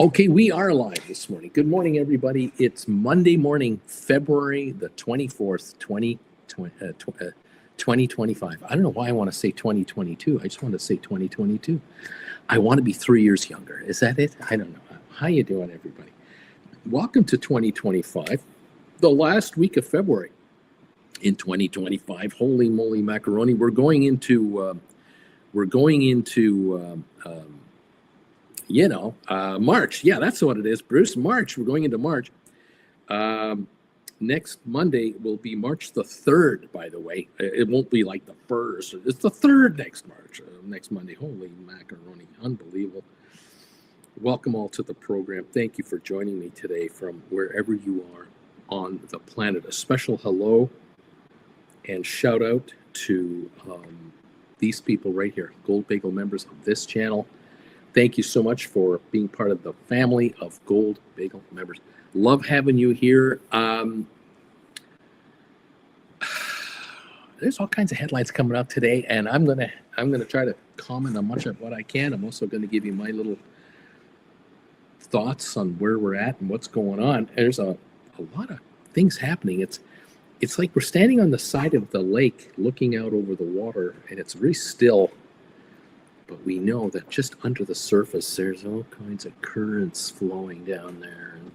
Okay, we are live this morning. Good morning, everybody. It's Monday morning, February the 24th, 2025. I don't know why I want to say 2022. I just want to say 2022. I want to be 3 years younger. Is that it? I don't know. How you doing, everybody? Welcome to 2025, the last week of February in 2025. Holy moly macaroni. We're going into March. Yeah, that's what it is, Bruce. March. We're going into March. Next Monday will be March the 3rd, by the way. It won't be like the 1st. It's the 3rd next March, next Monday. Holy macaroni. Unbelievable. Welcome all to the program. Thank you for joining me today from wherever you are on the planet. A special hello and shout out to these people right here, Gold Bagel members of this channel. Thank you so much for being part of the family of Gold Bagel members. Love having you here. There's all kinds of headlines coming up today, and I'm gonna try to comment on much of what I can. I'm also going to give you my little thoughts on where we're at and what's going on. There's a lot of things happening. It's like we're standing on the side of the lake looking out over the water, and it's very still. But we know that just under the surface, there's all kinds of currents flowing down there and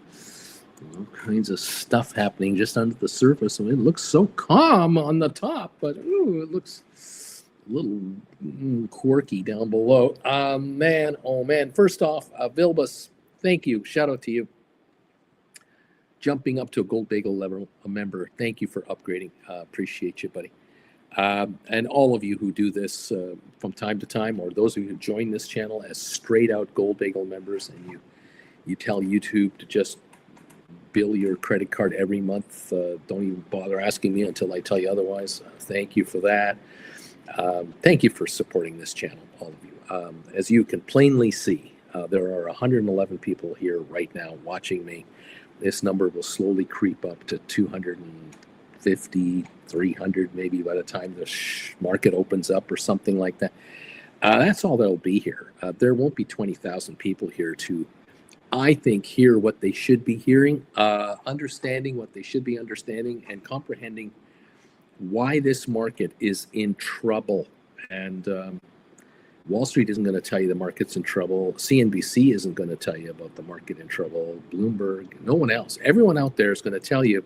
all kinds of stuff happening just under the surface. And it looks so calm on the top, but it looks a little quirky down below. Man, oh man. First off, Vilbus, thank you. Shout out to you. Jumping up to a Gold Bagel level, a member. Thank you for upgrading. Appreciate you, buddy. And all of you who do this from time to time, or those of you who join this channel as straight out Gold Bagel members, and you tell YouTube to just bill your credit card every month. Don't even bother asking me until I tell you otherwise. Thank you for that. Thank you for supporting this channel, all of you. As you can plainly see, there are 111 people here right now watching me. This number will slowly creep up to 250, 300 maybe by the time the market opens up or something like that. That's all that'll be here. There won't be 20,000 people here to, I think, hear what they should be hearing, understanding what they should be understanding, and comprehending why this market is in trouble. And Wall Street isn't going to tell you the market's in trouble. CNBC isn't going to tell you about the market in trouble. Bloomberg, no one else. Everyone out there is going to tell you,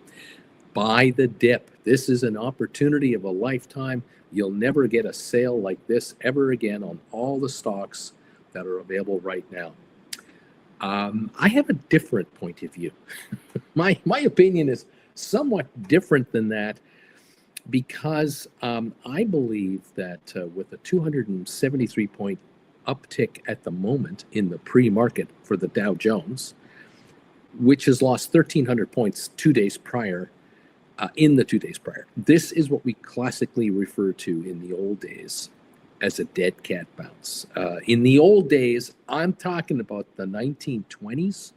buy the dip. This is an opportunity of a lifetime. You'll never get a sale like this ever again on all the stocks that are available right now. I have a different point of view. My opinion is somewhat different than that, because I believe that with a 273 point uptick at the moment in the pre-market for the Dow Jones, which has lost 1,300 points 2 days prior, in the 2 days prior. This is what we classically refer to in the old days as a dead cat bounce. In the old days, I'm talking about the 1920s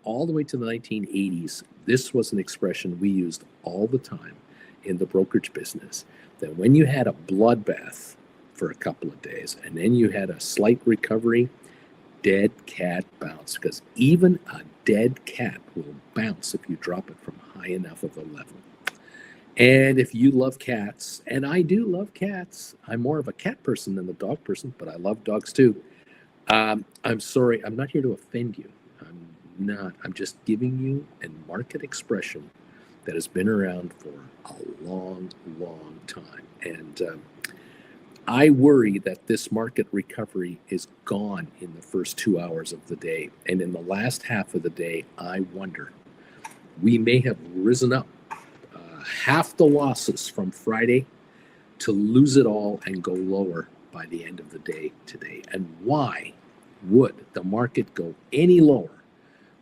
all the way to the 1980s. This was an expression we used all the time in the brokerage business, that when you had a bloodbath for a couple of days and then you had a slight recovery, dead cat bounce, because even a dead cat will bounce if you drop it from high enough of a level. And if you love cats, and I do love cats, I'm more of a cat person than a dog person, but I love dogs too. I'm sorry, I'm not here to offend you. I'm just giving you a market expression that has been around for a long, long time. And I worry that this market recovery is gone in the first 2 hours of the day. And in the last half of the day, I wonder, we may have risen up half the losses from Friday to lose it all and go lower by the end of the day today. And why would the market go any lower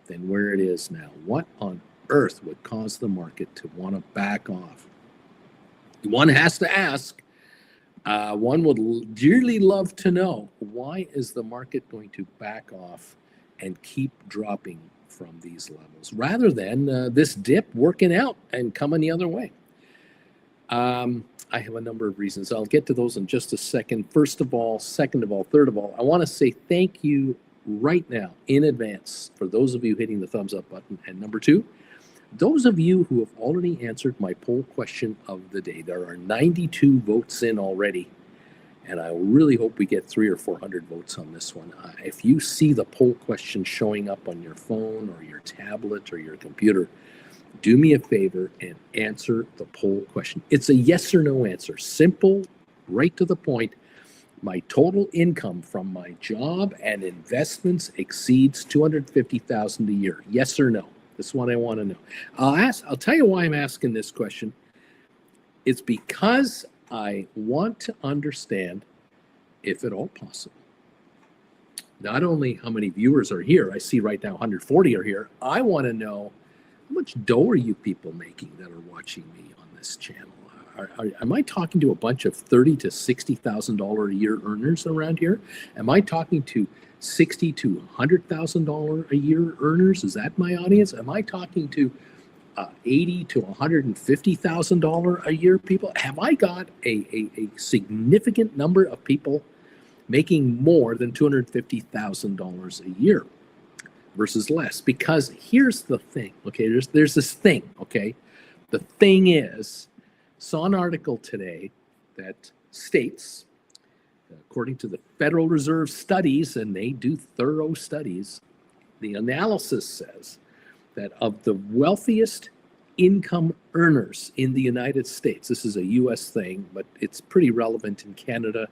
than where it is now? What on earth would cause the market to want to back off? One has to ask. One would dearly love to know, why is the market going to back off and keep dropping from these levels rather than this dip working out and coming the other way? I have a number of reasons. I'll get to those in just a second. First of all, second of all, third of all, I want to say thank you right now in advance for those of you hitting the thumbs up button. And number two, those of you who have already answered my poll question of the day. There are 92 votes in already, and I really hope we get 300 or 400 votes on this one. If you see the poll question showing up on your phone or your tablet or your computer, do me a favor and answer the poll question. It's a yes or no answer, simple, right to the point. My total income from my job and investments exceeds $250,000 a year. Yes or no? That's what I want to know. I'll tell you why I'm asking this question. It's because I want to understand, if at all possible, not only how many viewers are here. I see right now 140 are here. I want to know, how much dough are you people making that are watching me on this channel? Am I talking to a bunch of $30,000 to $60,000 a year earners around here? Am I talking to $60,000 to $100,000 a year earners? Is that my audience? Am I talking to $80,000 to $150,000 a year people? Have I got a significant number of people making more than $250,000 a year versus less? Because here's the thing, okay? There's this thing, okay? The thing is, saw an article today that states, according to the Federal Reserve studies, and they do thorough studies, the analysis says that of the wealthiest income earners in the United States, this is a US thing, but it's pretty relevant in Canada.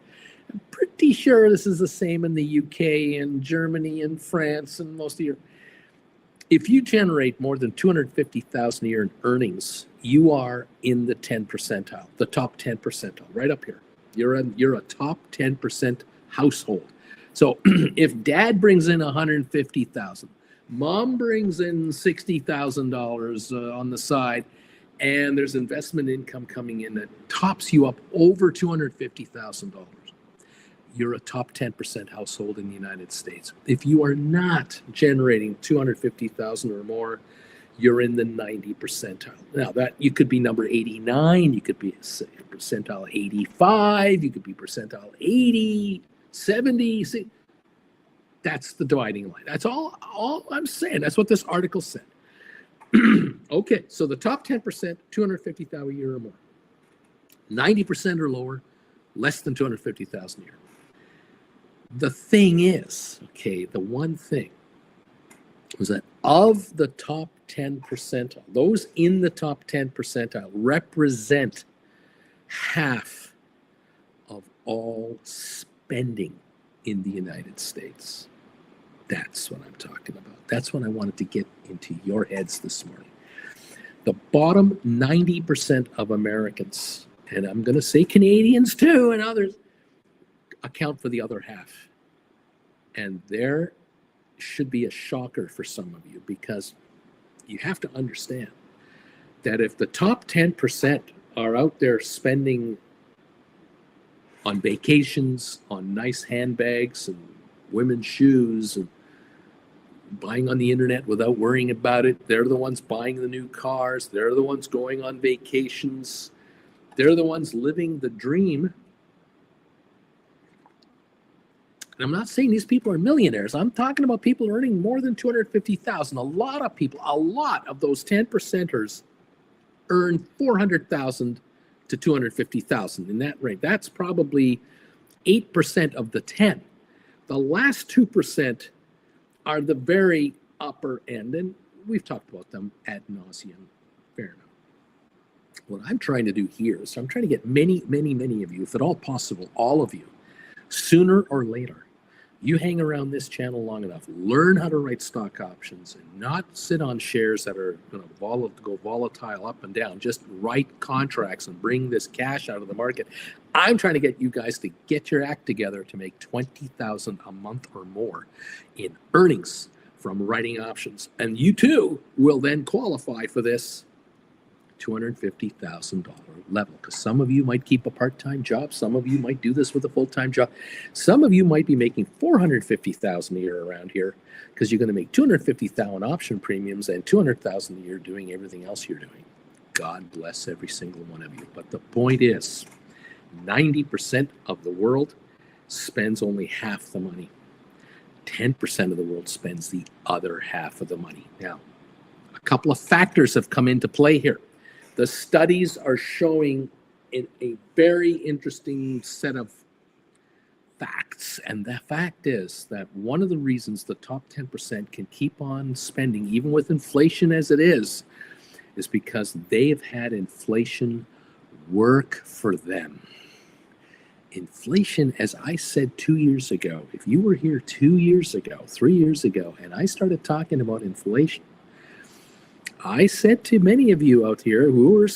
I'm pretty sure this is the same in the UK and Germany and France and most of your. If you generate more than $250,000 a year in earnings, you are in the 10 percentile, the top 10 percentile, right up here. You're a top 10% household. So if dad brings in $150,000, mom brings in $60,000 on the side, and there's investment income coming in that tops you up over $250,000, you're a top 10% household in the United States. If you are not generating $250,000 or more, you're in the 90 percentile. Now that you could be number 89, you could be percentile 85, you could be percentile 80, 70. See, that's the dividing line. That's all I'm saying. That's what this article said. Okay, so the top 10%, $250,000 a year or more. 90% or lower, less than $250,000 a year. The thing is, okay, the one thing was that of the top 10 percentile, those in the top 10 percentile represent half of all spending in the United States. That's what I'm talking about. That's what I wanted to get into your heads this morning. The bottom 90% of Americans, and I'm going to say Canadians too and others, account for the other half. And there should be a shocker for some of you, because you have to understand that if the top 10% are out there spending on vacations, on nice handbags and women's shoes and buying on the internet without worrying about it, they're the ones buying the new cars, they're the ones going on vacations, they're the ones living the dream. And I'm not saying these people are millionaires. I'm talking about people earning more than $250,000. A lot of people, a lot of those 10 percenters earn $400,000 to $250,000 in that rate. That's probably 8% of the 10. The last 2% are the very upper end, and we've talked about them ad nauseum. Fair enough. What I'm trying to do here is I'm trying to get many, many, many of you, if at all possible, all of you, sooner or later, you hang around this channel long enough, learn how to write stock options and not sit on shares that are going to go volatile up and down. Just write contracts and bring this cash out of the market. I'm trying to get you guys to get your act together to make $20,000 a month or more in earnings from writing options. And you too will then qualify for this $250,000 level, because some of you might keep a part-time job, some of you might do this with a full-time job, some of you might be making $450,000 a year around here, because you're going to make $250,000 option premiums and $200,000 a year doing everything else you're doing. God bless every single one of you. But the point is, 90% of the world spends only half the money. 10% of the world spends the other half of the money. Now, a couple of factors have come into play here. The studies are showing a very interesting set of facts, and the fact is that one of the reasons the top 10% can keep on spending, even with inflation as it is because they've had inflation work for them. Inflation, as I said 2 years ago, if you were here 2 years ago, 3 years ago, and I started talking about inflation, I said to many of you out here who were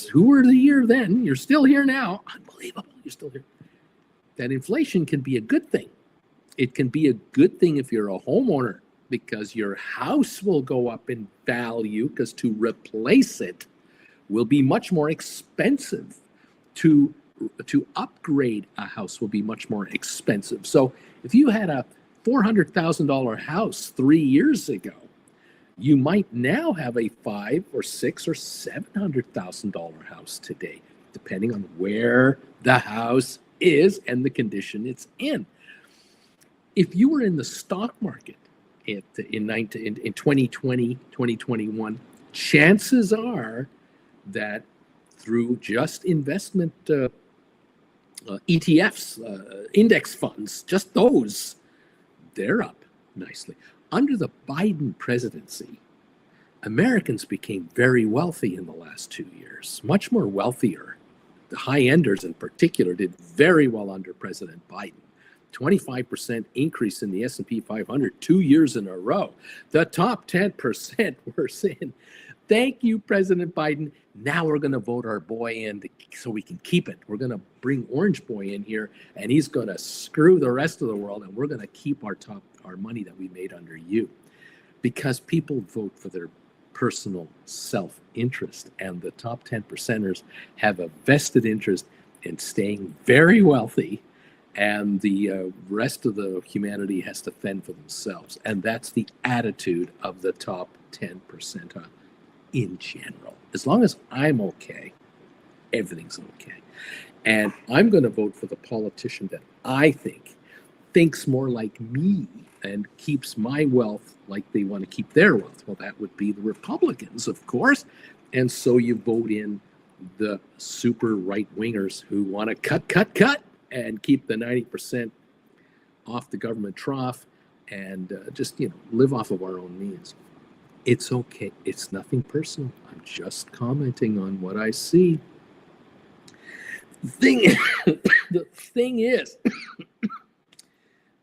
the year then, you're still here now, unbelievable, you're still here, that inflation can be a good thing. It can be a good thing if you're a homeowner, because your house will go up in value, because to replace it will be much more expensive. To upgrade a house will be much more expensive. So if you had a $400,000 house 3 years ago, you might now have a $500,000 or $600,000 or $700,000 house today, depending on where the house is and the condition it's in. If you were in the stock market in 2020, 2021, chances are that through just investment ETFs, index funds, just those, they're up nicely. Under the Biden presidency, Americans became very wealthy in the last 2 years, much more wealthier. The high-enders in particular did very well under President Biden. 25% increase in the S&P 500 2 years in a row. The top 10% were saying, thank you, President Biden. Now we're going to vote our boy in so we can keep it. We're going to bring Orange Boy in here, and he's going to screw the rest of the world, and we're going to keep our money that we made under you. Because people vote for their personal self-interest, and the top 10%ers have a vested interest in staying very wealthy, and the rest of the humanity has to fend for themselves. And that's the attitude of the top 10% in general. As long as I'm okay, everything's okay. And I'm going to vote for the politician that I think thinks more like me and keeps my wealth like they want to keep their wealth. Well, that would be the Republicans, of course. And so you vote in the super right-wingers who want to cut, and keep the 90% off the government trough and just, live off of our own means. It's okay. It's nothing personal. I'm just commenting on what I see. The thing is,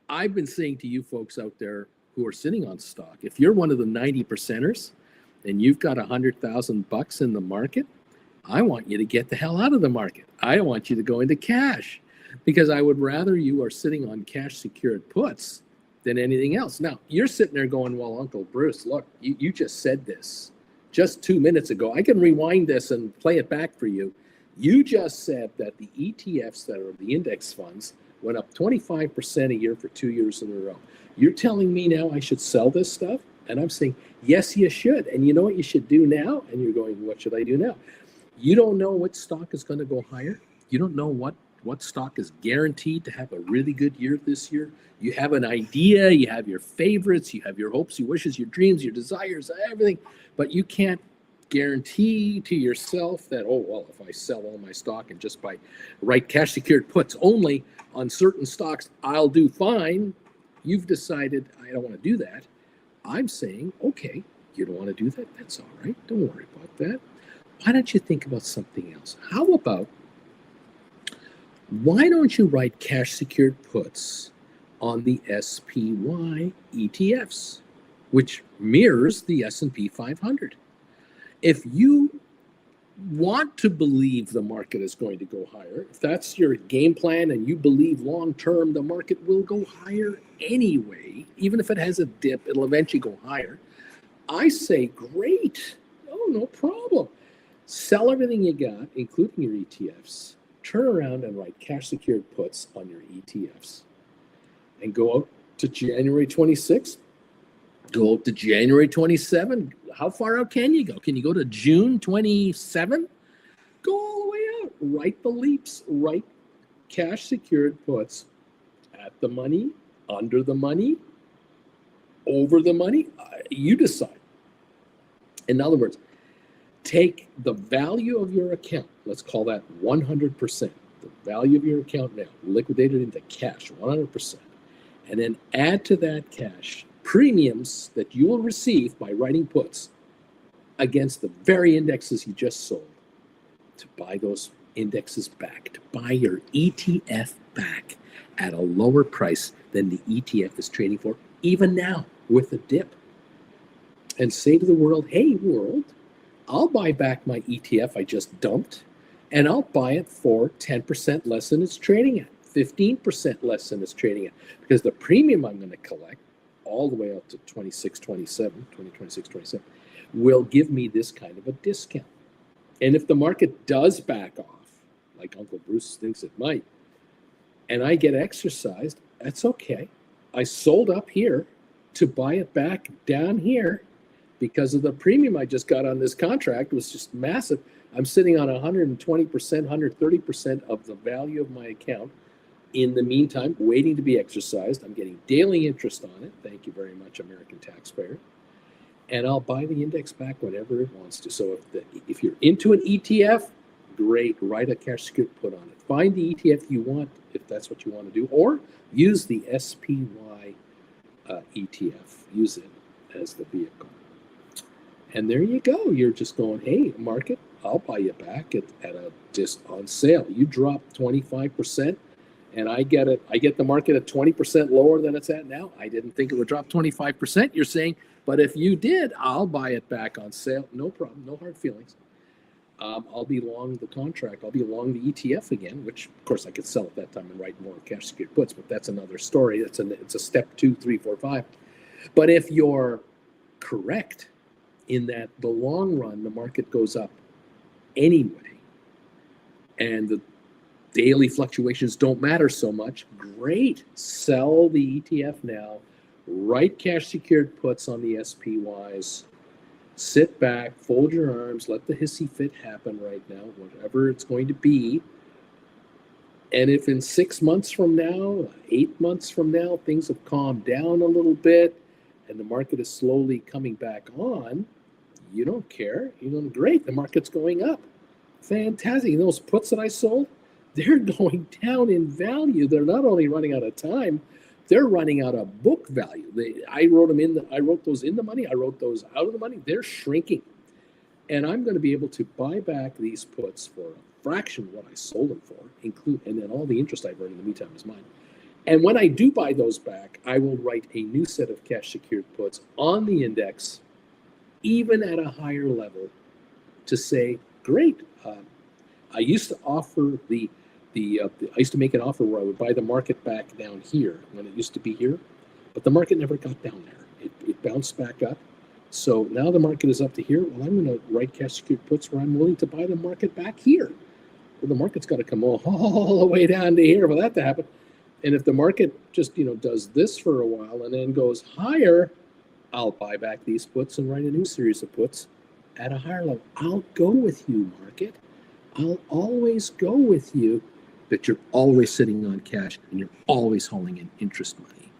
I've been saying to you folks out there who are sitting on stock, if you're one of the 90%ers and you've got $100,000 in the market, I want you to get the hell out of the market. I want you to go into cash, because I would rather you are sitting on cash secured puts than anything else. Now, you're sitting there going, well, Uncle Bruce, look, you just said this just 2 minutes ago. I can rewind this and play it back for you. You just said that the ETFs that are the index funds went up 25% a year for 2 years in a row. You're telling me now I should sell this stuff? And I'm saying, yes, you should. And you know what you should do now? And you're going, what should I do now? You don't know what stock is going to go higher. You don't know what stock is guaranteed to have a really good year this year. You have an idea, you have your favorites, you have your hopes, your wishes, your dreams, your desires, everything, but you can't guarantee to yourself that, oh, well, if I sell all my stock and just buy cash secured puts only on certain stocks, I'll do fine. You've decided, I don't want to do that. I'm saying, okay, you don't want to do that? That's all right. Don't worry about that. Why don't you think about something else? How about, why don't you write cash secured puts on the SPY ETFs, which mirrors the S&P 500? If you want to believe the market is going to go higher, if that's your game plan and you believe long term the market will go higher anyway, even if it has a dip, it'll eventually go higher, I say, great. Oh, no problem. Sell everything you got, including your ETFs. Turn around and write cash secured puts on your ETFs. And go out to January 26th. Go out to January 27th. How far out can you go? Can you go to June 27th? Go all the way out. Write the leaps. Write cash secured puts at the money, under the money, over the money? You decide. In other words, take the value of your account, let's call that 100%, the value of your account now, liquidate it into cash, 100%, and then add to that cash premiums that you will receive by writing puts against the very indexes you just sold to buy those indexes back, to buy your ETF back at a lower price than the ETF is trading for, even now with a dip. And say to the world, hey, world, I'll buy back my ETF I just dumped, and I'll buy it for 10% less than it's trading at, 15% less than it's trading at, because the premium I'm going to collect all the way up to 2026, 27, will give me this kind of a discount. And if the market does back off, like Uncle Bruce thinks it might, and I get exercised, that's okay. I sold up here to buy it back down here because of the premium I just got on this contract was just massive. I'm sitting on 120%, 130% of the value of my account in the meantime, waiting to be exercised. I'm getting daily interest on it. Thank you very much, American taxpayer. And I'll buy the index back whenever it wants to. So if you're into an ETF, great, write a cash secured put on it. Find the ETF you want if that's what you want to do, or use the SPY ETF. Use it as the vehicle. And there you go. You're just going, hey, market, I'll buy you back at a just on sale. You drop 25%, and I get the market at 20% lower than it's at now. I didn't think it would drop 25%. You're saying, but if you did, I'll buy it back on sale. No problem. No hard feelings. I'll be long the contract. I'll be long the ETF again, which of course I could sell at that time and write more cash secured puts, but that's another story. It's a step 2, 3, 4, 5. But if you're correct in that the long run, the market goes up anyway, and the daily fluctuations don't matter so much, great. Sell the ETF now, write cash secured puts on the SPYs, sit back, fold your arms, let the hissy fit happen right now, whatever it's going to be. And if in 6 months from now, 8 months from now, things have calmed down a little bit and the market is slowly coming back on, you don't care. You're going, great, the market's going up. Fantastic. And those puts that I sold, they're going down in value. They're not only running out of time, they're running out of book value. I wrote those in the money. I wrote those out of the money. They're shrinking. And I'm going to be able to buy back these puts for a fraction of what I sold them for, and then all the interest I've earned in the meantime is mine. And when I do buy those back, I will write a new set of cash secured puts on the index, even at a higher level, to say, great. I used to offer I used to make an offer where I would buy the market back down here when it used to be here, but the market never got down there. It bounced back up. So now the market is up to here. Well, I'm going to write cash secured puts where I'm willing to buy the market back here. Well, the market's got to come all the way down to here for that to happen. And if the market just does this for a while and then goes higher, I'll buy back these puts and write a new series of puts at a higher level. I'll go with you, market. I'll always go with you, but you're always sitting on cash and you're always holding in interest money.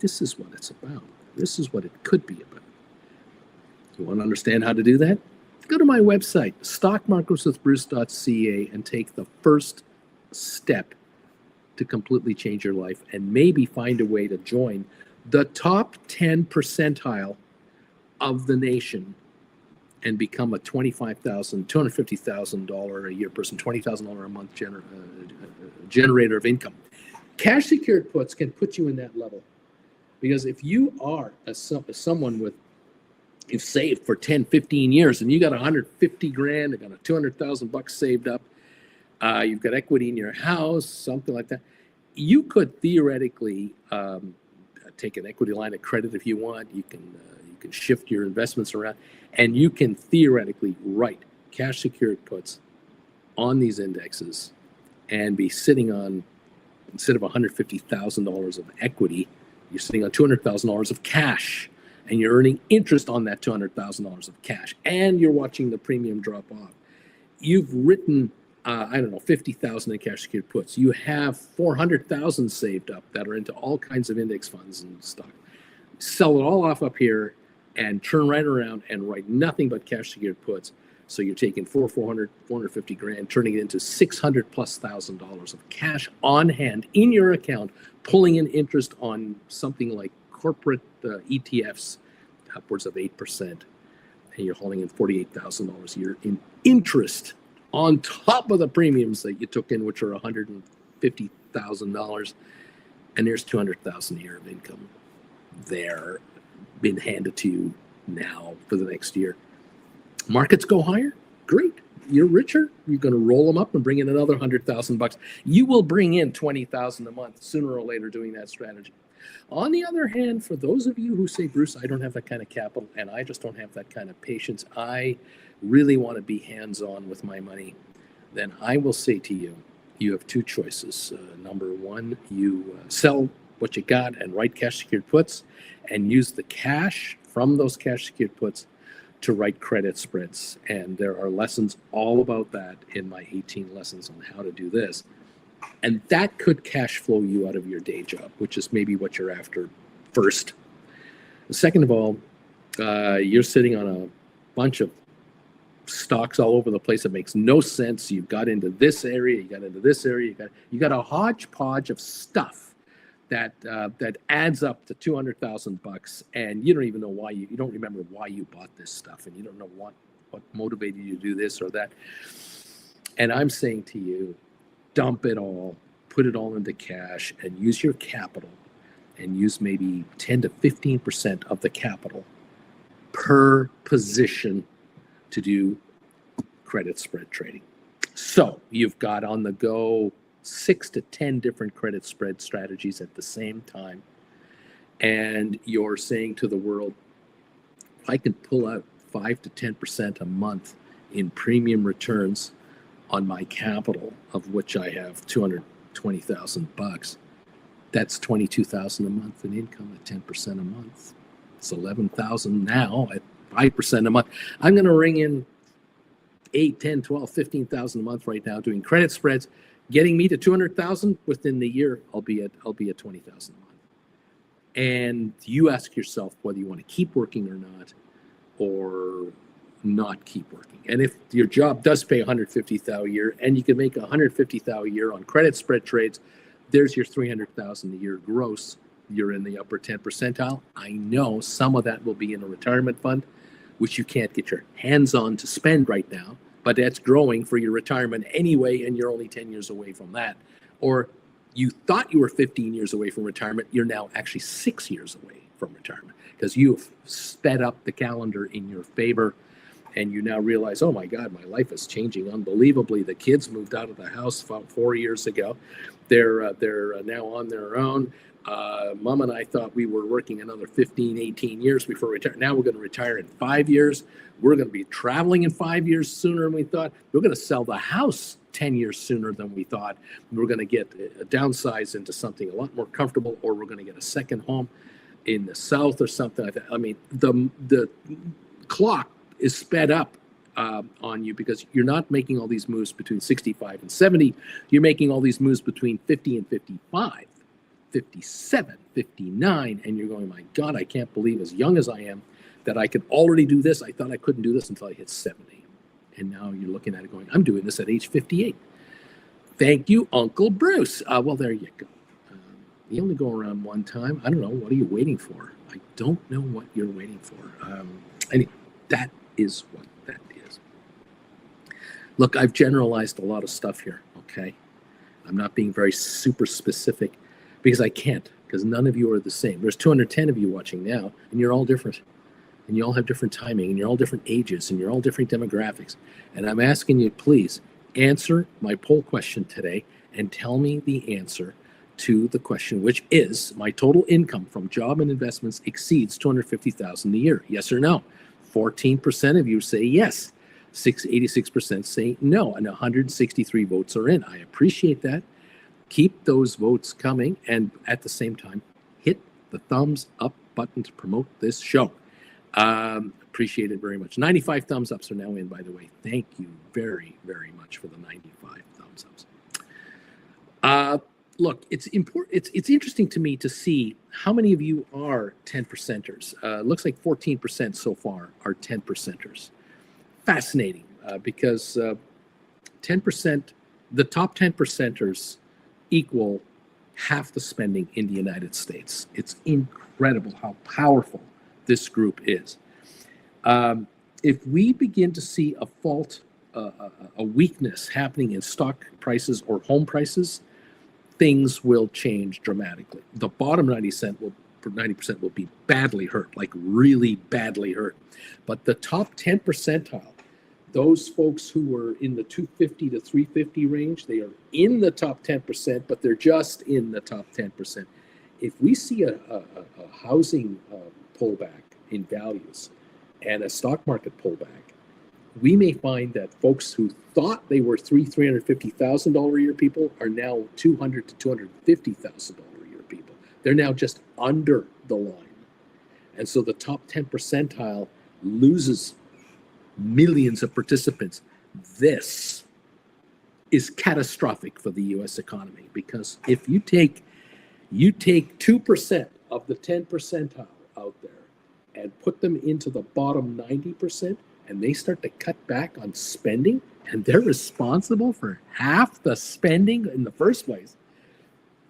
This is what it's about. This is what it could be about. You want to understand how to do that? Go to my website, stockmarkerswithbruce.ca, and take the first step to completely change your life and maybe find a way to join the top 10 percentile of the nation and become a $250,000 a year person, $20,000 a month generator of income. Cash secured puts can put you in that level, because if you are someone you've saved for 10, 15 years and you got 150 grand, you got a 200,000 bucks saved up, you've got equity in your house, something like that, you could theoretically take an equity line of credit if you want. You can shift your investments around, and you can theoretically write cash secured puts on these indexes and be sitting on, instead of $150,000 of equity, you're sitting on $200,000 of cash, and you're earning interest on that $200,000 of cash, and you're watching the premium drop off. You've written, $50,000 in cash secured puts. You have $400,000 saved up that are into all kinds of index funds and stock. sell it all off up here and turn right around and write nothing but cash secured puts. So you're taking 450 grand, turning it into $600,000+ of cash on hand in your account, pulling in interest on something like corporate ETFs, upwards of 8%. And you're holding in $48,000 a year in interest on top of the premiums that you took in, which are $150,000. And there's $200,000 a year of income there being handed to you now for the next year. Markets go higher, great. You're richer. You're going to roll them up and bring in another $100,000. You will bring in $20,000 a month sooner or later doing that strategy. On the other hand, for those of you who say, Bruce, I don't have that kind of capital and I just don't have that kind of patience, I really want to be hands-on with my money, then I will say to you, you have two choices. Number one, you sell what you got and write cash secured puts and use the cash from those cash secured puts to write credit spreads. And there are lessons all about that in my 18 lessons on how to do this. And that could cash flow you out of your day job, which is maybe what you're after first. Second of all, you're sitting on a bunch of stocks all over the place. It makes no sense. You got into this area, you got into this area, you got a hodgepodge of stuff that adds up to $200,000, and you don't even know why you don't remember why you bought this stuff, and you don't know what motivated you to do this or that. And I'm saying to you, dump it all, put it all into cash, and use your capital, and use maybe 10 to 15% of the capital per position to do credit spread trading. So you've got on the go 6 to 10 different credit spread strategies at the same time. And you're saying to the world, if I can pull out 5 to 10% a month in premium returns on my capital, of which I have $220,000, that's $22,000 a month in income at 10% a month. It's $11,000 now at 5% a month. I'm going to ring in 8, 10, 12, 15,000 a month right now doing credit spreads, getting me to 200,000 within the year. I'll be at 20,000 a month. And you ask yourself whether you want to keep working or not keep working. And if your job does pay $150,000 a year and you can make $150,000 a year on credit spread trades, there's your $300,000 a year gross. You're in the upper 10 percentile. I know some of that will be in a retirement fund, which you can't get your hands on to spend right now, but that's growing for your retirement anyway, and you're only 10 years away from that. Or you thought you were 15 years away from retirement, you're now actually 6 years away from retirement because you've sped up the calendar in your favor, and you now realize, oh my God, my life is changing unbelievably. The kids moved out of the house about 4 years ago. They're now on their own. Mom and I thought we were working another 15, 18 years before retire. Now we're going to retire in 5 years. We're going to be traveling in 5 years sooner than we thought. We're going to sell the house 10 years sooner than we thought. We're going to get a downsize into something a lot more comfortable, or we're going to get a second home in the South or something like that. I mean, the clock is sped up on you because you're not making all these moves between 65 and 70. You're making all these moves between 50 and 55. 57, 59, and you're going, my God, I can't believe as young as I am that I could already do this. I thought I couldn't do this until I hit 70. And now you're looking at it going, I'm doing this at age 58. Thank you, Uncle Bruce. Well, there you go. You only go around one time. I don't know. What are you waiting for? I don't know what you're waiting for. Anyway, that is what that is. Look, I've generalized a lot of stuff here, okay? I'm not being very super specific, because I can't, because none of you are the same. There's 210 of you watching now, and you're all different. And you all have different timing, and you're all different ages, and you're all different demographics. And I'm asking you, please, answer my poll question today and tell me the answer to the question, which is, my total income from job and investments exceeds $250,000 a year. Yes or no? 14% of you say yes. 86% say no, and 163 votes are in. I appreciate that. Keep those votes coming, and at the same time, hit the thumbs up button to promote this show. Appreciate it very much. 95 thumbs ups are now in, by the way. Thank you very, very much for the 95 thumbs ups. look, it's important. It's interesting to me to see how many of you are 10 percenters. Looks like 14% so far are 10 percenters. Fascinating, because 10%, the top 10 percenters equal half the spending in the United States. It's incredible how powerful this group is. If we begin to see a fault, a weakness happening in stock prices or home prices, things will change dramatically. The bottom 90% will be badly hurt, like really badly hurt. But the top 10 percentile, those folks who are in the 250 to 350 range, they are in the top 10%, but they're just in the top 10%. If we see a housing pullback in values and a stock market pullback, we may find that folks who thought they were $350,000 a year people are now $200,000 to $250,000 a year people. They're now just under the line. And so the top 10 percentile loses millions of participants. This is catastrophic for the US economy, because if you take 2% of the 10 percentile out there and put them into the bottom 90%, and they start to cut back on spending, and they're responsible for half the spending in the first place,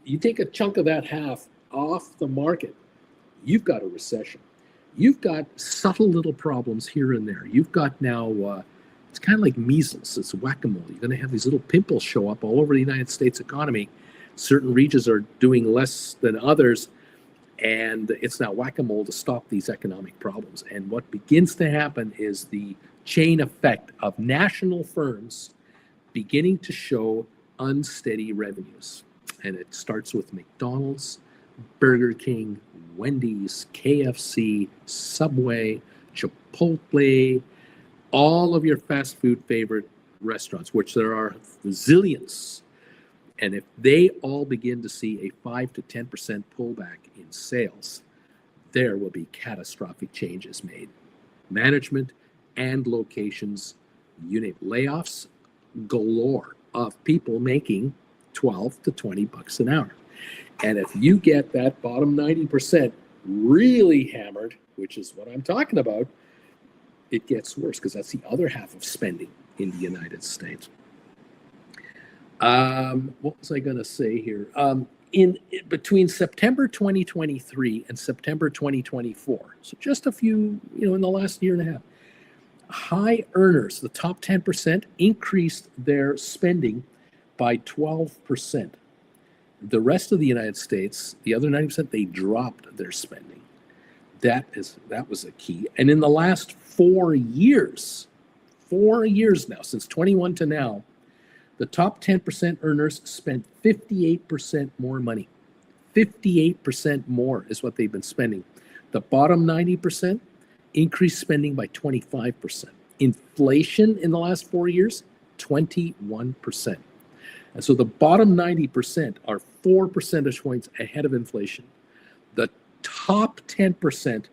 you take a chunk of that half off the market, you've got a recession. You've got subtle little problems here and there. You've got now, it's kind of like measles, it's whack-a-mole. You're going to have these little pimples show up all over the United States economy. Certain regions are doing less than others, and it's now whack-a-mole to stop these economic problems. And what begins to happen is the chain effect of national firms beginning to show unsteady revenues. And it starts with McDonald's, Burger King, Wendy's, KFC, Subway, Chipotle, all of your fast food favorite restaurants, which there are zillions. And if they all begin to see a 5 to 10% pullback in sales, there will be catastrophic changes made. Management and locations, you name it, layoffs galore of people making 12 to 20 bucks an hour. And if you get that bottom 90% really hammered, which is what I'm talking about, it gets worse, because that's the other half of spending in the United States. What was I going to say here? In between September 2023 and September 2024, so just a few, in the last year and a half, high earners, the top 10%, increased their spending by 12%. The rest of the United States, the other 90%, they dropped their spending. That was a key. And in the last 4 years now, since 21 to now, the top 10% earners spent 58% more money. 58% more is what they've been spending. The bottom 90% increased spending by 25%. Inflation in the last 4 years, 21%. And so the bottom 90% are 4 percentage points ahead of inflation. The top 10%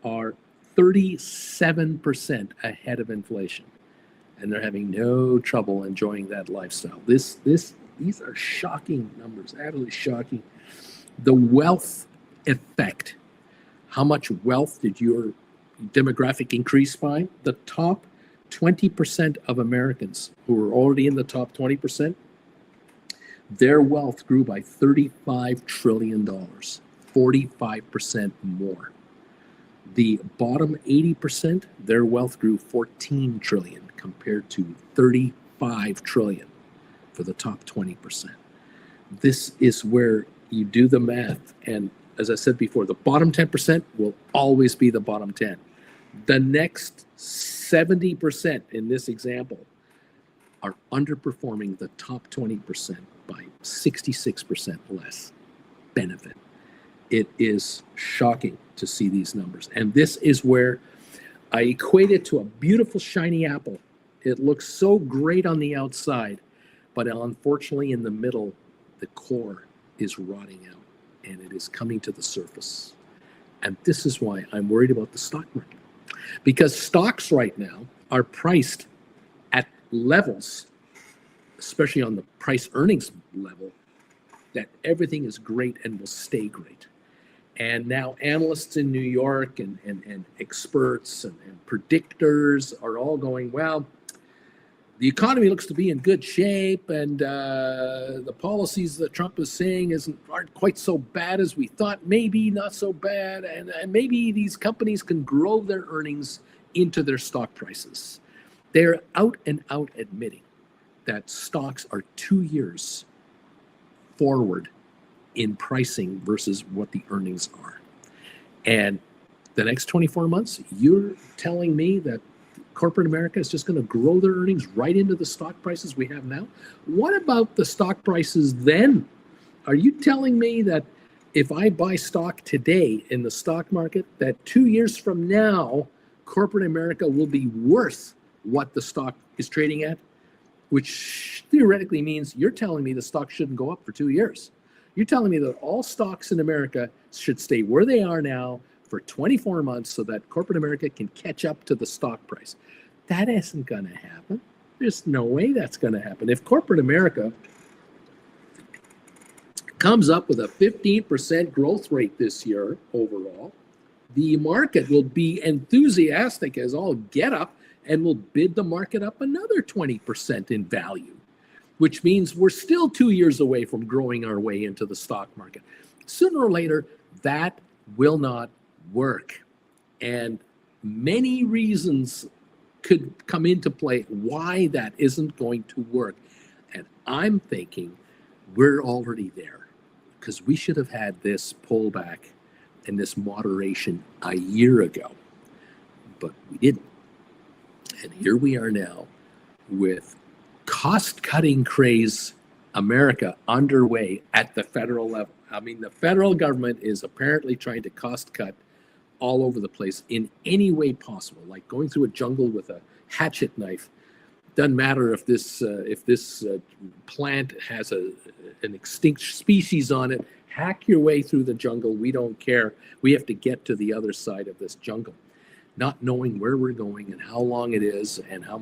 are 37% ahead of inflation. And they're having no trouble enjoying that lifestyle. These are shocking numbers, absolutely shocking. The wealth effect. How much wealth did your demographic increase by? The top 20% of Americans who are already in the top 20%, their wealth grew by $35 trillion, 45% more. The bottom 80%, their wealth grew 14 trillion compared to 35 trillion for the top 20%. This is where you do the math. And as I said before, the bottom 10% will always be the bottom 10. The next 70% in this example are underperforming the top 20% by 66% less benefit. It is shocking to see these numbers. And this is where I equate it to a beautiful shiny apple. It looks so great on the outside, but unfortunately in the middle, the core is rotting out and it is coming to the surface. And this is why I'm worried about the stock market. Because stocks right now are priced at levels, especially on the price earnings level, that everything is great and will stay great. And now analysts in New York and experts and predictors are all going, well, the economy looks to be in good shape, and the policies that Trump is saying aren't quite so bad as we thought. Maybe not so bad, and maybe these companies can grow their earnings into their stock prices. They're out and out admitting that stocks are 2 years forward in pricing versus what the earnings are. And the next 24 months, you're telling me that corporate America is just going to grow their earnings right into the stock prices we have now? What about the stock prices then? Are you telling me that if I buy stock today in the stock market, that 2 years from now, corporate America will be worth what the stock is trading at? Which theoretically means you're telling me the stock shouldn't go up for 2 years. You're telling me that all stocks in America should stay where they are now for 24 months so that corporate America can catch up to the stock price. That isn't going to happen. There's no way that's going to happen. If corporate America comes up with a 15% growth rate this year overall, the market will be enthusiastic as all get up and will bid the market up another 20% in value, which means we're still 2 years away from growing our way into the stock market. Sooner or later, that will not work. And many reasons could come into play why that isn't going to work. And I'm thinking we're already there, because we should have had this pullback and this moderation a year ago, but we didn't. And here we are now with cost-cutting craze America underway at the federal level. I mean, the federal government is apparently trying to cost cut all over the place in any way possible, like going through a jungle with a hatchet knife. Doesn't matter if this plant has an extinct species on it. Hack your way through the jungle. We don't care. We have to get to the other side of this jungle, not knowing where we're going and how long it is and how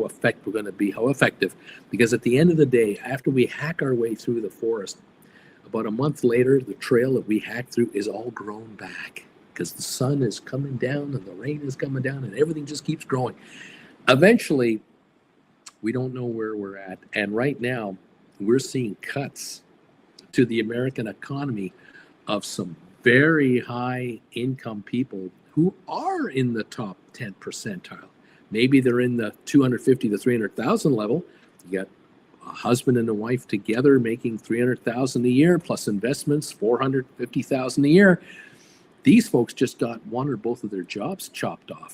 effective we're going to be, how effective. Because at the end of the day, after we hack our way through the forest, about a month later, the trail that we hacked through is all grown back because the sun is coming down and the rain is coming down and everything just keeps growing. Eventually, we don't know where we're at. And right now, we're seeing cuts to the American economy of some very high income people who are in the top 10 percentile. Maybe they're in the 250 to 300,000 level. You got a husband and a wife together making 300,000 a year plus investments, 450,000 a year. These folks just got one or both of their jobs chopped off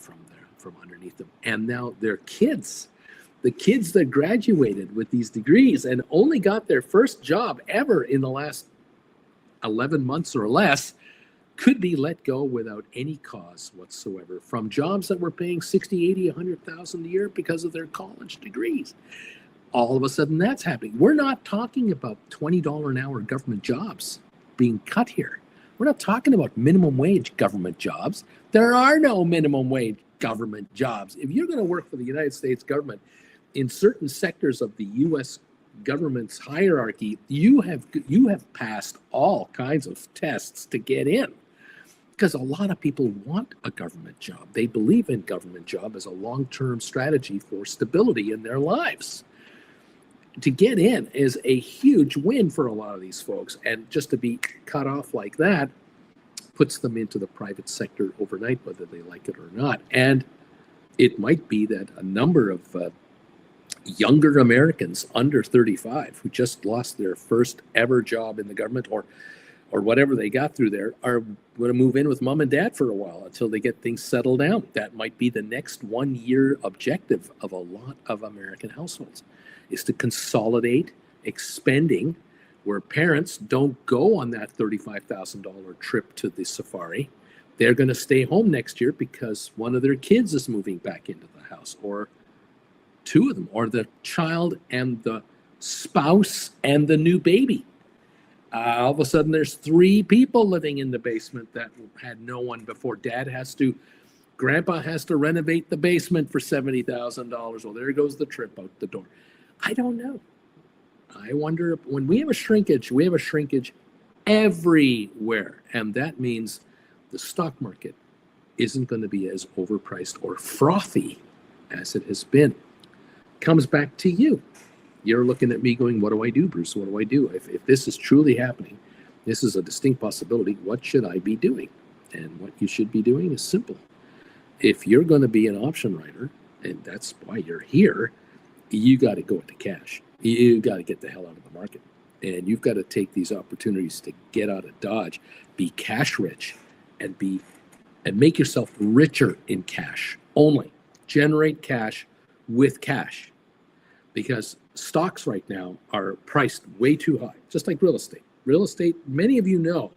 from underneath them. And now their kids, the kids that graduated with these degrees and only got their first job ever in the last 11 months or less, could be let go without any cause whatsoever from jobs that were paying 60, 80, 100,000 a year because of their college degrees. All of a sudden that's happening. We're not talking about $20 an hour government jobs being cut here. We're not talking about minimum wage government jobs. There are no minimum wage government jobs. If you're going to work for the United States government in certain sectors of the U.S. government's hierarchy, you have passed all kinds of tests to get in. Because a lot of people want a government job. They believe in government job as a long-term strategy for stability in their lives. To get in is a huge win for a lot of these folks. And just to be cut off like that puts them into the private sector overnight, whether they like it or not. And it might be that a number of younger Americans under 35 who just lost their first ever job in the government or whatever they got through there are going to move in with mom and dad for a while until they get things settled down. That might be the next 1 year objective of a lot of American households, is to consolidate expending where parents don't go on that $35,000 trip to the safari. They're going to stay home next year because one of their kids is moving back into the house, or two of them, or the child and the spouse and the new baby. All of a sudden, there's 3 people living in the basement that had no one before. Grandpa has to renovate the basement for $70,000. Well, there goes the trip out the door. I don't know. I wonder, when we have a shrinkage everywhere. And that means the stock market isn't going to be as overpriced or frothy as it has been. Comes back to you. You're looking at me going, what do I do, Bruce? What do I do? If this is truly happening, this is a distinct possibility, what should I be doing? And what you should be doing is simple. If you're going to be an option writer, and that's why you're here, you got to go into cash. You got to get the hell out of the market. And you've got to take these opportunities to get out of Dodge, be cash rich, and make yourself richer in cash only. Generate cash with cash. Because stocks right now are priced way too high, just like real estate. Real estate, many of you know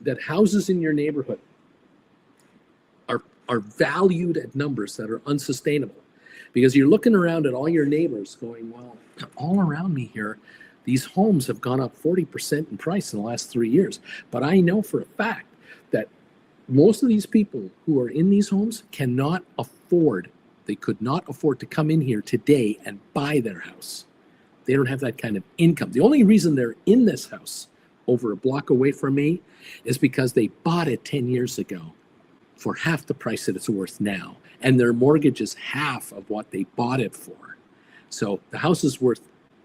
that houses in your neighborhood are valued at numbers that are unsustainable. Because you're looking around at all your neighbors going, well, all around me here, these homes have gone up 40% in price in the last 3 years. But I know for a fact that most of these people who are in these homes they could not afford to come in here today and buy their house. They don't have that kind of income. The only reason they're in this house over a block away from me is because they bought it 10 years ago for half the price that it's worth now. And their mortgage is half of what they bought it for. So the house is worth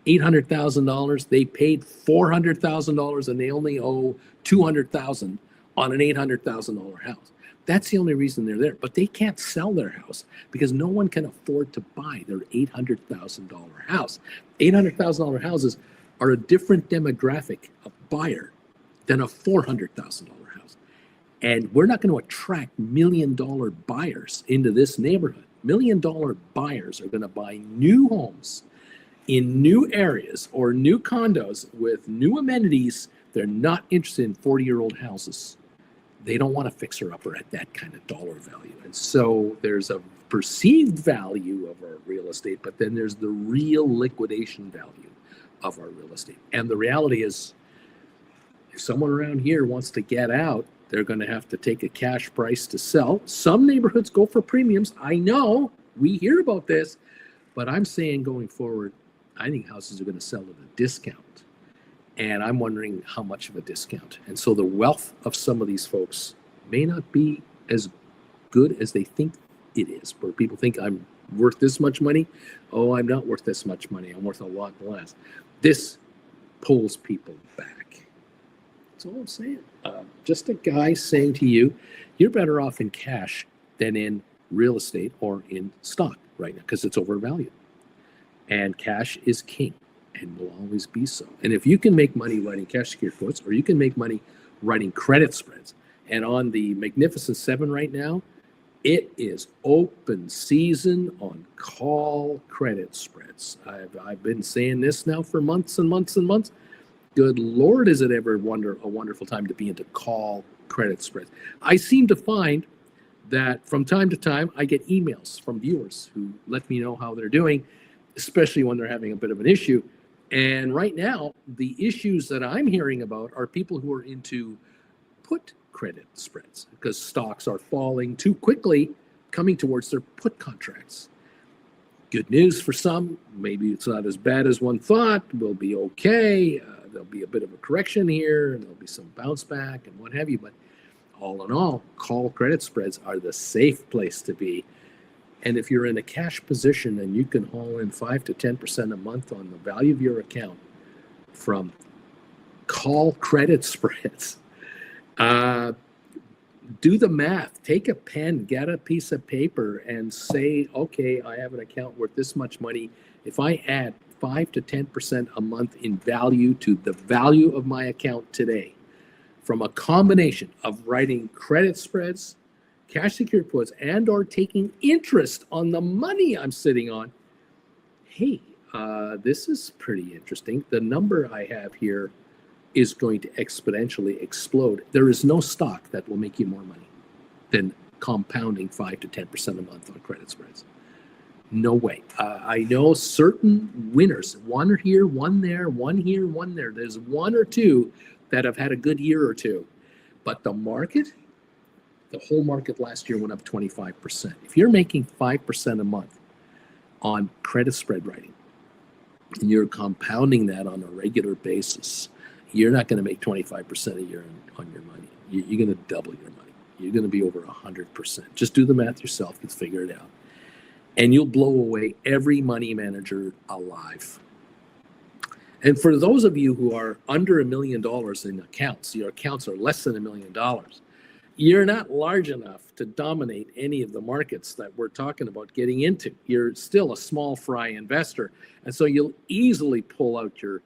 $800,000. They paid $400,000 and they only owe $200,000 on an $800,000 house. That's the only reason they're there. But they can't sell their house because no one can afford to buy their $800,000 house. $800,000 houses are a different demographic of buyer than a $400,000 house. And we're not going to attract $1 million buyers into this neighborhood. $1 million buyers are going to buy new homes in new areas or new condos with new amenities. They're not interested in 40-year-old houses. They don't want a fixer-upper at that kind of dollar value. And so there's a perceived value of our real estate, but then there's the real liquidation value of our real estate. And the reality is, if someone around here wants to get out, they're going to have to take a cash price to sell. Some neighborhoods go for premiums. I know, we hear about this, but I'm saying going forward, I think houses are going to sell at a discount. And I'm wondering how much of a discount. And so the wealth of some of these folks may not be as good as they think it is, where people think I'm worth this much money. Oh, I'm not worth this much money. I'm worth a lot less. This pulls people back. That's all I'm saying. Just a guy saying to you, you're better off in cash than in real estate or in stock right now because it's overvalued. And cash is king. And will always be so. And if you can make money writing cash secured quotes, or you can make money writing credit spreads, and on the Magnificent Seven right now, it is open season on call credit spreads. I've been saying this now for months and months and months. Good Lord, is it ever a wonderful time to be into call credit spreads. I seem to find that from time to time, I get emails from viewers who let me know how they're doing, especially when they're having a bit of an issue. And right now, the issues that I'm hearing about are people who are into put credit spreads because stocks are falling too quickly, coming towards their put contracts. Good news for some. Maybe it's not as bad as one thought. We'll be okay. There'll be a bit of a correction here, and there'll be some bounce back and what have you. But all in all, call credit spreads are the safe place to be. And if you're in a cash position and you can haul in 5 to 10% a month on the value of your account from call credit spreads, do the math. Take a pen, get a piece of paper, and say, okay, I have an account worth this much money. If I add 5 to 10% a month in value to the value of my account today, from a combination of writing credit spreads, cash secured quotes, and or taking interest on the money I'm sitting on, hey, this is pretty interesting. The number I have here is going to exponentially explode. There is no stock that will make you more money than compounding 5 to 10% a month on credit spreads. No way. I know certain winners, one here, one there, one here, one there. There's one or two that have had a good year or two. But the market, the whole market last year went up 25%. If you're making 5% a month on credit spread writing, and you're compounding that on a regular basis, you're not going to make 25% a year on your money. You're going to double your money. You're going to be over 100%. Just do the math yourself. Let's figure it out. And you'll blow away every money manager alive. And for those of you who are under $1 million in accounts, your accounts are less than $1 million, you're not large enough to dominate any of the markets that we're talking about getting into. You're still a small fry investor. And so you'll easily pull out your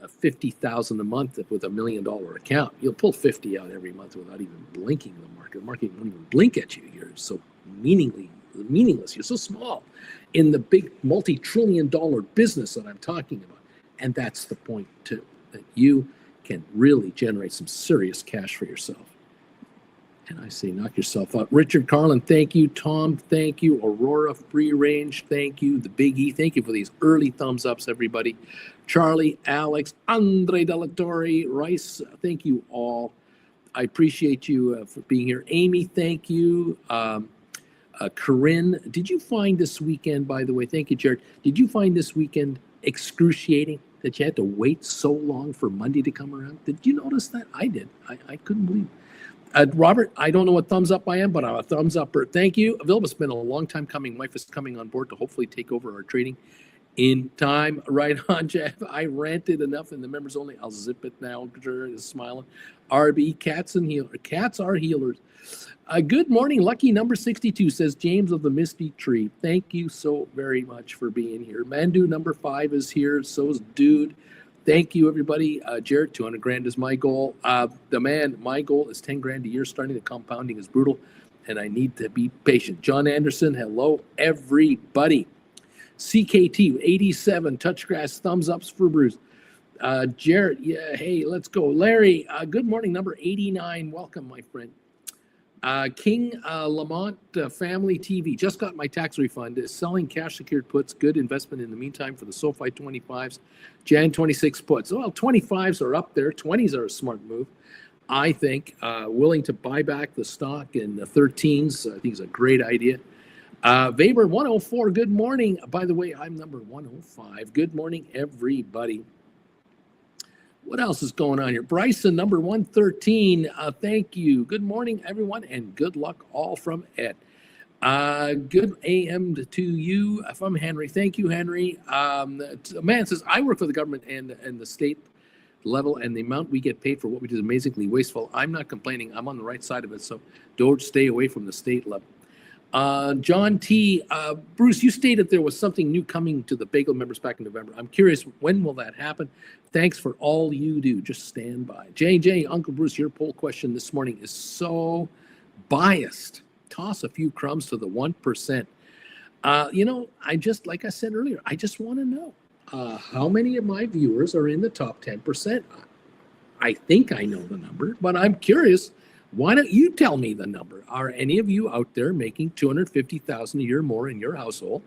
$50,000 a month with $1 million account. You'll pull 50 out every month without even blinking the market. The market won't even blink at you. You're so meaningless. You're so small in the big multi-trillion-dollar business that I'm talking about. And that's the point too, that you can really generate some serious cash for yourself. And I say, knock yourself out. Richard Carlin, thank you. Tom, thank you. Aurora Free Range, thank you. The Big E, thank you for these early thumbs ups, everybody. Charlie, Alex, Andre Delatorre, Rice, thank you all. I appreciate you for being here. Amy, thank you. Corinne, did you find this weekend, by the way, thank you, Jared, did you find this weekend excruciating that you had to wait so long for Monday to come around? Did you notice that? I did. I couldn't believe it. Robert, I don't know what thumbs up I am, but I'm a thumbs upper. Thank you. Vilma's been a long time coming. Wife is coming on board to hopefully take over our trading in time. Right on, Jeff. I ranted enough in the members only. I'll zip it now. Jared is smiling. RB, cats and healers. Cats are healers. Good morning. Lucky number 62 says James of the Misty Tree. Thank you so very much for being here. Mandu number 5 is here. So is Dude. Thank you, everybody. Jared, 200 grand is my goal. The man, my goal is 10 grand a year. Starting the compounding is brutal, and I need to be patient. John Anderson, hello, everybody. CKT, 87, Touchgrass, thumbs ups for Bruce. Jared, yeah, hey, let's go. Larry, good morning, number 89. Welcome, my friend. King Lamont Family TV, just got my tax refund. Is selling cash secured puts good investment in the meantime for the SoFi 25s, Jan 26 puts? Well, 25s are up there. 20s are a smart move, I think. Willing to buy back the stock in the 13s. I think it's a great idea. Weber 104, good morning. By the way, I'm number 105. Good morning, everybody. What else is going on here? Bryson, number 113. Thank you. Good morning, everyone, and good luck all from Ed. Good AM to you from Henry. Thank you, Henry. A man says, I work for the government and the state level, and the amount we get paid for what we do is amazingly wasteful. I'm not complaining. I'm on the right side of it, so don't stay away from the state level. John T. Bruce, you stated there was something new coming to the Bagel members back in November. I'm curious, when will that happen? Thanks for all you do. Just stand by. JJ, Uncle Bruce, your poll question this morning is so biased. Toss a few crumbs to the 1%. I just, like I said earlier, I just want to know how many of my viewers are in the top 10%. I think I know the number, but I'm curious. Why don't you tell me the number? Are any of you out there making $250,000 a year more in your household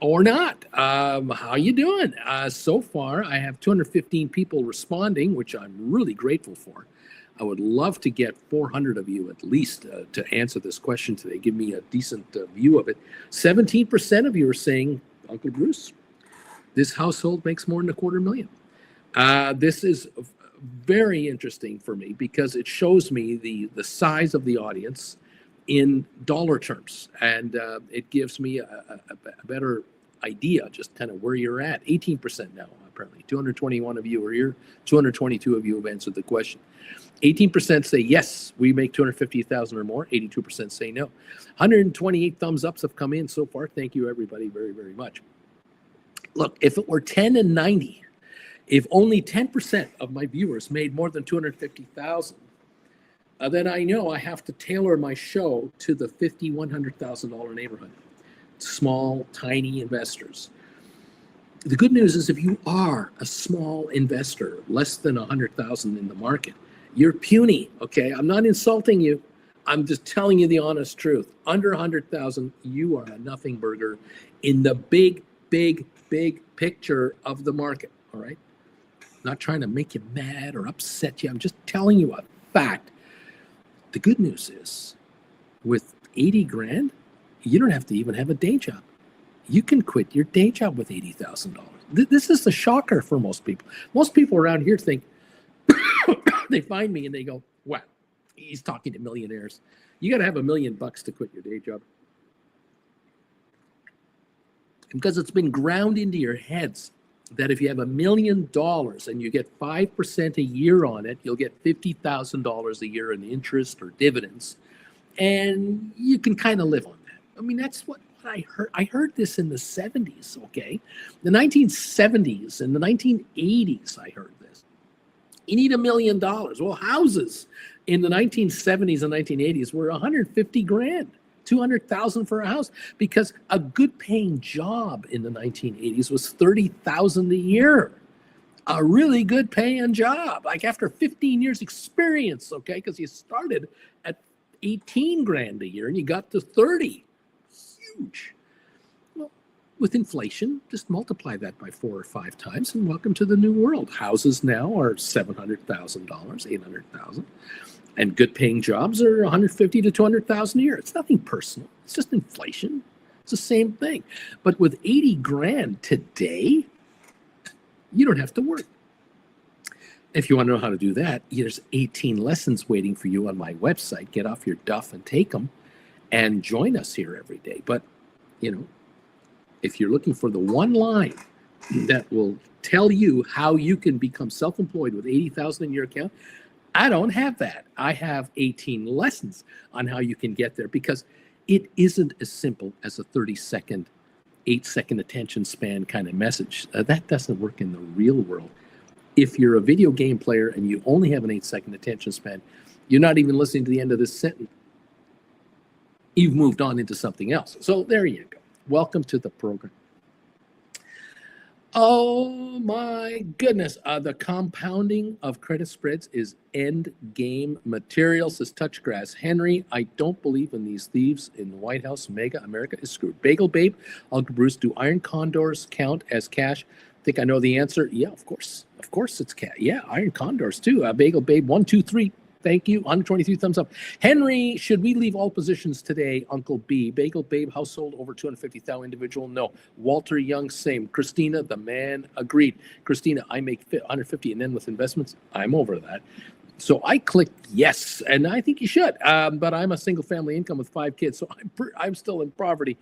or not? How you doing? So far, I have 215 people responding, which I'm really grateful for. I would love to get 400 of you at least to answer this question today. Give me a decent view of it. 17% of you are saying, Uncle Bruce, this household makes more than $250,000. This is very interesting for me because it shows me the size of the audience in dollar terms, and it gives me a better idea just kind of where you're at. 18% now, apparently. 221 of you are here. 222 of you have answered the question. 18% say yes, we make 250,000 or more. 82% say no. 128 thumbs ups have come in so far. Thank you, everybody, very, very much. Look, if it were 10 and 90, if only 10% of my viewers made more than 250,000, then I know I have to tailor my show to the $50,000, $100,000 neighborhood. Small, tiny investors. The good news is if you are a small investor, less than 100,000 in the market, you're puny, okay? I'm not insulting you. I'm just telling you the honest truth. Under 100,000, you are a nothing burger in the big, big, big picture of the market, all right? Not trying to make you mad or upset you. I'm just telling you a fact. The good news is with 80 grand, you don't have to even have a day job. You can quit your day job with $80,000. This is the shocker for most people. Most people around here think, they find me and they go, wow, he's talking to millionaires. You got to have $1 million to quit your day job. Because it's been ground into your heads that if you have $1 million and you get 5% a year on it, you'll get $50,000 a year in interest or dividends, and you can kind of live on that. I mean, that's what I heard. I heard this in the 70s, okay? The 1970s and the 1980s, I heard this. You need $1 million. Well, houses in the 1970s and 1980s were 150 grand. 200,000 for a house, because a good paying job in the 1980s was 30,000 a year. A really good paying job, like after 15 years experience, okay? Because you started at 18 grand a year and you got to 30. Huge. Well, with inflation, just multiply that by 4 or 5 times and welcome to the new world. Houses now are $700,000, 800,000. And good paying jobs are 150 to 200,000 a year. It's nothing personal. It's just inflation. It's the same thing. But with 80 grand today, you don't have to work. If you want to know how to do that, there's 18 lessons waiting for you on my website. Get off your duff and take them and join us here every day. But, if you're looking for the one line that will tell you how you can become self-employed with 80,000 in your account, I don't have that. I have 18 lessons on how you can get there, because it isn't as simple as a 30-second, 8-second attention span kind of message. That doesn't work in the real world. If you're a video game player and you only have an 8-second attention span, you're not even listening to the end of this sentence. You've moved on into something else. So there you go. Welcome to the program. Oh my goodness. The compounding of credit spreads is end game material, says Touchgrass Henry. I don't believe in these thieves in the White House. Mega America is screwed. Bagel Babe, Uncle Bruce, do iron condors count as cash? Think I know the answer. Yeah, of course. Of course it's cash. Yeah, iron condors too. Bagel Babe, 1, 2, 3. Thank you. 123 thumbs up. Henry, should we leave all positions today? Uncle B. Bagel Babe, household over 250,000 individual? No. Walter Young, same. Christina, the man, agreed. Christina, I make 150 and then with investments, I'm over that. So I clicked yes, and I think you should. But I'm a single family income with 5 kids, so I'm still in poverty.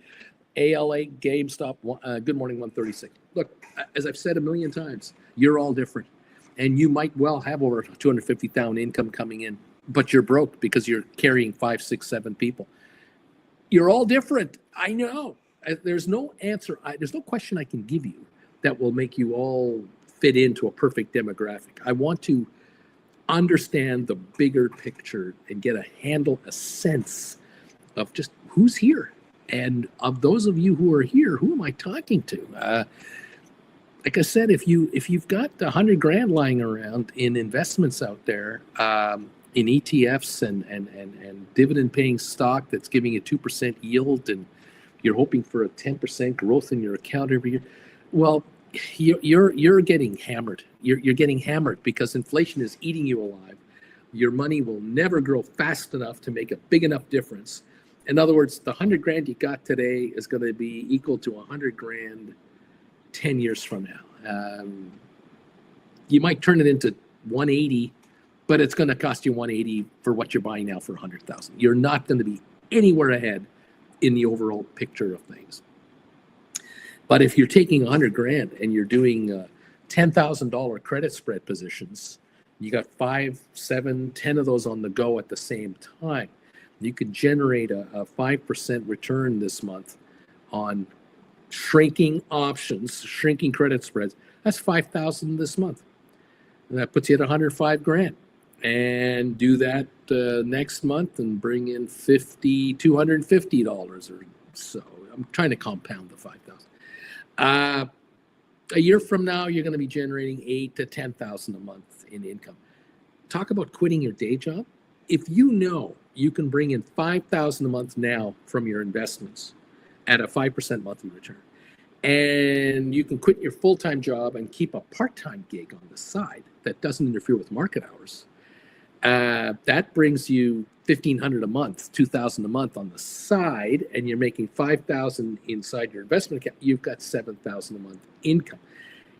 ALA, GameStop, Good Morning 136. Look, as I've said a million times, you're all different. And you might well have over 250,000 income coming in, but you're broke because you're carrying 5, 6, 7 people. You're all different. I know. There's no answer. There's no question I can give you that will make you all fit into a perfect demographic. I want to understand the bigger picture and get a handle, a sense of just who's here. And of those of you who are here, who am I talking to? Like I said, if you've got 100 grand lying around in investments out there, in ETFs and dividend paying stock that's giving you 2% yield, and you're hoping for a 10% growth in your account every year, well, you're getting hammered. You're getting hammered because inflation is eating you alive. Your money will never grow fast enough to make a big enough difference. In other words, the 100 grand you got today is going to be equal to 100 grand 10 years from now. You might turn it into 180, but it's going to cost you 180 for what you're buying now for 100,000. You're not going to be anywhere ahead in the overall picture of things. But if you're taking 100 grand and you're doing $10,000 credit spread positions, you got 5, 7, 10 of those on the go at the same time. You could generate a 5% return this month on shrinking options, shrinking credit spreads. That's 5,000 this month. And that puts you at 105 grand. And do that next month and bring in $250 or so. I'm trying to compound the 5,000. A year from now, you're going to be generating 8 to 10,000 a month in income. Talk about quitting your day job. If you know you can bring in 5,000 a month now from your investments at a 5% monthly return, and you can quit your full-time job and keep a part-time gig on the side that doesn't interfere with market hours, That brings you $1,500 a month, $2,000 a month on the side, and you're making $5,000 inside your investment account. You've got $7,000 a month income.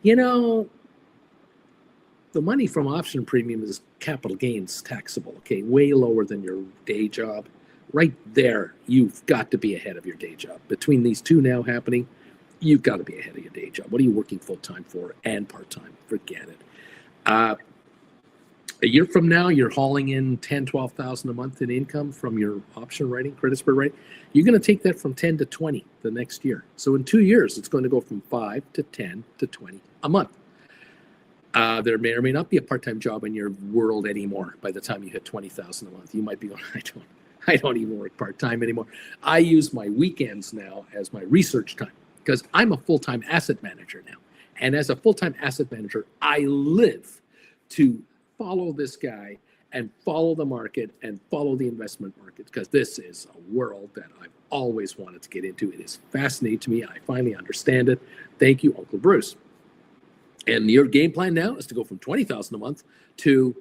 You know, the money from option premium is capital gains taxable, okay, way lower than your day job. Right there, you've got to be ahead of your day job. Between these two now happening, you've got to be ahead of your day job. What are you working full-time for and part-time? Forget it. A year from now, you're hauling in $10,000, $12,000 a month in income from your option writing, credit spread writing. You're going to take that from 10 to 20 the next year. So in 2 years, it's going to go from 5 to 10 to 20 a month. There may or may not be a part-time job in your world anymore by the time you hit 20,000 a month. You might be going, I don't even work part-time anymore. I use my weekends now as my research time because I'm a full-time asset manager now. And as a full-time asset manager, I live to follow this guy and follow the market and follow the investment market because this is a world that I've always wanted to get into. It is fascinating to me. I finally understand it. Thank you, Uncle Bruce. And your game plan now is to go from 20,000 a month to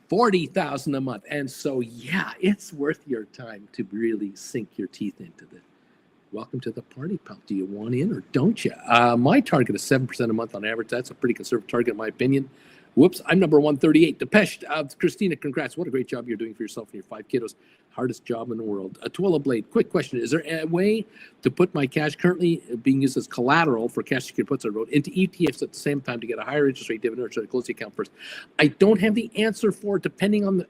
40,000 a month. And so, yeah, it's worth your time to really sink your teeth into this. Welcome to the party, pal. Do you want in or don't you? My target is 7% a month on average. That's a pretty conservative target, in my opinion. Whoops, I'm number 138. Depeche, Christina, congrats. What a great job you're doing for yourself and your 5 kiddos. Hardest job in the world. Tuella Blade, quick question. Is there a way to put my cash currently being used as collateral for cash security puts I wrote into ETFs at the same time to get a higher interest rate dividend, or should I close the account first? I don't have the answer for it.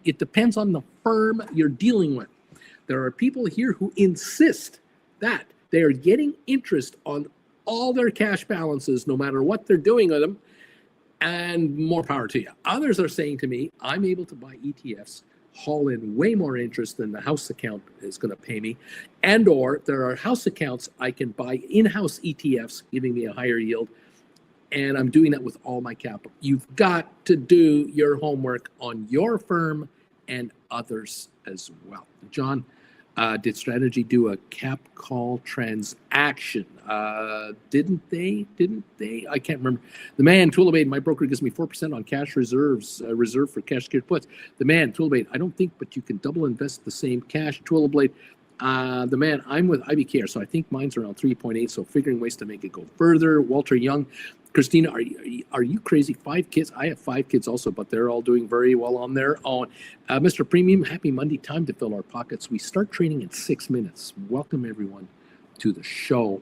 It depends on the firm you're dealing with. There are people here who insist that they are getting interest on all their cash balances, no matter what they're doing with them, and more power to you. Others are saying to me, I'm able to buy ETFs, haul in way more interest than the house account is going to pay me, and or there are house accounts I can buy in-house ETFs, giving me a higher yield, and I'm doing that with all my capital. You've got to do your homework on your firm and others as well. John, did Strategy do a cap call transaction? Didn't they? I can't remember. The man, Toolabade, my broker gives me 4% on cash reserves, reserve for cash secured puts. The man, Toolabade, I don't think, but you can double invest the same cash. Toolabade, the man, I'm with IBKR, so I think mine's around 3.8, so figuring ways to make it go further. Walter Young, Christina, are you crazy? 5 kids? I have 5 kids also, but they're all doing very well on their own. Mr. Premium, happy Monday. Time to fill our pockets. We start trading in 6 minutes. Welcome, everyone, to the show.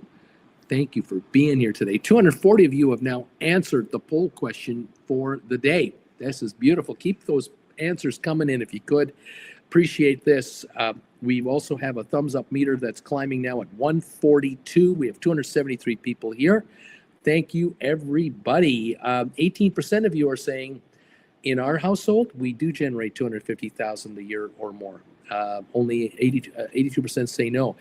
Thank you for being here today. 240 of you have now answered the poll question for the day. This is beautiful. Keep those answers coming in if you could. Appreciate this. We also have a thumbs up meter that's climbing now at 142. We have 273 people here. Thank you, everybody. 18% of you are saying, in our household, we do generate $250,000 a year or more. Only 82% say no.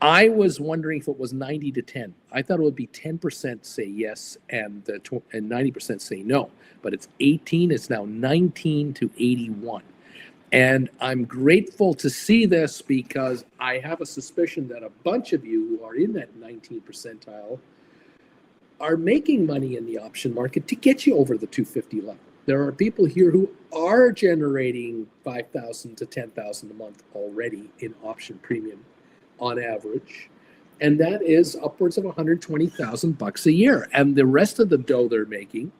I was wondering if it was 90 to 10. I thought it would be 10% say yes and 90% say no. But it's 18. It's now 19 to 81. And I'm grateful to see this because I have a suspicion that a bunch of you who are in that 19 percentile are making money in the option market to get you over the 250 level. There are people here who are generating $5,000 to $10,000 a month already in option premium on average, and that is upwards of $120,000 a year. And the rest of the dough they're making,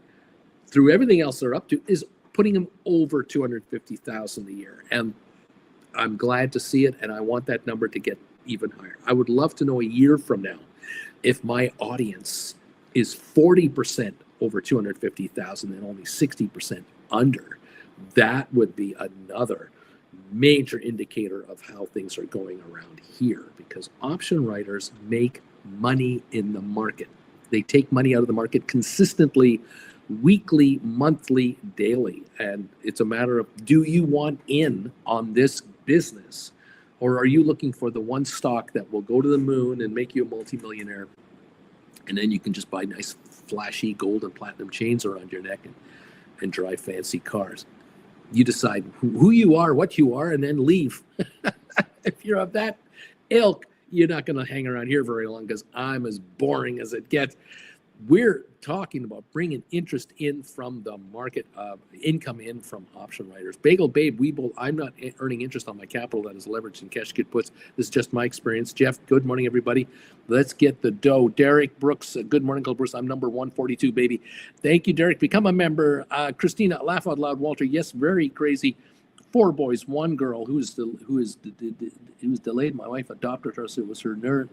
through everything else they're up to, is putting them over $250,000 a year. And I'm glad to see it, and I want that number to get even higher. I would love to know a year from now if my audience is 40% over 250,000 and only 60% under. That would be another major indicator of how things are going around here, because option writers make money in the market. They take money out of the market consistently, weekly, monthly, daily. And it's a matter of, do you want in on this business, or are you looking for the one stock that will go to the moon and make you a multimillionaire? And then you can just buy nice, flashy gold and platinum chains around your neck and drive fancy cars. You decide who you are, what you are, and then leave. If you're of that ilk, you're not going to hang around here very long because I'm as boring as it gets. We're talking about bringing interest in from the market, income in from option writers. Bagel Babe, I'm not earning interest on my capital that is leveraged in cash kit puts. This is just my experience. Jeff, good morning, everybody. Let's get the dough. Derek Brooks, good morning, Uncle Bruce. I'm number 142, baby. Thank you, Derek. Become a member. Christina, laugh out loud. Walter, yes, very crazy. 4 boys, 1 girl who is delayed. My wife adopted her, so it was her nurse.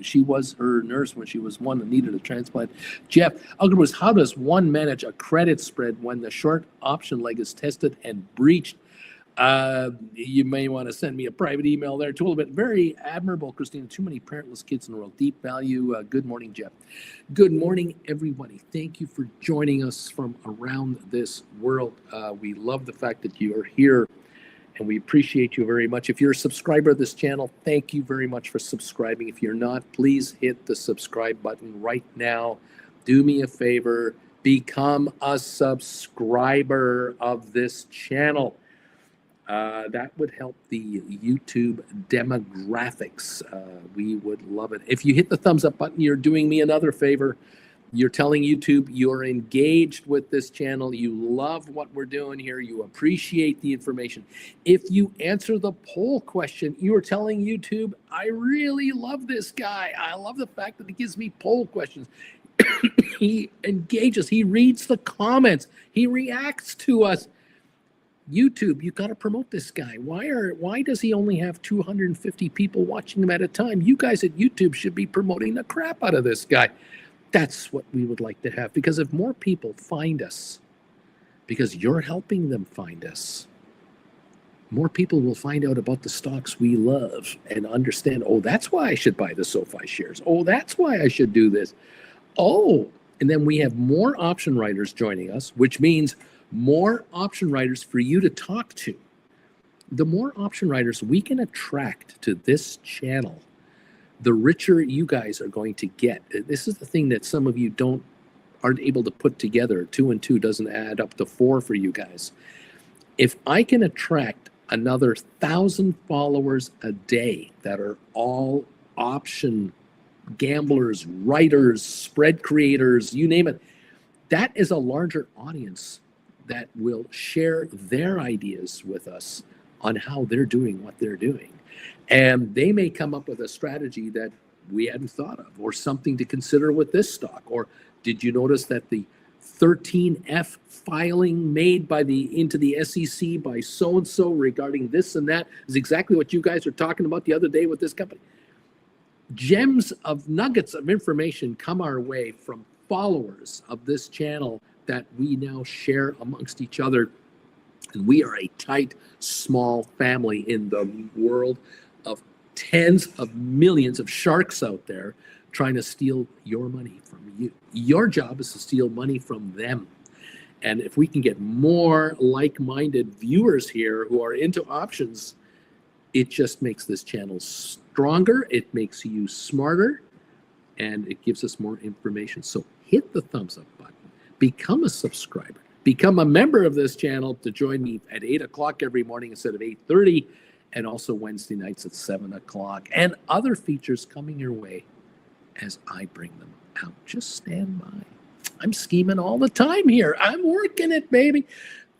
She was her nurse when she was 1 and needed a transplant. Jeff, Uncle Bruce, how does one manage a credit spread when the short option leg is tested and breached? You may want to send me a private email there too a little bit. Very admirable, Christina. Too many parentless kids in the world. Deep value. Good morning, Jeff. Good morning, everybody. Thank you for joining us from around this world. We love the fact that you are here, and we appreciate you very much. If you're a subscriber of this channel, thank you very much for subscribing. If you're not, please hit the subscribe button right now. Do me a favor, become a subscriber of this channel. That would help the YouTube demographics. We would love it. If you hit the thumbs up button, you're doing me another favor. You're telling YouTube you're engaged with this channel. You love what we're doing here. You appreciate the information. If you answer the poll question, you are telling YouTube, I really love this guy. I love the fact that he gives me poll questions. He engages. He reads the comments. He reacts to us. YouTube, you got to promote this guy. Why does he only have 250 people watching him at a time? You guys at YouTube should be promoting the crap out of this guy. That's what we would like to have, because if more people find us, because you're helping them find us, more people will find out about the stocks we love and understand, oh, that's why I should buy the SoFi shares. Oh, that's why I should do this. Oh, and then we have more option writers joining us, which means more option writers for you to talk to. The more option writers we can attract to this channel, the richer you guys are going to get. This is the thing that some of you aren't able to put together. 2 and 2 doesn't add up to 4 for you guys. If I can attract another 1,000 followers a day that are all option gamblers, writers, spread creators, you name it, that is a larger audience that will share their ideas with us on how they're doing what they're doing. And they may come up with a strategy that we hadn't thought of, or something to consider with this stock. Or did you notice that the 13F filing made into the SEC by so-and-so regarding this and that is exactly what you guys are talking about the other day with this company? Gems of nuggets of information come our way from followers of this channel that we now share amongst each other. And we are a tight, small family in the world of tens of millions of sharks out there trying to steal your money from you. Your job is to steal money from them. And if we can get more like-minded viewers here who are into options, it just makes this channel stronger. It makes you smarter, and it gives us more information. So hit the thumbs up button. Become a subscriber. Become a member of this channel to join me at 8 o'clock every morning instead of 8:30, and also Wednesday nights at 7 o'clock, and other features coming your way as I bring them out. Just stand by. I'm scheming all the time here. I'm working it, baby.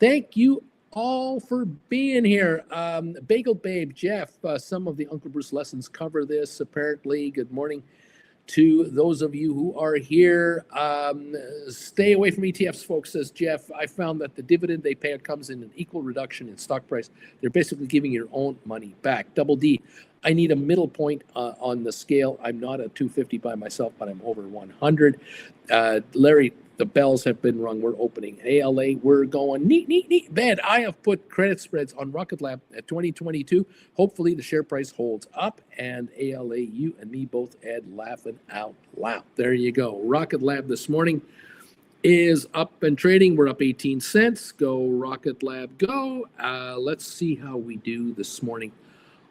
Thank you all for being here. Bagel Babe, Jeff, some of the Uncle Bruce lessons cover this, apparently. Good morning to those of you who are here. Stay away from ETFs, folks, says Jeff. I found that the dividend they pay comes in an equal reduction in stock price. They're basically giving your own money back. Double D, I need a middle point on the scale. I'm not at 250 by myself, but I'm over 100. Larry, the bells have been rung. We're opening. ALA, we're going neat. Bad. I have put credit spreads on Rocket Lab at 2022. Hopefully the share price holds up. And ALA, you and me both add laughing out loud. There you go. Rocket Lab this morning is up and trading. We're up 18 cents. Go Rocket Lab, go. Let's see how we do this morning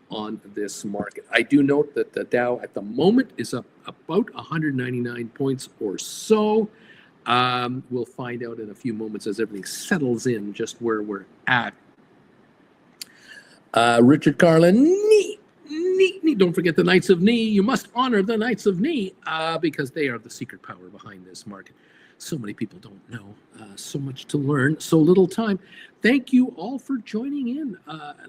on this market. I do note that the Dow at the moment is up about 199 points or so. We'll find out in a few moments as everything settles in just where we're at. Richard Carlin, Don't forget the Knights of Knee. You must honor the Knights of Knee because they are the secret power behind this market. So many people don't know. So much to learn, so little time. Thank you all for joining in.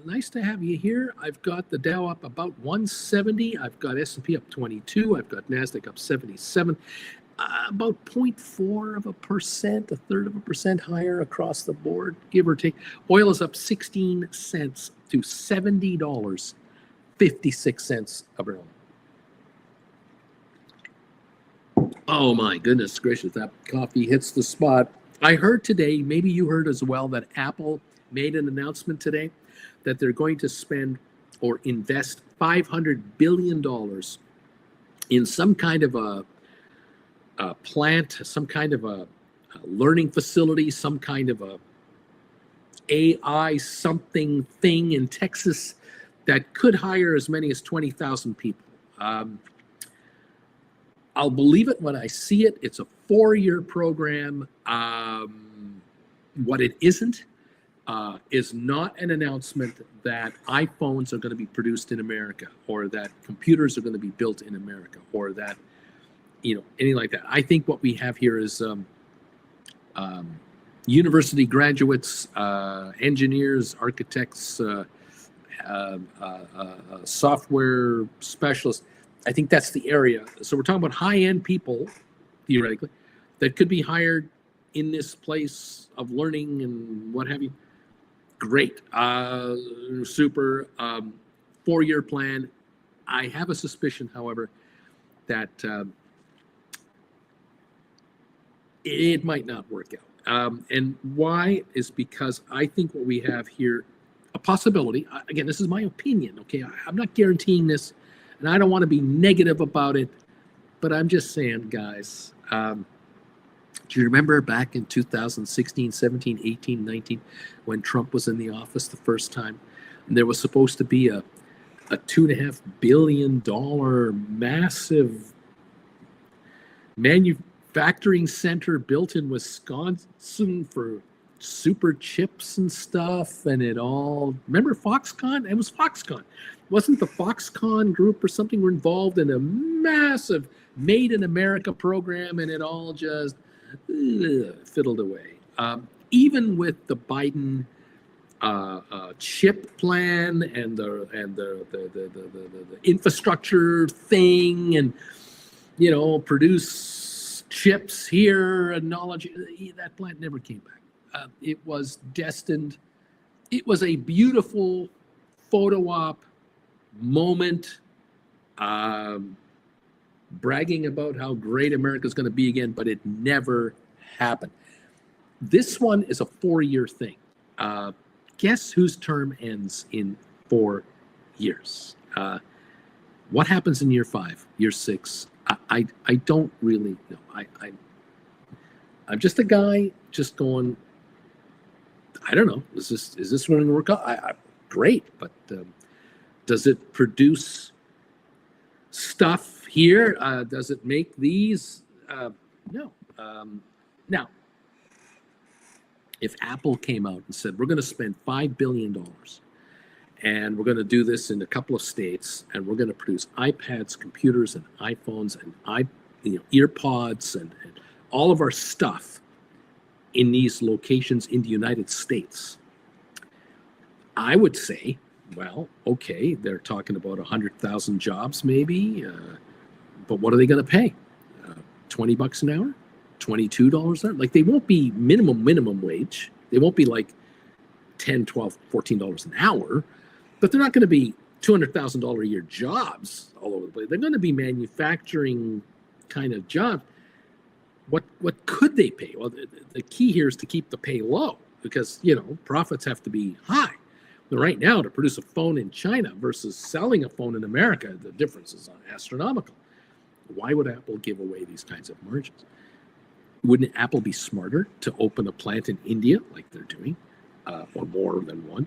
Nice to have you here. I've got the Dow up about 170. I've got S&P up 22. I've got NASDAQ up 77. About 0.4%, a third of a percent higher across the board, give or take. Oil is up 16 cents to $70.56 a barrel. Oh my goodness gracious, that coffee hits the spot. I heard today, maybe you heard as well, that Apple made an announcement today that they're going to spend or invest $500 billion in some kind of a plant, some kind of a learning facility, some kind of a AI something thing in Texas that could hire as many as 20,000 people. I'll believe it when I see it. It's a 4-year program. What it isn't is not an announcement that iPhones are going to be produced in America, or that computers are going to be built in America, or that, anything like that. I think what we have here is university graduates, engineers, architects, software specialists. I think that's the area. So we're talking about high-end people, theoretically, that could be hired in this place of learning and what have you. Great. Super. 4-year plan. I have a suspicion, however, that it might not work out. And why is because I think what we have here, a possibility, again, this is my opinion, okay? I'm not guaranteeing this, and I don't want to be negative about it, but I'm just saying, guys, do you remember back in 2016, 17, 18, 19, when Trump was in the office the first time, and there was supposed to be a $2.5 billion massive manufacturing center built in Wisconsin for super chips and stuff, and it all, remember Foxconn? It was Foxconn. Wasn't the Foxconn group or something were involved in a massive Made in America program, and it all just fiddled away. Even with the Biden chip plan and the infrastructure thing, and produce chips here and knowledge, that plant never came back. It was destined. It was a beautiful photo op moment, bragging about how great America's going to be again, but it never happened. This one is a 4-year thing. Guess whose term ends in 4 years? What happens in year 5, year 6? I don't really know. I'm just a guy just going, I don't know. Is this going to work out? Great, but does it produce stuff here? Does it make these? No. Now, if Apple came out and said, we're going to spend $5 billion and we're going to do this in a couple of states, and we're going to produce iPads, computers, and iPhones, and earpods, and all of our stuff in these locations in the United States, I would say, well, okay, they're talking about 100,000 jobs maybe, but what are they going to pay? $20 an hour? $22 an hour? Like, they won't be minimum wage. They won't be like $10, $12, $14 an hour, but they're not going to be $200,000 a year jobs all over the place. They're going to be manufacturing kind of jobs. What could they pay? Well, the key here is to keep the pay low, because profits have to be high. But right now, to produce a phone in China versus selling a phone in America, the difference is astronomical. Why would Apple give away these kinds of margins? Wouldn't Apple be smarter to open a plant in India like they're doing, or more than one?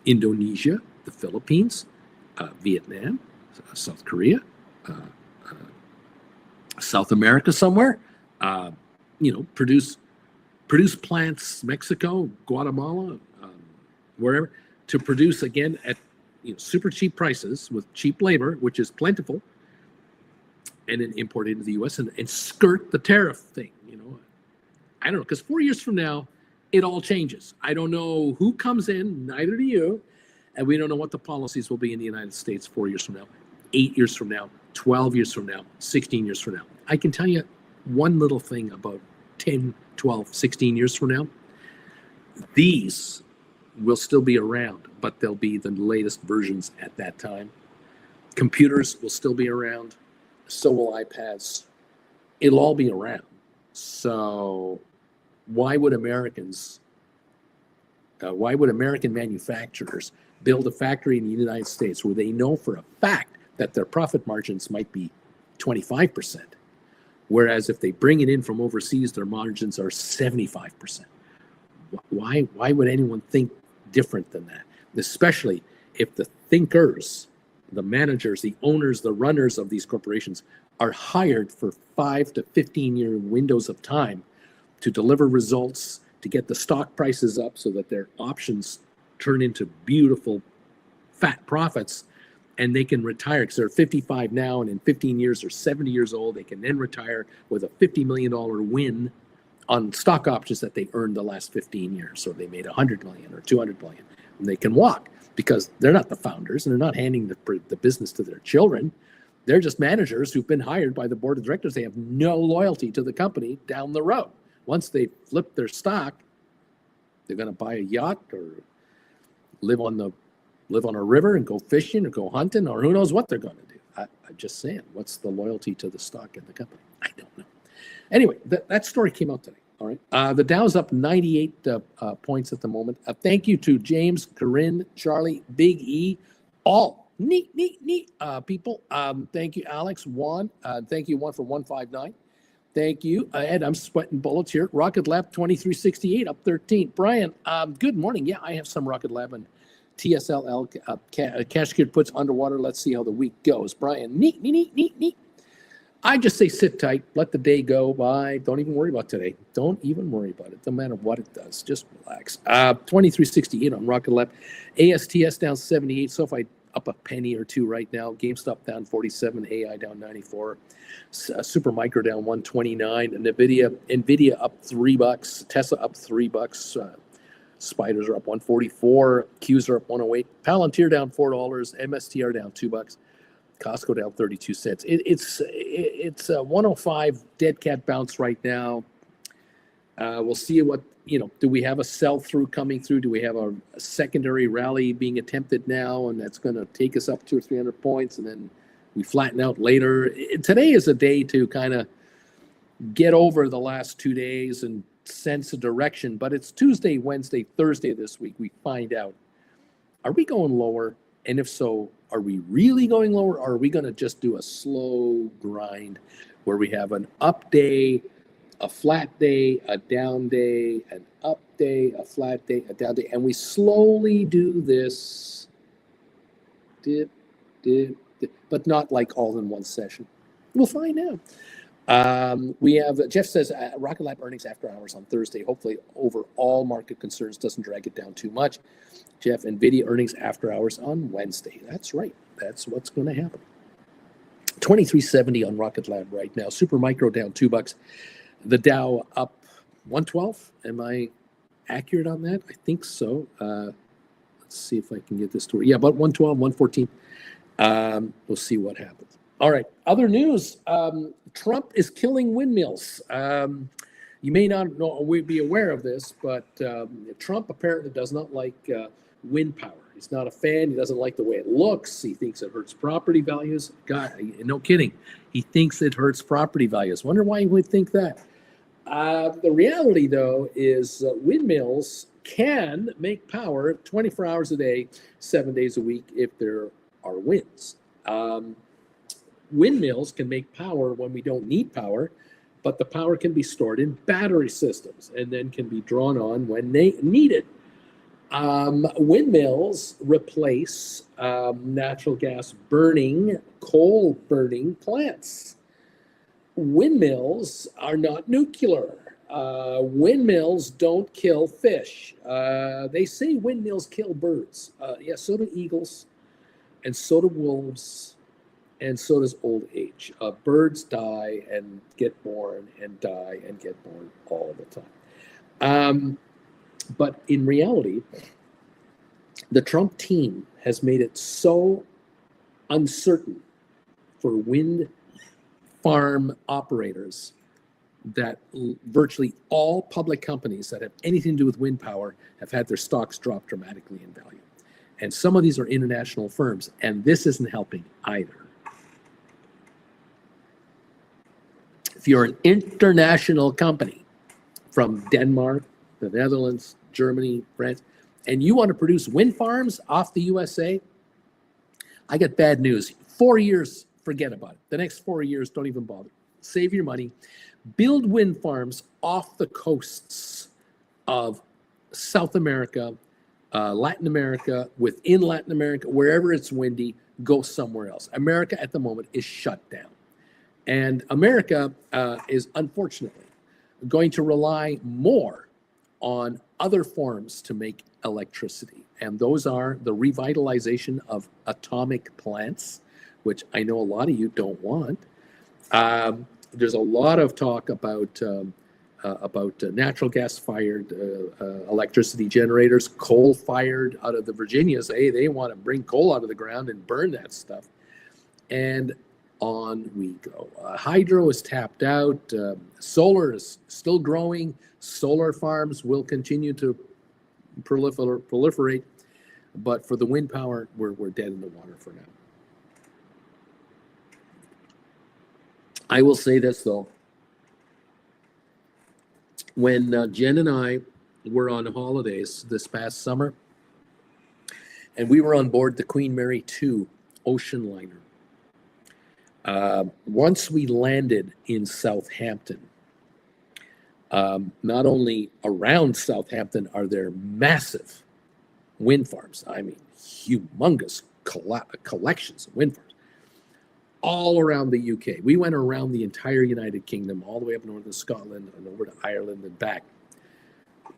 Indonesia, the Philippines, Vietnam, South Korea, South America somewhere. Produce plants, Mexico, Guatemala, wherever, to produce again at super cheap prices with cheap labor, which is plentiful, and then import it into the U.S. and skirt the tariff thing. I don't know, because 4 years from now, it all changes. I don't know who comes in, neither do you, and we don't know what the policies will be in the United States 4 years from now, 8 years from now, 12 years from now, 16 years from now. I can tell you one little thing about 10, 12, 16 years from now. These will still be around, but they'll be the latest versions at that time. Computers will still be around. So will iPads. It'll all be around. So why would American manufacturers build a factory in the United States where they know for a fact that their profit margins might be 25%, whereas if they bring it in from overseas, their margins are 75%? Why would anyone think different than that? Especially if the thinkers, the managers, the owners, the runners of these corporations are hired for 5 to 15-year windows of time to deliver results, to get the stock prices up so that their options turn into beautiful fat profits, and they can retire because they're 55 now, and in 15 years they're 70 years old. They can then retire with a $50 million win on stock options that they earned the last 15 years. So they made $100 million or $200 million, and they can walk because they're not the founders and they're not handing the business to their children. They're just managers who've been hired by the board of directors. They have no loyalty to the company down the road. Once they flip their stock, they're going to buy a yacht or live on a river and go fishing or go hunting, or who knows what they're going to do. I'm just saying, what's the loyalty to the stock in the company? I don't know. Anyway, that story came out today. All right. The Dow's up 98 points at the moment. Thank you to James, Corinne, Charlie, Big E, all neat people. Thank you, Alex, Juan. Thank you, Juan, for 159. Thank you, Ed. I'm sweating bullets here. Rocket Lab 2368 up 13. Brian, good morning. Yeah, I have some Rocket Lab and TSLL cash kid puts underwater. Let's see how the week goes. Brian, neat. I just say sit tight, let the day go by. Don't even worry about today. Don't even worry about it. No matter what it does, just relax. 2368 on Rocket Lab. ASTS down 78. SoFi up a penny or two right now. GameStop down 47. AI down 94. Supermicro down 129. Nvidia up $3. Tesla up $3. Spiders are up 144. Qs are up 108. Palantir down $4. MSTR down $2. Costco down 32 cents. It's a 105 dead cat bounce right now. We'll see what, do we have a sell through coming through? Do we have a secondary rally being attempted now? And that's going to take us up 200 or 300 points. And then we flatten out later. Today is a day to kind of get over the last 2 days and sense a direction. But it's Tuesday, Wednesday, Thursday this week. We find out, are we going lower? And if so, are we really going lower, or are we going to just do a slow grind where we have an up day, a flat day, a down day, an up day, a flat day, a down day, and we slowly do this dip, but not like all in one session? We'll find out. We have, Jeff says, Rocket Lab earnings after hours on Thursday. Hopefully over all market concerns doesn't drag it down too much. Jeff, NVIDIA earnings after hours on Wednesday. That's right. That's what's going to happen. 2370 on Rocket Lab right now. Supermicro down $2. The Dow up 112. Am I accurate on that? I think so. Let's see if I can get this to work. Yeah, about 112, 114. We'll see what happens. All right. Other news. Trump is killing windmills. You may not know, be aware of this, but Trump apparently does not like wind power. He's not a fan. He doesn't like the way it looks. He thinks it hurts property values. God, no kidding. He thinks it hurts property values. Wonder why he would think that. The reality, though, is windmills can make power 24 hours a day, 7 days a week if there are winds. Windmills can make power when we don't need power, but the power can be stored in battery systems and then can be drawn on when they need it. Windmills replace natural gas burning, coal burning plants. Windmills are not nuclear. Windmills don't kill fish. They say windmills kill birds. Yeah, so do eagles. and so do wolves, and so does old age. Birds die and get born and die and get born all the time. But in reality, the Trump team has made it so uncertain for wind farm operators that virtually all public companies that have anything to do with wind power have had their stocks drop dramatically in value. And some of these are international firms, and this isn't helping either. If you're an international company from Denmark, the Netherlands, Germany, France, and you want to produce wind farms off the USA, I got bad news. 4 years, forget about it. The next 4 years, don't even bother. Save your money. Build wind farms off the coasts of South America, Latin America, within Latin America, wherever it's windy, go somewhere else. America at the moment is shut down. And America is unfortunately going to rely more on other forms to make electricity. And those are the revitalization of atomic plants, which I know a lot of you don't want. There's a lot of talk about natural gas-fired electricity generators, coal-fired out of the Virginias. They want to bring coal out of the ground and burn that stuff. And on we go. Hydro is tapped out. Solar is still growing. Solar farms will continue to proliferate. But for the wind power, we're dead in the water for now. I will say this, though. When Jen and I were on holidays this past summer, and we were on board the Queen Mary 2 ocean liner, once we landed in Southampton, not only around Southampton are there massive wind farms, I mean, humongous collections of wind farms, all around the UK. We went around the entire United Kingdom, all the way up north to Scotland and over to Ireland and back.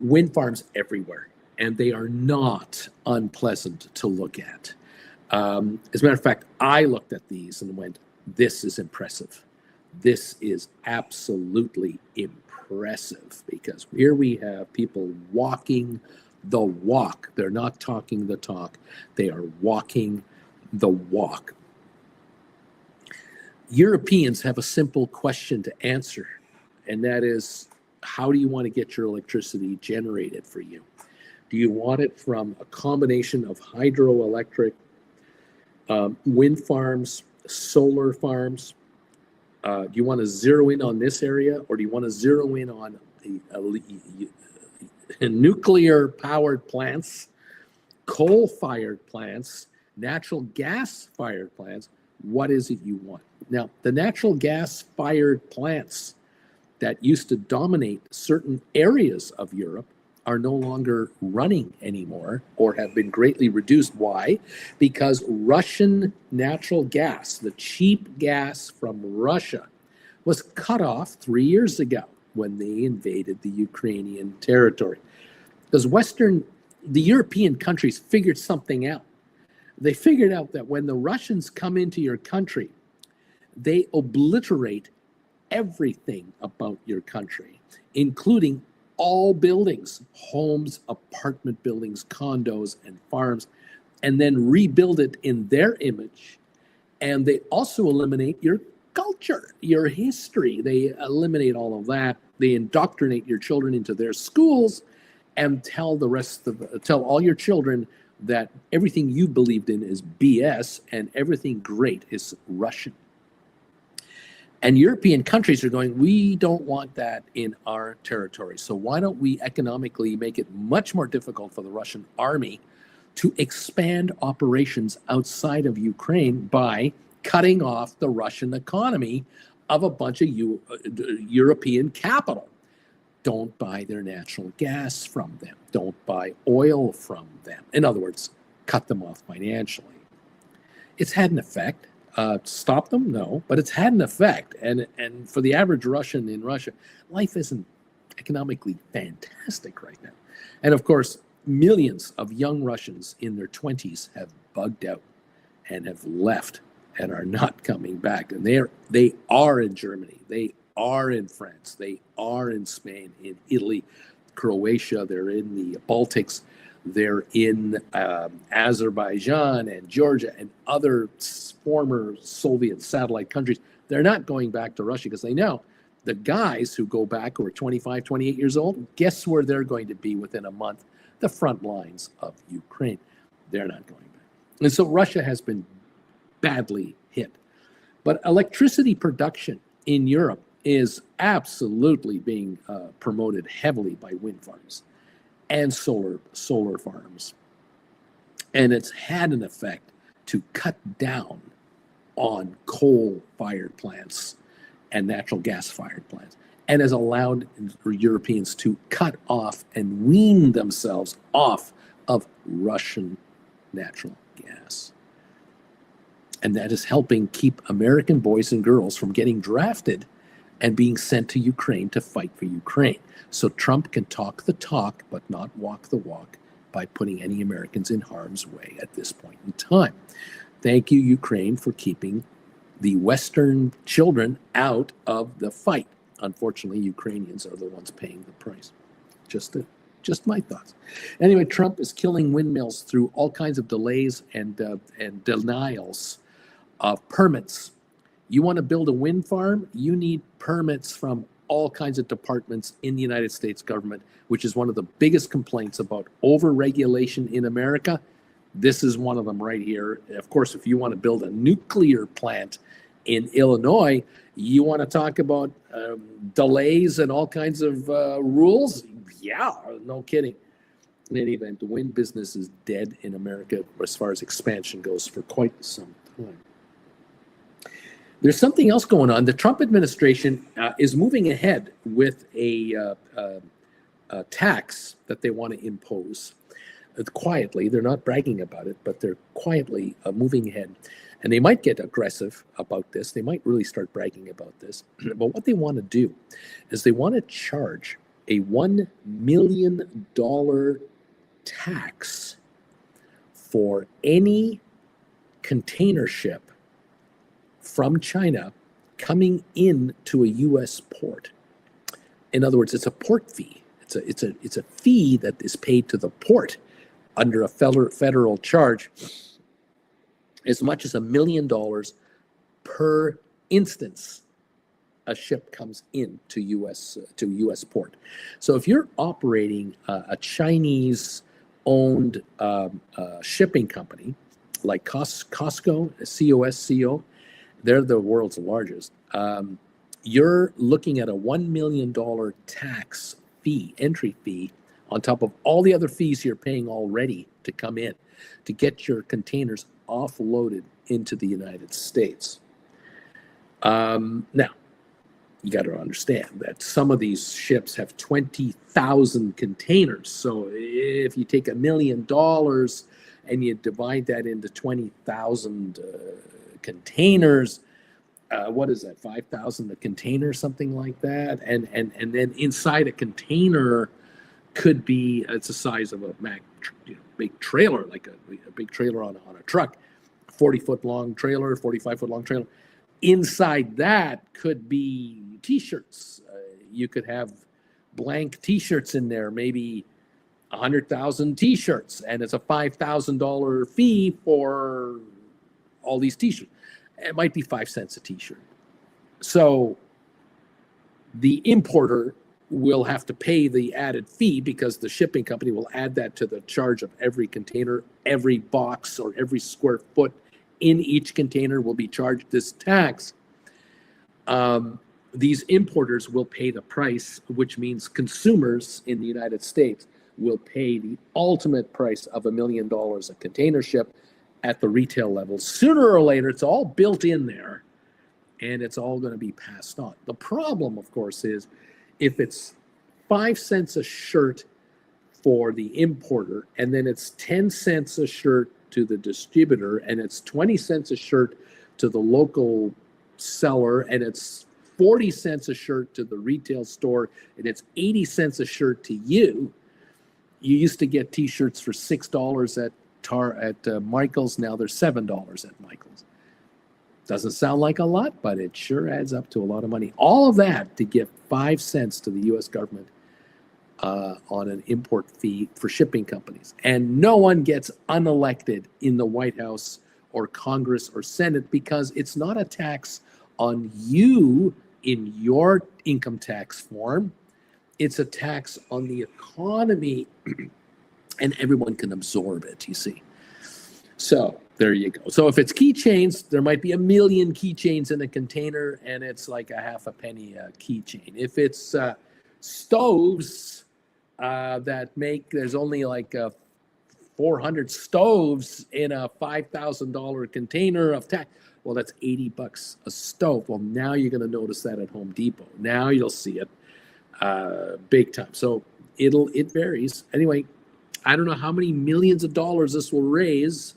Wind farms everywhere, and they are not unpleasant to look at. As a matter of fact, I looked at these and went, this is impressive. This is absolutely impressive, because here we have people walking the walk. They're not talking the talk. They are walking the walk. Europeans have a simple question to answer, and that is, how do you want to get your electricity generated for you? Do you want it from a combination of hydroelectric, wind farms, solar farms? Do you want to zero in on this area, or do you want to zero in on the nuclear-powered plants, coal-fired plants, natural gas-fired plants? What is it you want? Now, the natural gas-fired plants that used to dominate certain areas of Europe are no longer running anymore, or have been greatly reduced. Why? Because Russian natural gas, the cheap gas from Russia, was cut off 3 years ago when they invaded the Ukrainian territory. Because the European countries figured something out. They figured out that when the Russians come into your country, they obliterate everything about your country, including all buildings, homes, apartment buildings, condos, and farms, and then rebuild it in their image. And they also eliminate your culture, your history. They eliminate all of that. They indoctrinate your children into their schools and tell all your children that everything you believed in is BS and everything great is Russian. And European countries are going, we don't want that in our territory. So why don't we economically make it much more difficult for the Russian army to expand operations outside of Ukraine by cutting off the Russian economy of a bunch of European capital? Don't buy their natural gas from them. Don't buy oil from them. In other words, cut them off financially. It's had an effect. Stop them? No, but it's had an effect. And for the average Russian in Russia, life isn't economically fantastic right now. And of course, millions of young Russians in their 20s have bugged out and have left and are not coming back. And they are in Germany, they are in France, they are in Spain, in Italy, Croatia, they're in the Baltics, they're in Azerbaijan and Georgia and other former Soviet satellite countries. They're not going back to Russia because they know the guys who go back who are 25, 28 years old, guess where they're going to be within a month? The front lines of Ukraine. They're not going back. And so Russia has been badly hit. But electricity production in Europe is absolutely being promoted heavily by wind farms and solar farms. And it's had an effect to cut down on coal-fired plants and natural gas-fired plants, and has allowed Europeans to cut off and wean themselves off of Russian natural gas. And that is helping keep American boys and girls from getting drafted and being sent to Ukraine to fight for Ukraine. So Trump can talk the talk, but not walk the walk by putting any Americans in harm's way at this point in time. Thank you, Ukraine, for keeping the Western children out of the fight. Unfortunately, Ukrainians are the ones paying the price. Just my thoughts. Anyway, Trump is killing windmills through all kinds of delays and denials of permits. You want to build a wind farm, you need permits from all kinds of departments in the United States government, which is one of the biggest complaints about over-regulation in America. This is one of them right here. Of course, if you want to build a nuclear plant in Illinois, you want to talk about delays and all kinds of rules? Yeah, no kidding. In any event, the wind business is dead in America as far as expansion goes for quite some time. There's something else going on. The Trump administration is moving ahead with a tax that they want to impose quietly. They're not bragging about it, but they're quietly moving ahead. And they might get aggressive about this. They might really start bragging about this. But what they want to do is they want to charge a $1 million tax for any container ship from China coming in to a U.S. port. In other words, it's a port fee. It's a fee that is paid to the port under a federal charge, as much as $1 million per instance a ship comes in to U.S. port. So if you're operating a Chinese-owned shipping company like Costco, COSCO, they're the world's largest. You're looking at a $1 million tax fee, entry fee, on top of all the other fees you're paying already to come in, to get your containers offloaded into the United States. Now, you got to understand that some of these ships have 20,000 containers. So if you take $1 million and you divide that into 20,000 containers, what is that, 5,000 a container, something like that? And then inside a container could be, it's the size of a big trailer, like a big trailer on a truck, 40-foot long trailer, 45-foot long trailer. Inside that could be T-shirts. You could have blank T-shirts in there, maybe 100,000 T-shirts, and it's a $5,000 fee for all these T-shirts. It might be 5 cents a T-shirt. So the importer will have to pay the added fee because the shipping company will add that to the charge of every container, every box or every square foot in each container will be charged this tax. These importers will pay the price, which means consumers in the United States will pay the ultimate price of $1 million a container ship at the retail level. Sooner or later, it's all built in there, and it's all going to be passed on. The problem, of course, is if it's 5 cents a shirt for the importer, and then it's 10 cents a shirt to the distributor, and it's 20 cents a shirt to the local seller, and it's 40 cents a shirt to the retail store, and it's 80 cents a shirt to you. You used to get T-shirts for $6 at Michael's. Now they're $7 at Michael's. Doesn't sound like a lot, but it sure adds up to a lot of money. All of that to give 5 cents to the U.S. government on an import fee for shipping companies. And no one gets unelected in the White House or Congress or Senate because it's not a tax on you in your income tax form. It's a tax on the economy, and everyone can absorb it, you see. So there you go. So if it's keychains, there might be 1 million keychains in a container, and it's like a half a penny a keychain. If it's stoves there's only like 400 stoves in a $5,000 container of tax. Well, that's $80 a stove. Well, now you're going to notice that at Home Depot. Now you'll see it big time. So it varies. Anyway, I don't know how many millions of dollars this will raise,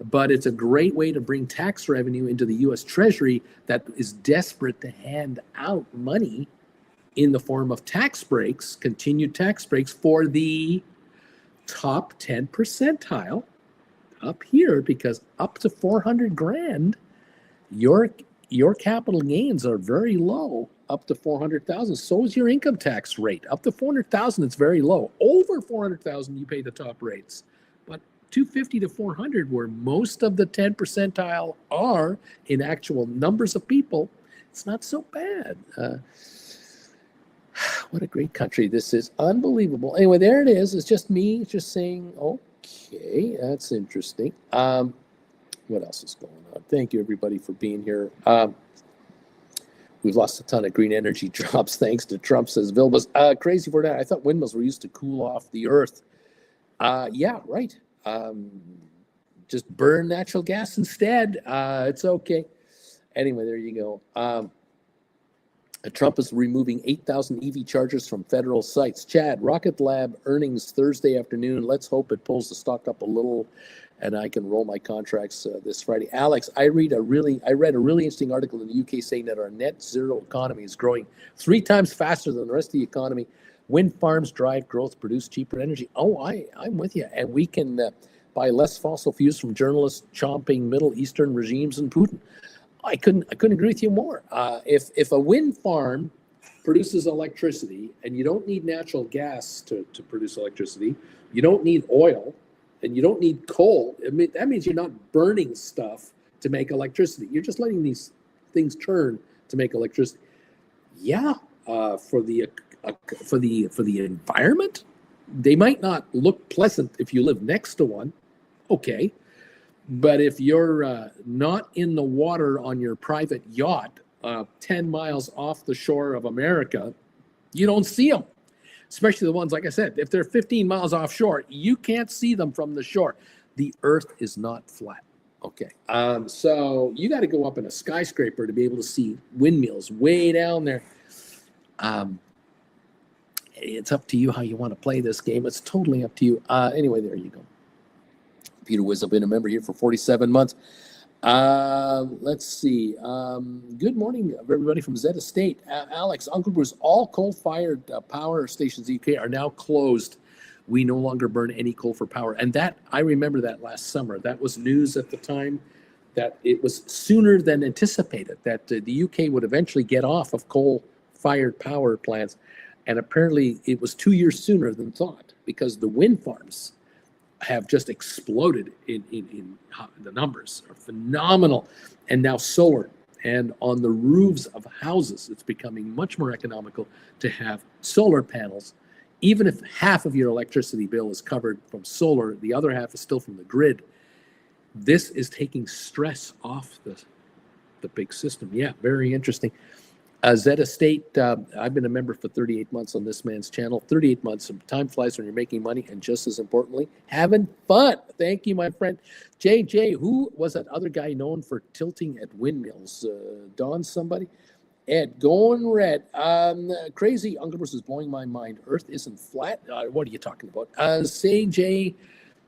but it's a great way to bring tax revenue into the U.S. Treasury that is desperate to hand out money in the form of tax breaks, continued tax breaks for the top 10 percentile up here, because up to 400 grand, your capital gains are very low. Up to 400,000, so is your income tax rate. Up to 400,000, it's very low. Over 400,000, you pay the top rates. But 250 to 400, where most of the 10 percentile are in actual numbers of people, it's not so bad. What a great country this is. Unbelievable. Anyway, there it is. It's just me just saying, okay, that's interesting. What else is going on? Thank you, everybody, for being here. We've lost a ton of green energy jobs thanks to Trump, says Vilbas. Crazy for that. I thought windmills were used to cool off the earth. Yeah, right. Just burn natural gas instead. It's okay. Anyway, there you go. Trump is removing 8,000 EV chargers from federal sites. Chad, Rocket Lab earnings Thursday afternoon. Let's hope it pulls the stock up a little and I can roll my contracts this Friday. Alex, I read a really interesting article in the UK saying that our net zero economy is growing 3 times faster than the rest of the economy. Wind farms drive growth, produce cheaper energy. Oh, I'm with you. And we can buy less fossil fuels from journalists chomping Middle Eastern regimes and Putin. I couldn't agree with you more. If a wind farm produces electricity, and you don't need natural gas to produce electricity, you don't need oil, and you don't need coal. That means you're not burning stuff to make electricity. You're just letting these things turn to make electricity. Yeah, for the environment, they might not look pleasant if you live next to one. Okay. But if you're not in the water on your private yacht 10 miles off the shore of America, you don't see them. Especially the ones, like I said, if they're 15 miles offshore, you can't see them from the shore. The earth is not flat. Okay. So you got to go up in a skyscraper to be able to see windmills way down there. It's up to you how you want to play this game. It's totally up to you. Anyway, there you go. Peter Wiz, I've been a member here for 47 months. Let's see. Good morning, everybody from Zeta State. Alex, Uncle Bruce, all coal-fired power stations in the UK are now closed. We no longer burn any coal for power. And that, I remember that last summer. That was news at the time, that it was sooner than anticipated, that the UK would eventually get off of coal-fired power plants. And apparently it was 2 years sooner than thought, because the wind farms have just exploded in the numbers are phenomenal. And now solar, and on the roofs of houses, it's becoming much more economical to have solar panels. Even if half of your electricity bill is covered from solar, the other half is still from the grid. This is taking stress off the big system. Yeah, very interesting. Zeta State, I've been a member for 38 months on this man's channel. 38 months. Time flies when you're making money, and just as importantly, having fun. Thank you, my friend. JJ, who was that other guy known for tilting at windmills? Don somebody? Ed, going red. Crazy. Uncle Bruce is blowing my mind. Earth isn't flat. What are you talking about? CJ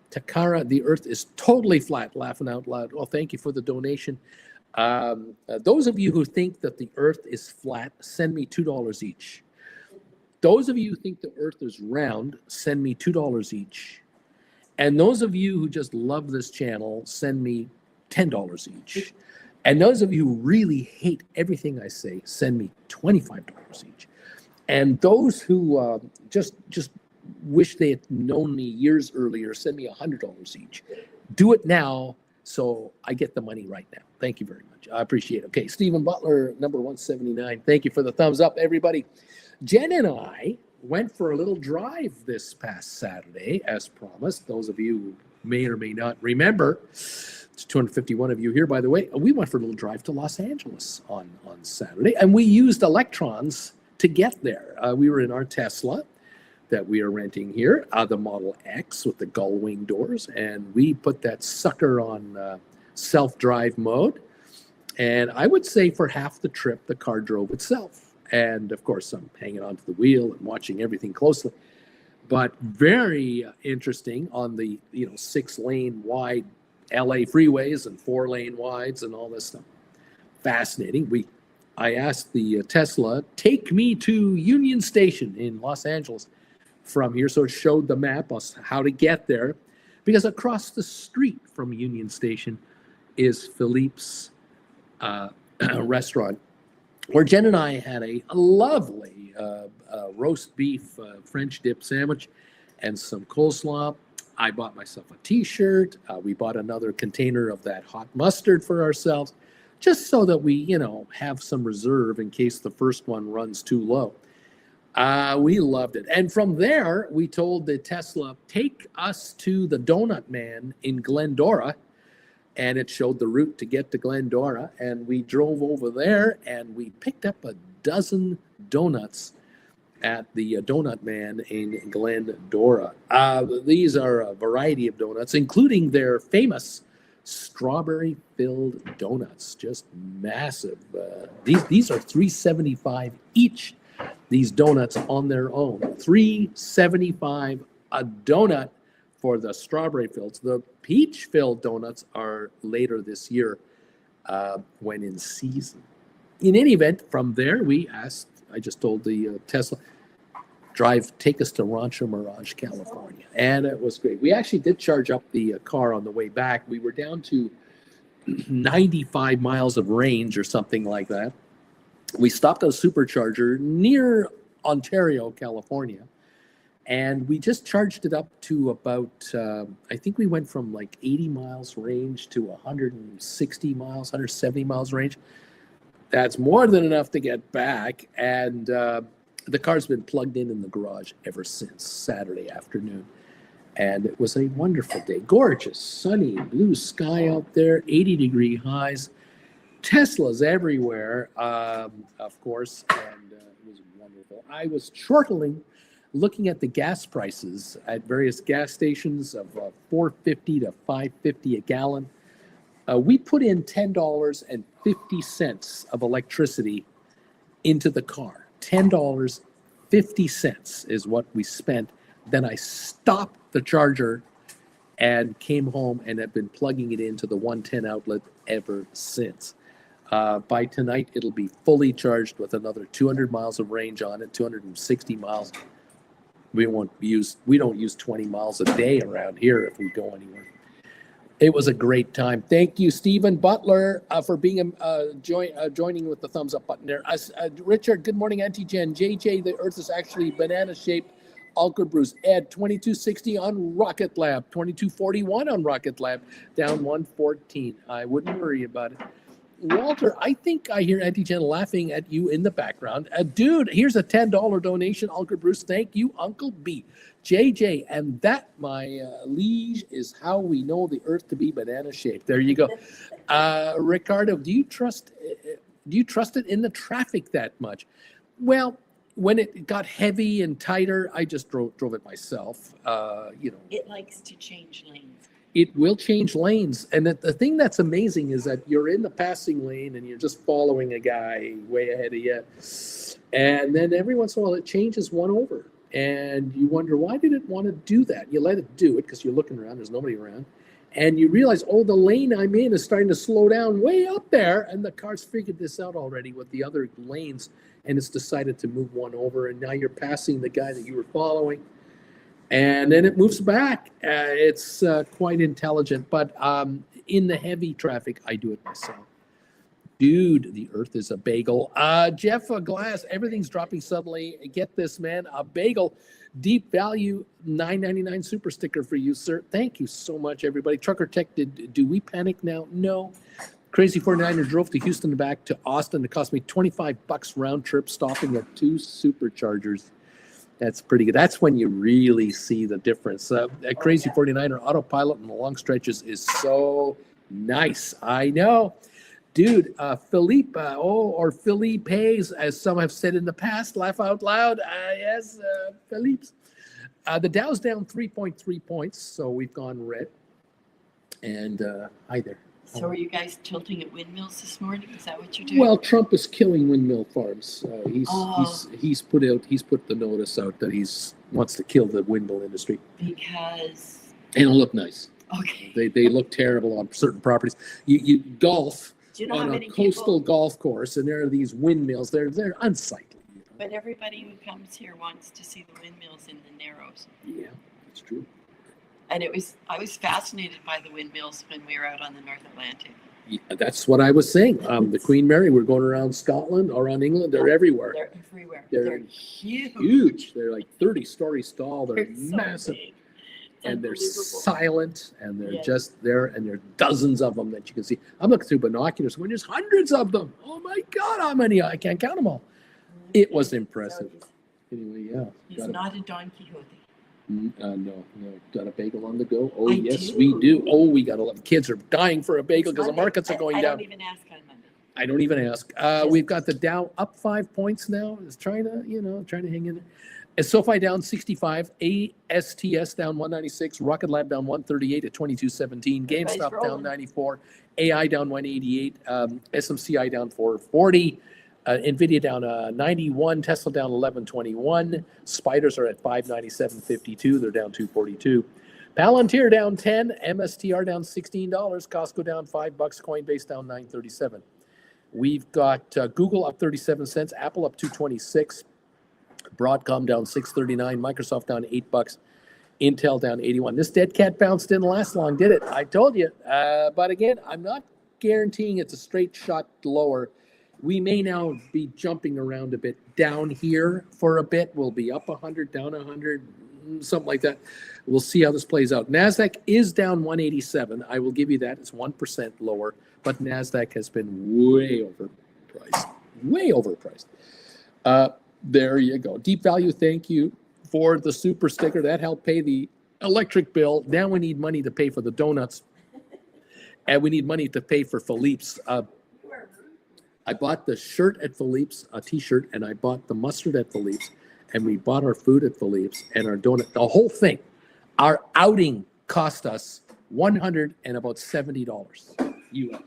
Takara, the earth is totally flat. Laughing out loud. Well, thank you for the donation. Those of you who think that the earth is flat, send me $2 each. Those of you who think the earth is round, send me $2 each. And those of you who just love this channel, send me $10 each. And those of you who really hate everything I say, send me $25 each. And those who just wish they had known me years earlier, send me $100 each. Do it now so I get the money right now. Thank you very much. I appreciate it. Okay, Stephen Butler, number 179. Thank you for the thumbs up, everybody. Jen and I went for a little drive this past Saturday, as promised. Those of you who may or may not remember, it's 251 of you here, by the way. We went for a little drive to Los Angeles on Saturday, and we used electrons to get there. We were in our Tesla that we are renting here, the Model X with the gull wing doors, and we put that sucker on self-drive mode. And I would say for half the trip, the car drove itself. And of course, I'm hanging onto the wheel and watching everything closely. But very interesting on the 6-lane wide LA freeways and 4-lane wides and all this stuff. Fascinating. I asked the Tesla, take me to Union Station in Los Angeles from here. So it showed the map of how to get there. Because across the street from Union Station is Philippe's restaurant, where Jen and I had a lovely roast beef French dip sandwich and some coleslaw. I bought myself a t-shirt. We bought another container of that hot mustard for ourselves, just so that we, have some reserve in case the first one runs too low. We loved it. And from there, we told the Tesla, take us to the Donut Man in Glendora. And it showed the route to get to Glendora. And we drove over there and we picked up a dozen donuts at the Donut Man in Glendora. These are a variety of donuts, including their famous strawberry-filled donuts. Just massive. These are $3.75 each. These donuts on their own. $3.75 a donut for the strawberry filled. The peach filled donuts are later this year when in season. In any event, from there I just told the Tesla, take us to Rancho Mirage, California. And it was great. We actually did charge up the car on the way back. We were down to 95 miles of range or something like that. We stopped at a supercharger near Ontario, California. And we just charged it up to about, I think we went from like 80 miles range to 160 miles, 170 miles range. That's more than enough to get back. And the car's been plugged in the garage ever since Saturday afternoon. And it was a wonderful day. Gorgeous, sunny, blue sky out there, 80-degree highs. Teslas everywhere, of course. And it was wonderful. I was chortling, looking at the gas prices at various gas stations of $4.50 to $5.50 a gallon. We put in $10.50 of electricity into the car. $10.50 is what we spent. Then I stopped the charger and came home and have been plugging it into the 110 outlet ever since. By tonight, it'll be fully charged with another 200 miles of range on it, 260 miles. We don't use 20 miles a day around here if we go anywhere. It was a great time. Thank you, Stephen Butler, for being joining with the thumbs up button there. Richard, good morning, Auntie Jen. JJ, the Earth is actually banana-shaped. Alka Bruce, Ed, 2260 on Rocket Lab, 2241 on Rocket Lab, down 114. I wouldn't worry about it. Walter, I think I hear Auntie Jen laughing at you in the background. Dude, here's a $10 donation. Uncle Bruce, thank you, Uncle B. JJ, and that, my liege, is how we know the Earth to be banana-shaped. There you go. Ricardo, do you trust it in the traffic that much? Well, when it got heavy and tighter, I just drove it myself. It likes to change lanes. It will change lanes. And the thing that's amazing is that you're in the passing lane and you're just following a guy way ahead of you. And then every once in a while it changes one over. And you wonder, why did it want to do that? You let it do it because you're looking around, there's nobody around. And you realize, the lane I'm in is starting to slow down way up there. And the car's figured this out already with the other lanes. And it's decided to move one over. And now you're passing the guy that you were following. and then it moves back. It's quite intelligent, but in the heavy traffic, I do it myself. Dude, the earth is a bagel. Jeff Glass, everything's dropping suddenly. Get this, man, a bagel. Deep value, $9.99 super sticker for you, sir. Thank you so much, everybody. Trucker Tech, do we panic now? No. Crazy 49er drove to Houston and back to Austin. It cost me $25 round trip, stopping at 2 superchargers. That's pretty good. That's when you really see the difference. A Crazy 49er autopilot in the long stretches is so nice. I know. Dude, Philippe, or Philippe's, as some have said in the past, laugh out loud. Yes, Philippe's. The Dow's down 3.3 points, so we've gone red. And hi there. So are you guys tilting at windmills this morning? Is that what you're doing? Well, Trump is killing windmill farms. He's put the notice out that he's wants to kill the windmill industry. Because they don't look nice. Okay. They look terrible on certain properties. You golf. Do you know on how a many coastal people? golf course, and there are these windmills. They're unsightly. But everybody who comes here wants to see the windmills in the Narrows. Yeah, that's true. And I was fascinated by the windmills when we were out on the North Atlantic. Yeah, that's what I was saying. The Queen Mary, we're going around Scotland, around England. They're everywhere. They're everywhere. They're huge. They're like 30-stories tall. They're so massive. big. And they're Unbelievable. silent, and they're Yes. just there, and there are dozens of them that you can see. I'm looking through binoculars when there's hundreds of them. Oh my God, how many? I can't count them all. It was impressive. So Anyway, yeah. he's not a Don Quixote. No. Got a bagel on the go? Oh, I yes, do. we do. Oh, we got a lot. Kids are dying for a bagel because the Monday. markets are going I down. don't even ask on Monday. I don't even ask. We've got the Dow up 5 points now. It's trying to hang in there. And SoFi down 65, ASTS down 196, Rocket Lab down 138 at 22.17, Everybody's GameStop down rolling. 94, AI down 188, SMCI down 440, NVIDIA down 91, Tesla down 11.21, Spiders are at 597.52, they're down 242. Palantir down 10, MSTR down $16, Costco down $5, Coinbase down 9.37. We've got Google up 37 cents, Apple up 226, Broadcom down 6.39, Microsoft down $8, Intel down 81. This dead cat bounce didn't last long, did it? I told you. But again, I'm not guaranteeing it's a straight shot lower. We may now be jumping around a bit down here for a bit. We'll be up 100, down 100, something like that. We'll see how this plays out. NASDAQ is down 187. I will give you that. It's 1% lower, but NASDAQ has been way overpriced. Way overpriced. There you go. Deep Value, thank you for the super sticker. That helped pay the electric bill. Now we need money to pay for the donuts. And we need money to pay for Philippe's. I bought the shirt at Philippe's, a t-shirt, and I bought the mustard at Philippe's, and we bought our food at Philippe's and our donut. The whole thing, our outing cost us $170 US.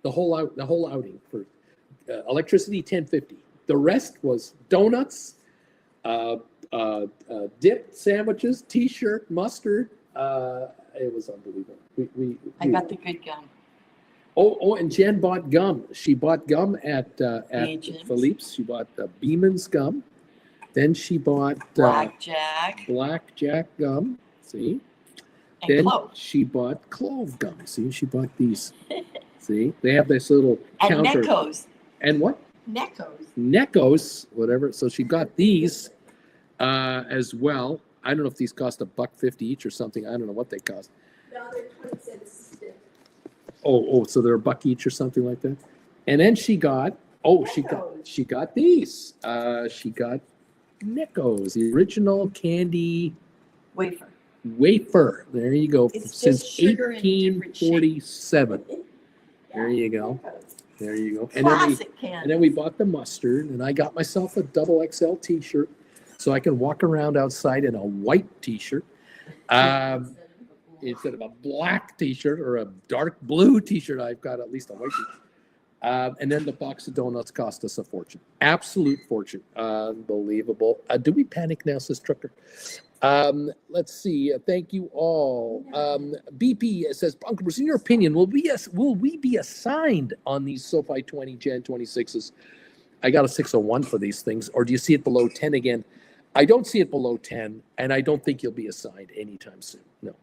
The whole outing for electricity, $10.50. The rest was donuts, dip sandwiches, t-shirt, mustard. It was unbelievable. I got the good gum. Oh, and Jen bought gum. She bought gum at Agent. Philippe's. She bought Beeman's gum. Then she bought Blackjack. Blackjack gum. See? And Then clove. she bought clove gum. See? She bought these. See? They have this little And counter. Necco's. And what? Necco's. Necco's, whatever. So she got these as well. I don't know if these cost $1.50 each or something. I don't know what they cost. No, they're 20 cents. Oh, so they're $1 each or something like that. And then she got she got these. She got Necco's, the original candy wafer. There you go. It's Since just sugar in a different shape. 1847. There you go. There you go. Classic And candy. then we bought the mustard, and I got myself a double XL T-shirt, so I can walk around outside in a white T-shirt instead of a black T-shirt or a dark blue T-shirt. I've got at least a white T-shirt. And then the box of donuts cost us a fortune, absolute fortune, unbelievable. Do we panic now, says Trucker? Let's see. Thank you all. BP says, Bunker Bruce, in your opinion, will we be assigned on these SoFi 20 Gen 26s? I got a 601 for these things, or do you see it below 10 again? I don't see it below 10, and I don't think you'll be assigned anytime soon. No.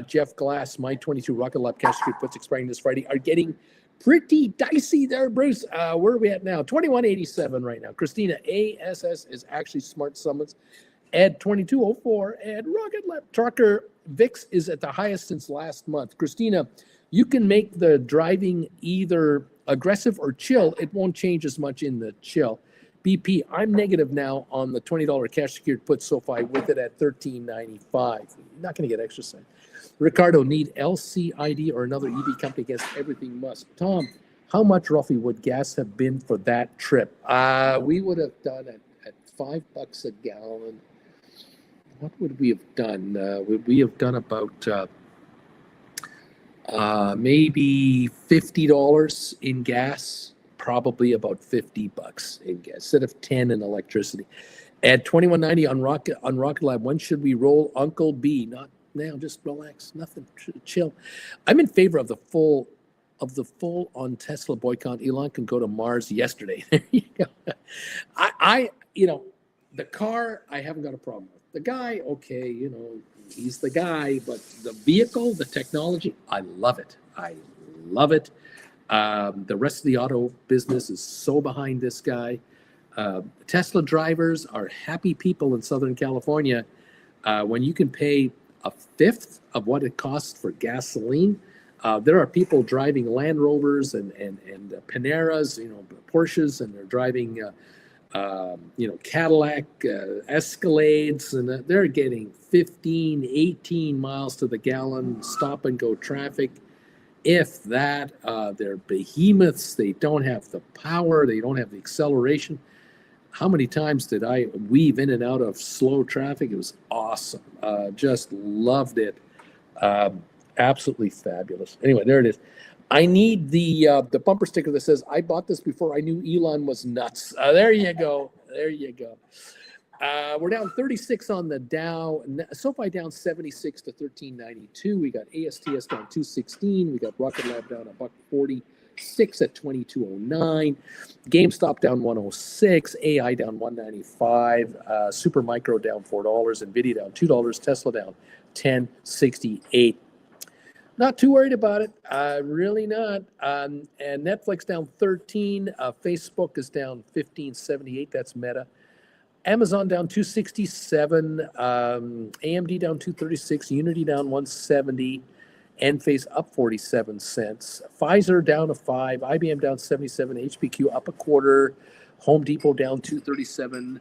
Jeff Glass, my 22 Rocket Lab cash security puts expiring this Friday are getting pretty dicey there, Bruce. Where are we at now? 2187 right now. Christina, ASS is actually smart summons. Ed 2204 and Rocket Lab Trucker VIX is at the highest since last month. Christina, you can make the driving either aggressive or chill. It won't change as much in the chill. BP, I'm negative now on the $20 cash secured put SoFi with it at $13.95. You're not going to get exercise. Ricardo, need LCID or another EV company against everything Musk. Tom, how much roughly would gas have been for that trip? We would have done it at $5 a gallon. What would we have done? Would we have done about maybe $50 in gas? Probably about $50 in gas instead of 10 in electricity. At 2190 on Rocket Lab, when should we roll Uncle B? Not now, just relax, nothing, chill. I'm in favor of the full on Tesla boycott. Elon can go to Mars yesterday. There you go. I the car I haven't got a problem with. The guy, okay, he's the guy, but the vehicle, the technology, I love it. I love it. The rest of the auto business is so behind this guy. Tesla drivers are happy people in Southern California. When you can pay a fifth of what it costs for gasoline, there are people driving Land Rovers and Paneras, Porsches, and they're driving, Cadillac Escalades, and they're getting 15, 18 miles to the gallon, stop and go traffic. If that, they're behemoths. They don't have the power. They don't have the acceleration. How many times did I weave in and out of slow traffic? It was awesome. Just loved it. Absolutely fabulous. Anyway, there it is. I need the bumper sticker that says, I bought this before I knew Elon was nuts. There you go. There you go. We're down 36 on the Dow. SoFi down 76 to 1392. We got ASTS down 216. We got Rocket Lab down $1.46 at 2209. GameStop down 106. AI down 195. Supermicro down $4. Nvidia down $2. Tesla down 1068. Not too worried about it. Really not. And Netflix down 13. Facebook is down 1578. That's Meta. Amazon down 267, AMD down 236, Unity down 170, Enphase up 47 cents, Pfizer down a 5, IBM down 77, HPQ up a quarter, Home Depot down 237,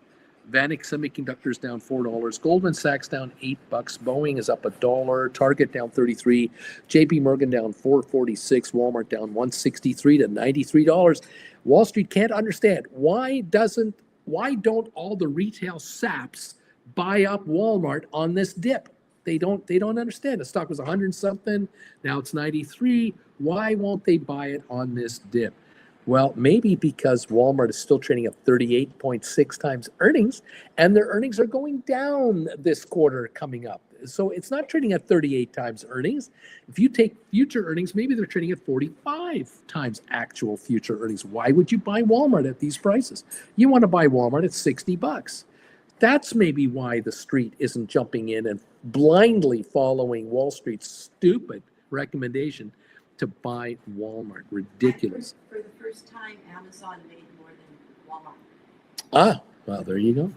Vanik Semiconductors down $4, Goldman Sachs down $8, Boeing is up $1, Target down 33, JP Morgan down 446, Walmart down 163 to $93. Wall Street can't understand why don't all the retail saps buy up Walmart on this dip? They don't understand. The stock was 100 something, now it's 93. Why won't they buy it on this dip? Well, maybe because Walmart is still trading at 38.6 times earnings, and their earnings are going down this quarter coming up. So it's not trading at 38 times earnings. If you take future earnings, maybe they're trading at 45 times actual future earnings. Why would you buy Walmart at these prices? You want to buy Walmart at $60. That's maybe why the street isn't jumping in and blindly following Wall Street's stupid recommendation to buy Walmart. Ridiculous. For the first time, Amazon made more than Walmart. Well, there you go.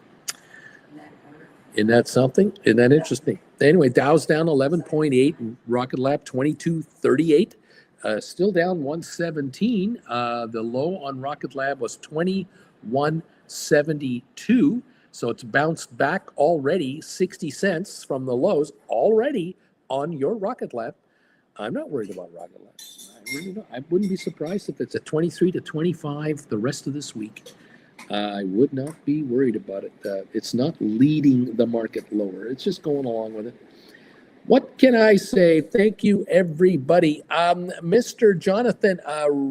Isn't that something? Isn't that interesting? Anyway, Dow's down 11.8 and Rocket Lab 2238. Still down 117. The low on Rocket Lab was 2172. So it's bounced back already 60 cents from the lows already on your Rocket Lab. I'm not worried about Rocket Lab. I really don't. I wouldn't be surprised if it's at 23 to 25 the rest of this week. I would not be worried about it. It's not leading the market lower. It's just going along with it. What can I say? Thank you, everybody. Mr. Jonathan,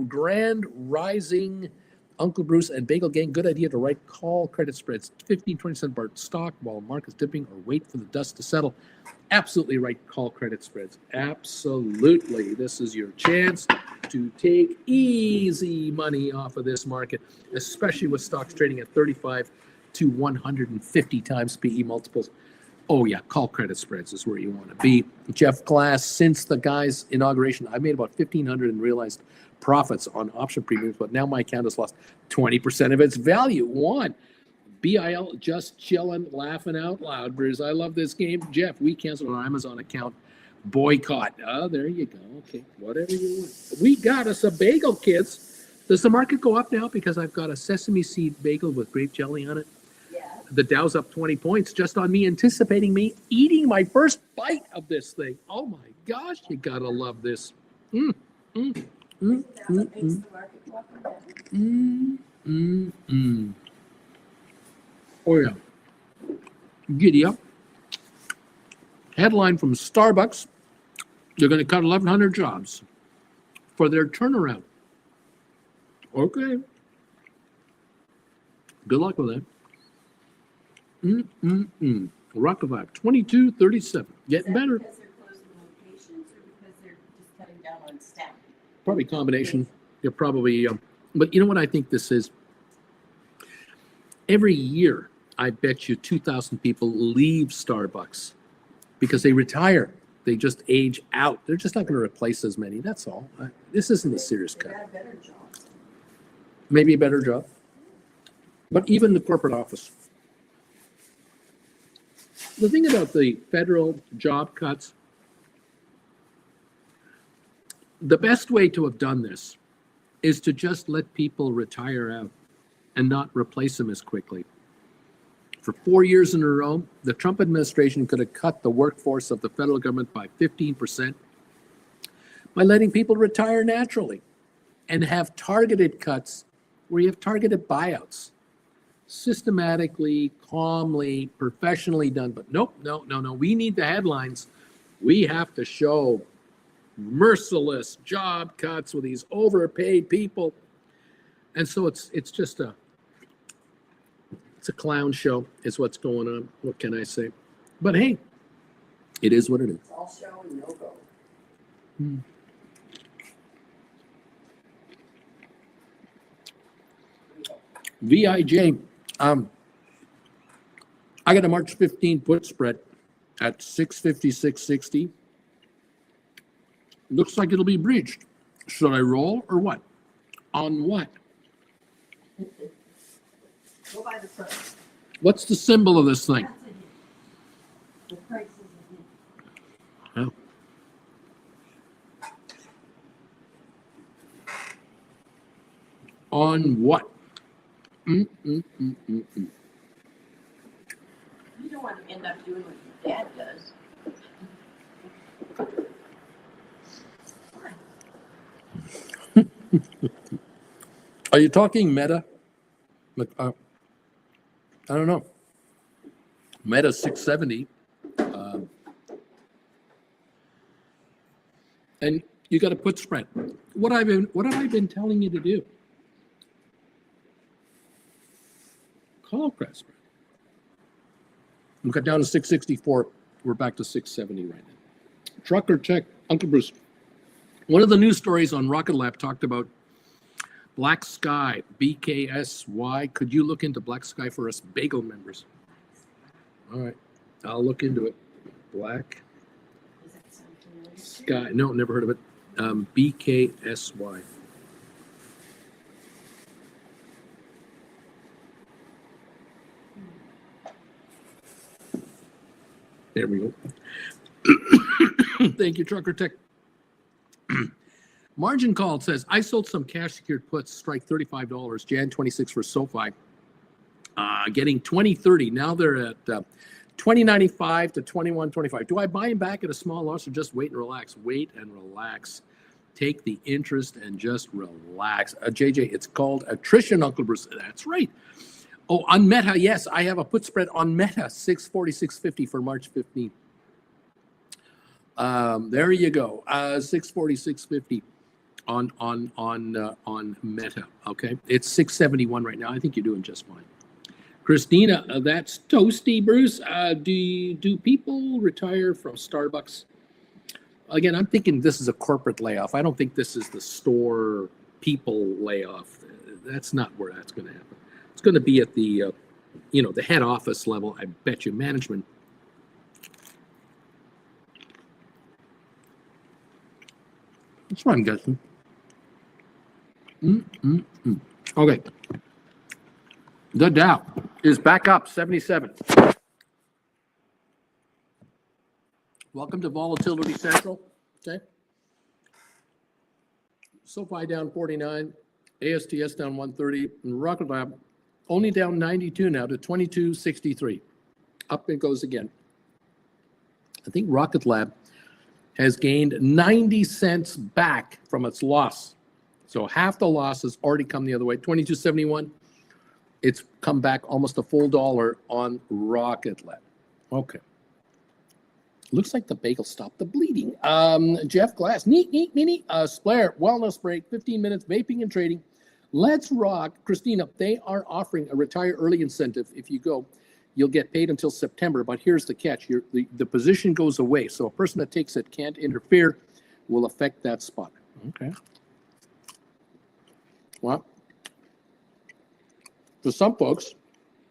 Grand Rising, Uncle Bruce, and Bagel Gang, good idea to write call credit spreads, 15, 20 cent bar stock while market's dipping, or wait for the dust to settle. Absolutely right, call credit spreads. Absolutely. This is your chance to take easy money off of this market, especially with stocks trading at 35 to 150 times PE multiples. Oh yeah, call credit spreads is where you want to be. Jeff Glass, since the guy's inauguration, I made about 1,500 in realized profits on option premiums, but now my account has lost 20% of its value. One, BIL just chilling, laughing out loud, Bruce. I love this game. Jeff, we canceled our Amazon account. Boycott. Oh, there you go. Okay, whatever you want. We got us a bagel, kids. Does the market go up now because I've got a sesame seed bagel with grape jelly on it? The Dow's up 20 points just on me anticipating me eating my first bite of this thing. Oh my gosh, you gotta love this. Mm, mm, mm, mm, mm, mm, mm. Oh yeah. Giddy up. Headline from Starbucks. They're going to cut 1,100 jobs for their turnaround. Okay. Good luck with that. Rockefeller, 22.37. Getting better. Because they're closing locations or because they're just cutting down on staff? Probably combination. You're probably, but you know what I think this is? Every year, I bet you 2,000 people leave Starbucks because they retire. They just age out. They're just not going to replace as many. That's all. This isn't a serious cut. Better jobs. Maybe a better job. But even the corporate office. The thing about the federal job cuts, the best way to have done this is to just let people retire out and not replace them as quickly. For 4 years in a row, the Trump administration could have cut the workforce of the federal government by 15% by letting people retire naturally and have targeted cuts where you have targeted buyouts. Systematically, calmly, professionally done. But nope, no. We need the headlines. We have to show merciless job cuts with these overpaid people. And so it's just a clown show is what's going on. What can I say? But hey, it is what it is. It's all show and no go. VIJ. I got a March 15 put spread at 656.60. Looks like it'll be breached. Should I roll or what? On what? Go by the price. What's the symbol of this thing? The price is Oh. On what? You don't want to end up doing what your dad does. Are you talking Meta? Like, I don't know. Meta 670. And you got to put spread. What have I been telling you to do? Call credit spread. We got down to 664. We're back to 670 right now. Trucker Tech, Uncle Bruce. One of the news stories on Rocket Lab talked about Black Sky, BKSY. Could you look into Black Sky for us bagel members? All right, I'll look into it. Black Sky. No, never heard of it. BKSY. There we go. Thank you, Trucker Tech. Margin Call says, I sold some cash secured puts, strike $35, Jan 26 for SoFi, getting 20.30. Now they're at 20.95 to 21.25. Do I buy them back at a small loss or just wait and relax? Wait and relax. Take the interest and just relax. JJ, it's called attrition, Uncle Bruce. That's right. Oh, on Meta, yes, I have a put spread on Meta, 646.50 for March 15th. There you go, 646.50 on Meta. Okay, it's 671 right now. I think you're doing just fine. Christina, that's toasty, Bruce. Do people retire from Starbucks? Again, I'm thinking this is a corporate layoff. I don't think this is the store people layoff. That's not where that's going to happen. It's going to be at the the head office level, I bet you management. That's what I'm guessing. Okay. The Dow is back up 77. Welcome to Volatility Central. Okay. SoFi down 49, ASTS down 130, and Rocket Lab only down 92 now to 2263. Up it goes again. I think Rocket Lab has gained 90 cents back from its loss. So half the loss has already come the other way. 2271. It's come back almost a full dollar on Rocket Lab. Okay. Looks like the bagel stopped the bleeding. Jeff Glass, neat, Splair, wellness break, 15 minutes, vaping and trading. Let's rock. Christina, they are offering a retire early incentive. If you go, you'll get paid until September, but here's the catch. The position goes away, so a person that takes it can't interfere, will affect that spot. Okay. Well, for some folks,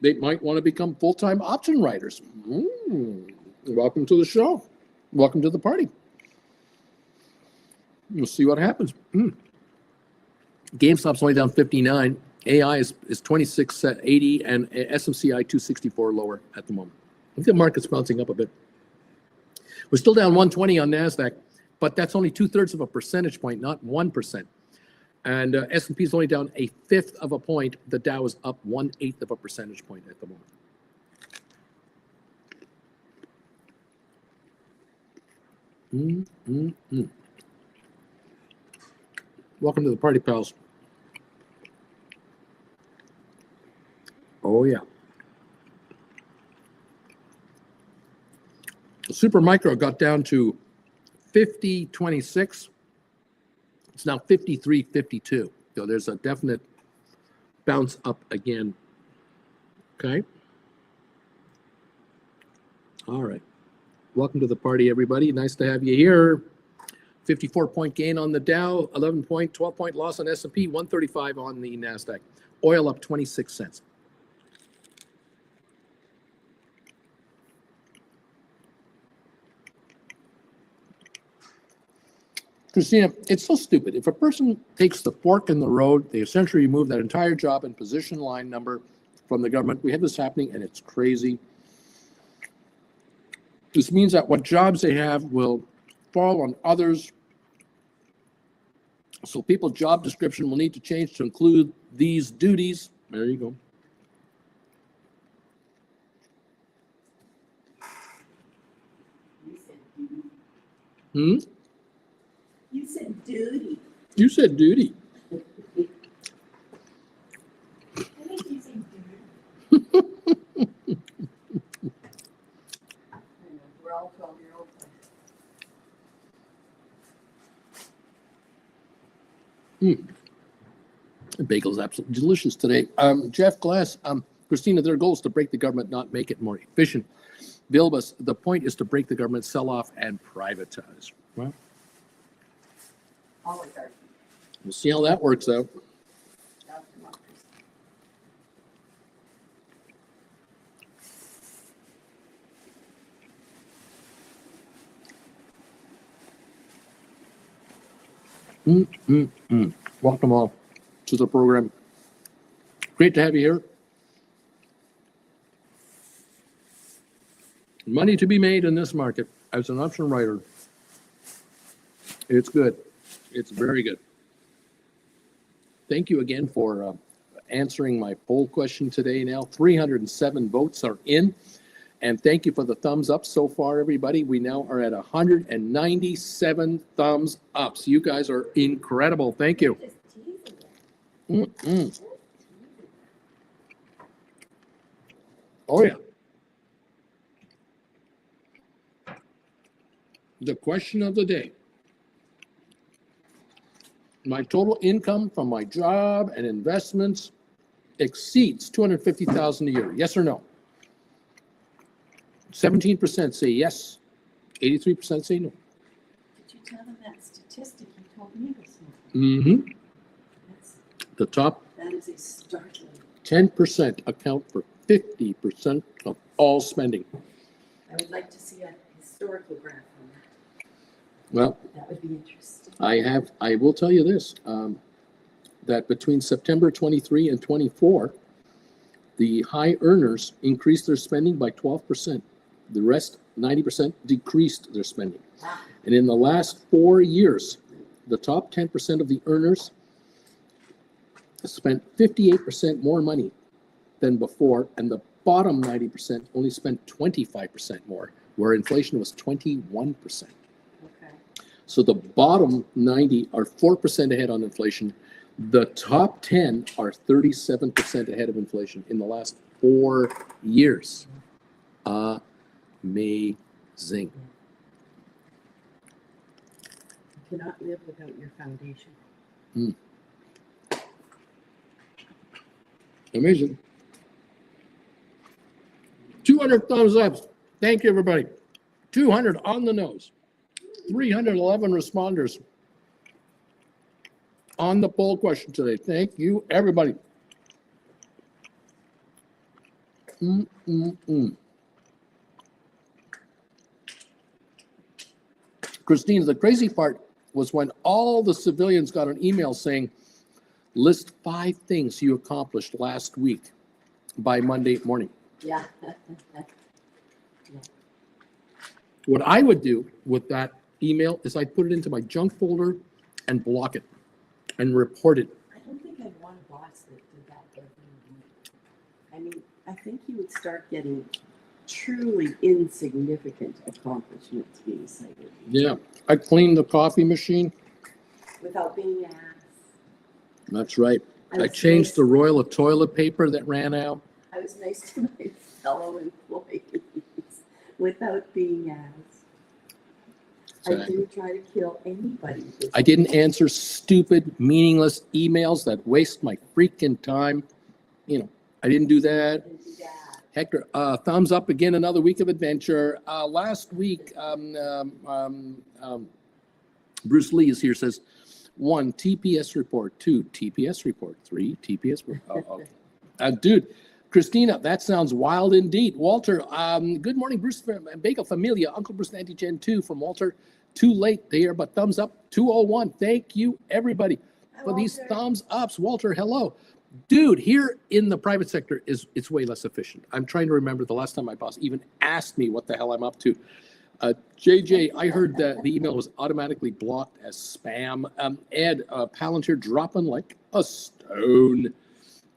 they might want to become full-time option writers. Welcome to the show. Welcome to the party. We'll see what happens. GameStop's only down 59. AI is 2680 and SMCI 264 lower at the moment. I think the market's bouncing up a bit. We're still down 120 on NASDAQ, but that's only 2/3 of a percentage point, not 1%. And S&P is only down 1/5 of a point. The Dow is up 1/8 of a percentage point at the moment. Welcome to the party, pals. Oh, yeah. The Super Micro got down to 50.26. It's now 53.52. So there's a definite bounce up again. Okay. All right. Welcome to the party, everybody. Nice to have you here. 54-point gain on the Dow, 12-point loss on S&P, 135 on the NASDAQ. Oil up 26 cents. Christina, it's so stupid. If a person takes the fork in the road, they essentially remove that entire job and position line number from the government. We have this happening, and it's crazy. This means that what jobs they have will fall on others. So people's job description will need to change to include these duties. There you go. You said duty. You said duty. I think you said duty. We're all 12-year-old. The bagel's absolutely delicious today. Jeff Glass, Christina, their goal is to break the government, not make it more efficient. Vilbus, the point is to break the government, sell off, and privatize. Well, Oligarchy. we'll see how that works out. Not democracy. Welcome all to the program. Great to have you here. Money to be made in this market as an option writer. It's good. It's very good. Thank you again for answering my poll question today. Now 307 votes are in. And thank you for the thumbs up so far, everybody. We now are at 197 thumbs up. So you guys are incredible. Thank you. Oh, yeah. The question of the day. My total income from my job and investments exceeds $250,000 a year. Yes or no? 17% say yes. 83% say no. Did you tell them that statistic you told me this morning? The top That is a startling. 10% account for 50% of all spending. I would like to see a historical graph on that. Well, That would be interesting. I will tell you this, that between September 23 and 24, the high earners increased their spending by 12%. The rest, 90%, decreased their spending. Wow. And in the last 4 years, the top 10% of the earners spent 58% more money than before, and the bottom 90% only spent 25% more, where inflation was 21%. Okay. So the bottom 90 are 4% ahead on inflation. The top 10 are 37% ahead of inflation in the last 4 years. Amazing. You cannot live without your foundation. Amazing. 200 thumbs up. Thank you, everybody. 200 on the nose. 311 responders on the poll question today. Thank you, everybody. Christina, the crazy part was when all the civilians got an email saying, list 5 things you accomplished last week by Monday morning. Yeah. What I would do with that email is I'd put it into my junk folder and block it and report it. I don't think I'd want a boss that did that every week. I mean, I think you would start getting truly insignificant accomplishments being cited. Yeah, I cleaned the coffee machine. Without being asked. That's right. I was changed nice- the roll of toilet paper that ran out. I was nice to my fellow employees without being asked. I Exactly. didn't try to kill anybody. I didn't answer stupid, meaningless emails that waste my freaking time. You know, I didn't do that. I didn't do that. Hector, thumbs up again, another week of adventure. Last week, Bruce Lee is here, says, 1, TPS report, 2, TPS report, 3, TPS report. Dude, Christina, that sounds wild indeed. Walter, good morning, Bruce Bagel Familia, Uncle Bruce and Auntie Jen 2 from Walter. Too late to hear, but thumbs up, 201. Thank you, everybody, for these Walter. thumbs ups. Walter, hello. Dude, here in the private sector, it's way less efficient. I'm trying to remember the last time my boss even asked me what the hell I'm up to. JJ, I heard that the email was automatically blocked as spam. Ed, Palantir dropping like a stone.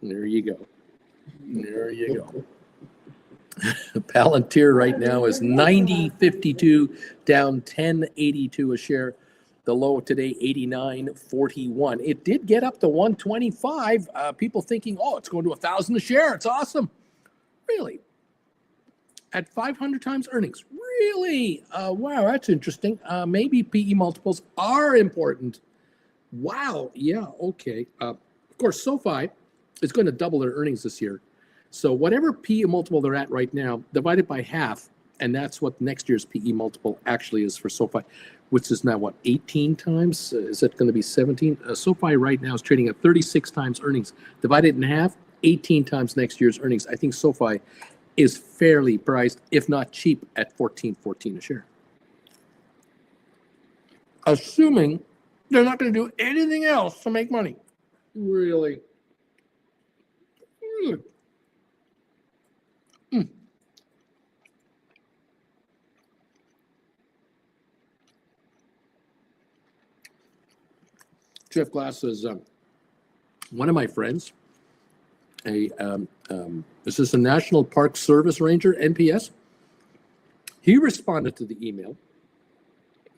There you go. There you go. Palantir right now is 90.52, down 10.82 a share. The low today, 89.41. It did get up to 125. People thinking, oh, it's going to 1,000 a share. It's awesome. Really? At 500 times earnings. Really? Wow, that's interesting. Maybe PE multiples are important. Wow. Yeah, okay. Of course, SoFi is going to double their earnings this year. So whatever PE multiple they're at right now, divided by half, and that's what next year's PE multiple actually is for SoFi, which is now, what, 18 times? Is it going to be 17? SoFi right now is trading at 36 times earnings. Divided in half, 18 times next year's earnings. I think SoFi is fairly priced, if not cheap, at $14.14 a share. Assuming they're not going to do anything else to make money. Really? Really? Jeff Glass says, one of my friends, this is a National Park Service Ranger, NPS. He responded to the email.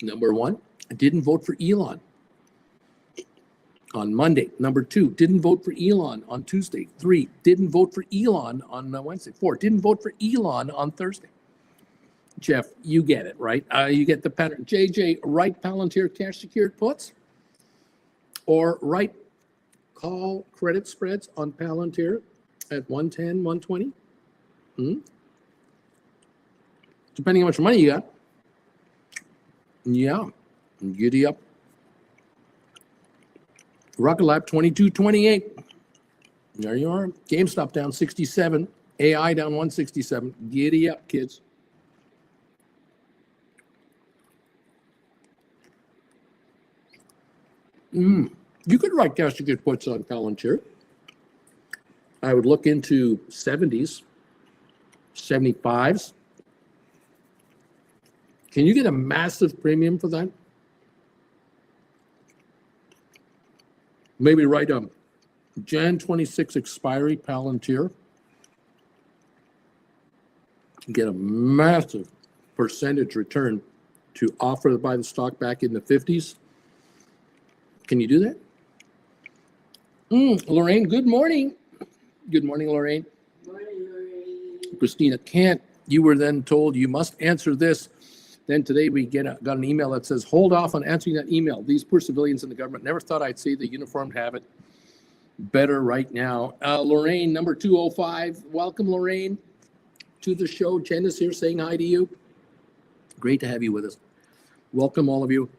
Number 1, didn't vote for Elon on Monday. Number 2, didn't vote for Elon on Tuesday. 3, didn't vote for Elon on Wednesday. 4, didn't vote for Elon on Thursday. Jeff, you get it, right? You get the pattern. JJ, right Palantir cash secured puts? Or right call credit spreads on Palantir at 110, 120? Depending on how much money you got. Yeah, giddy up. Rocket Lab 22.28. There you are. GameStop down 67. AI down 167. Giddy up, kids. You could write cash to good puts on Palantir. I would look into 70s, 75s. Can you get a massive premium for that? Maybe write a Jan 26 expiry Palantir. Get a massive percentage return to offer to buy the stock back in the 50s. Can you do that? Lorraine, good morning. Good morning, Lorraine. Morning, Lorraine. Christina can't. You were then told you must answer this. Then today we got an email that says, hold off on answering that email. These poor civilians in the government never thought I'd see the uniformed have it better right now. Lorraine, number 205. Welcome, Lorraine, to the show. Jen is here saying hi to you. Great to have you with us. Welcome, all of you.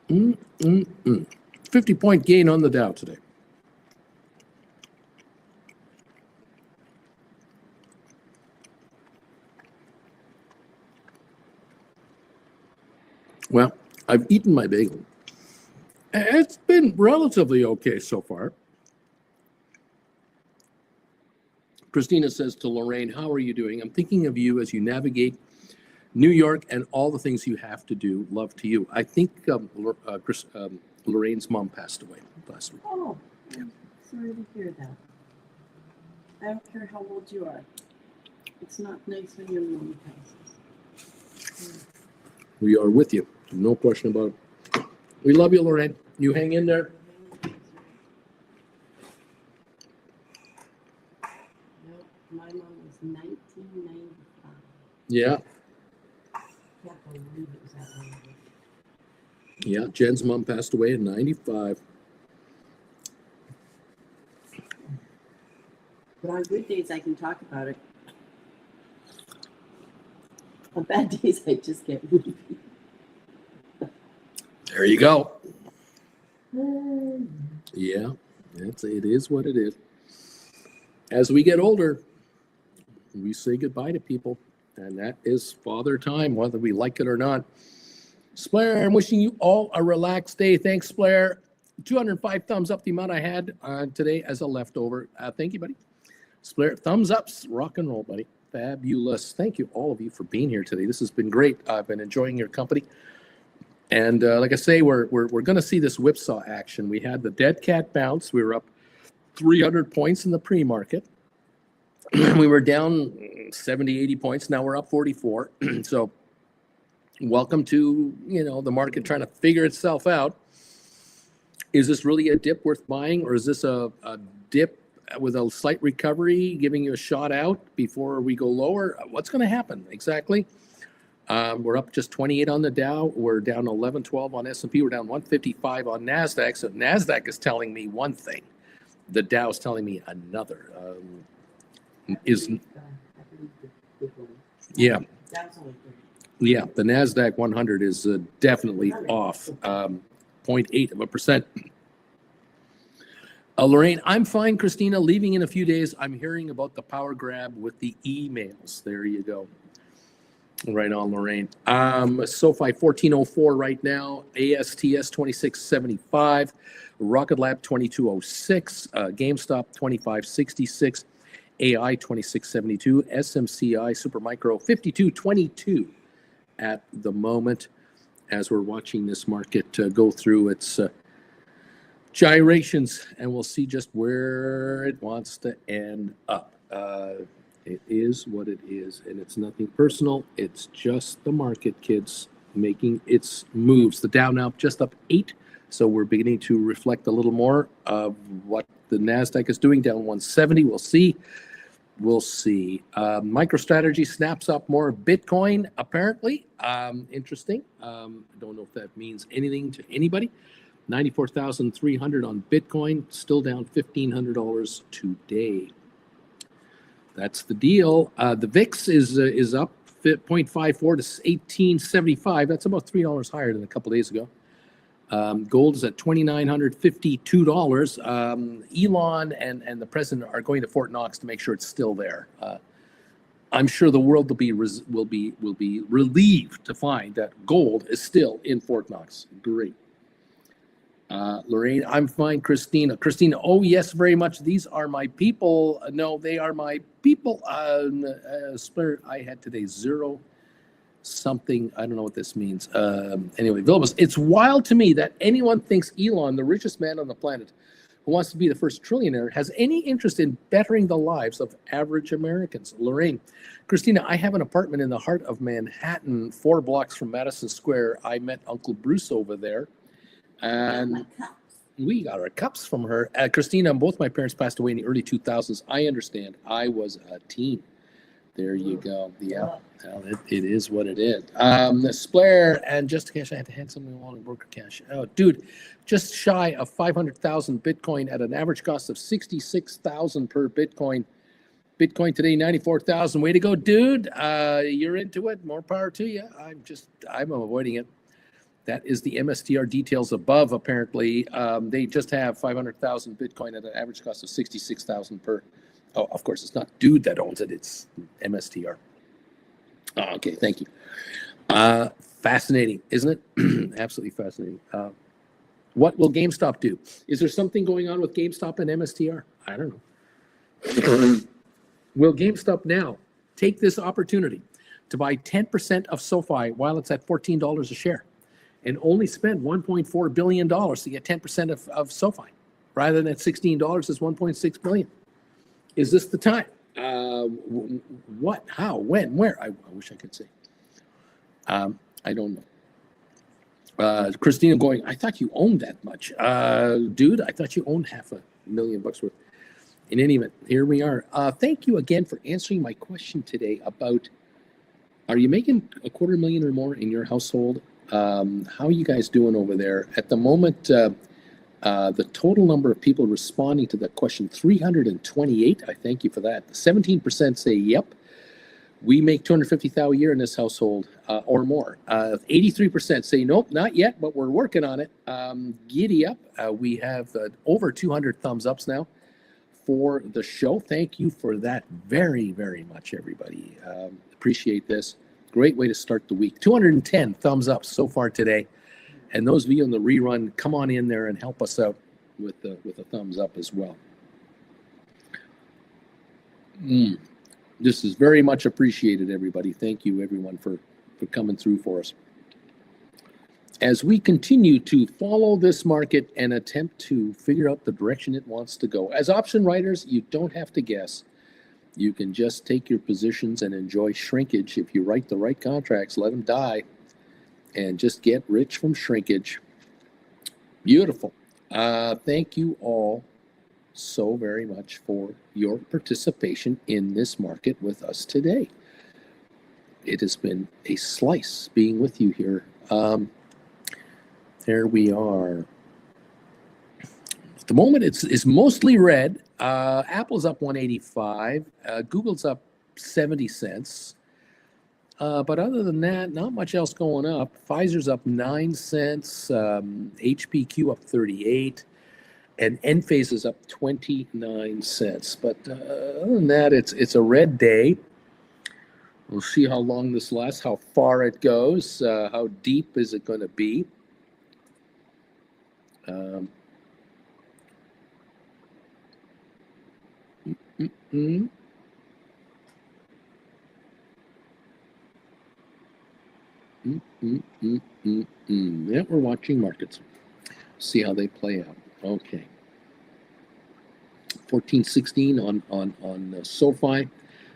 Mm, mm. 50-point gain on the Dow today. Well, I've eaten my bagel. It's been relatively okay so far. Christina says to Lorraine, how are you doing? I'm thinking of you as you navigate New York and all the things you have to do. Love to you. I think Lorraine's mom passed away last week. Oh, I'm sorry to hear that. I don't care how old you are. It's not nice when your mom passes. We are with you. No question about it. We love you, Lorraine. You hang in there. No, my mom was 1995. Yeah. Can't believe it was that long ago. Yeah, Jen's mom passed away in 95. But on good days, I can talk about it. On bad days, I just get weepy. There you go. Yeah, it is what it is. As we get older, we say goodbye to people, and that is father time, whether we like it or not. Splair, I'm wishing you all a relaxed day. Thanks, Splair. 205 thumbs up, the amount I had today as a leftover. Thank you, buddy. Splair, thumbs ups, rock and roll, buddy. Fabulous. Thank you, all of you, for being here today. This has been great. I've been enjoying your company. And like I say, we're going to see this whipsaw action. We had the dead cat bounce. We were up 300 points in the pre-market. We were down 70, 80 points. Now we're up 44. So welcome to, the market trying to figure itself out. Is this really a dip worth buying, or is this a dip with a slight recovery giving you a shot out before we go lower? What's going to happen exactly? We're up just 28 on the Dow. We're down 11, 12 on S&P. We're down 155 on NASDAQ. So NASDAQ is telling me one thing. The Dow is telling me another. Yeah. Yeah, the NASDAQ 100 is definitely off 0.8%. Lorraine, I'm fine. Christina, leaving in a few days. I'm hearing about the power grab with the emails. There you go. Right on, Lorraine. SoFi 1404 right now. ASTS 2675. Rocket Lab 2206. GameStop 2566. AI 2672. SMCI Supermicro 5222 at the moment as we're watching this market go through its gyrations, and we'll see just where it wants to end up. It is what it is, and it's nothing personal. It's just the market, kids, making its moves. The Dow now just up 8, so we're beginning to reflect a little more of what the NASDAQ is doing, down 170. We'll see. We'll see. MicroStrategy snaps up more Bitcoin, apparently. Interesting. I don't know if that means anything to anybody. 94,300 on Bitcoin, still down $1,500 today. That's the deal. The VIX is up 0.54 to 1875. That's about $3 higher than a couple days ago. Gold is at $2,952. Elon and the president are going to Fort Knox to make sure it's still there. I'm sure the world will be relieved to find that gold is still in Fort Knox. Great. Lorraine, I'm fine. Christina, oh yes, very much. These are my people. No, they are my people. I had today zero something. I don't know what this means. Anyway, Vilbus, it's wild to me that anyone thinks Elon, the richest man on the planet, who wants to be the first trillionaire, has any interest in bettering the lives of average Americans. Lorraine, Christina, I have an apartment in the heart of Manhattan, 4 blocks from Madison Square. I met Uncle Bruce over there. And we got our cups from her. Christina, both my parents passed away in the early 2000s. I understand. I was a teen. There you go. Yeah, well, it is what it is. Splair and Just Cash, I had to hand something along to broker cash. Oh, dude, just shy of 500,000 Bitcoin at an average cost of 66,000 per Bitcoin. Bitcoin today, 94,000. Way to go, dude. You're into it. More power to you. I'm avoiding it. That is the MSTR details above, apparently. They just have 500,000 Bitcoin at an average cost of 66,000 per. Oh, of course, it's not dude that owns it. It's MSTR. Oh, okay, thank you. Fascinating, isn't it? Absolutely fascinating. What will GameStop do? Is there something going on with GameStop and MSTR? I don't know. Will GameStop now take this opportunity to buy 10% of SoFi while it's at $14 a share? And only spend $1.4 billion to get 10% of SoFi, rather than at $16 is $1.6 billion. Is this the time? What? How? When? Where? I wish I could say. I don't know. Christina going, I thought you owned that much. Dude, I thought you owned $500,000 worth. In any event, here we are. Thank you again for answering my question today about, are you making $250,000 or more in your household? How are you guys doing over there? At the moment, the total number of people responding to that question, 328. I thank you for that. 17% say, yep, we make $250,000 a year in this household or more. 83% say, nope, not yet, but we're working on it. Giddy up. We have over 200 thumbs ups now for the show. Thank you for that very, very much, everybody. Appreciate this. Great way to start the week. 210 thumbs up so far today. And those of you on the rerun, come on in there and help us out with a thumbs up as well. This is very much appreciated, everybody. Thank you, everyone, for coming through for us. As we continue to follow this market and attempt to figure out the direction it wants to go. As option writers, you don't have to guess. You can just take your positions and enjoy shrinkage. If you write the right contracts, let them die and just get rich from shrinkage. Beautiful. Thank you all so very much for your participation in this market with us today. It has been a slice being with you here. There we are. At the moment, it's mostly red. Apple's up 185. Google's up 70 cents. But other than that, not much else going up. Pfizer's up 9 cents. HPQ up 38. And Enphase is up 29 cents. But other than that, it's a red day. We'll see how long this lasts, how far it goes, how deep is it going to be. Yeah, we're watching markets. See how they play out. Okay. 14.16 on SoFi,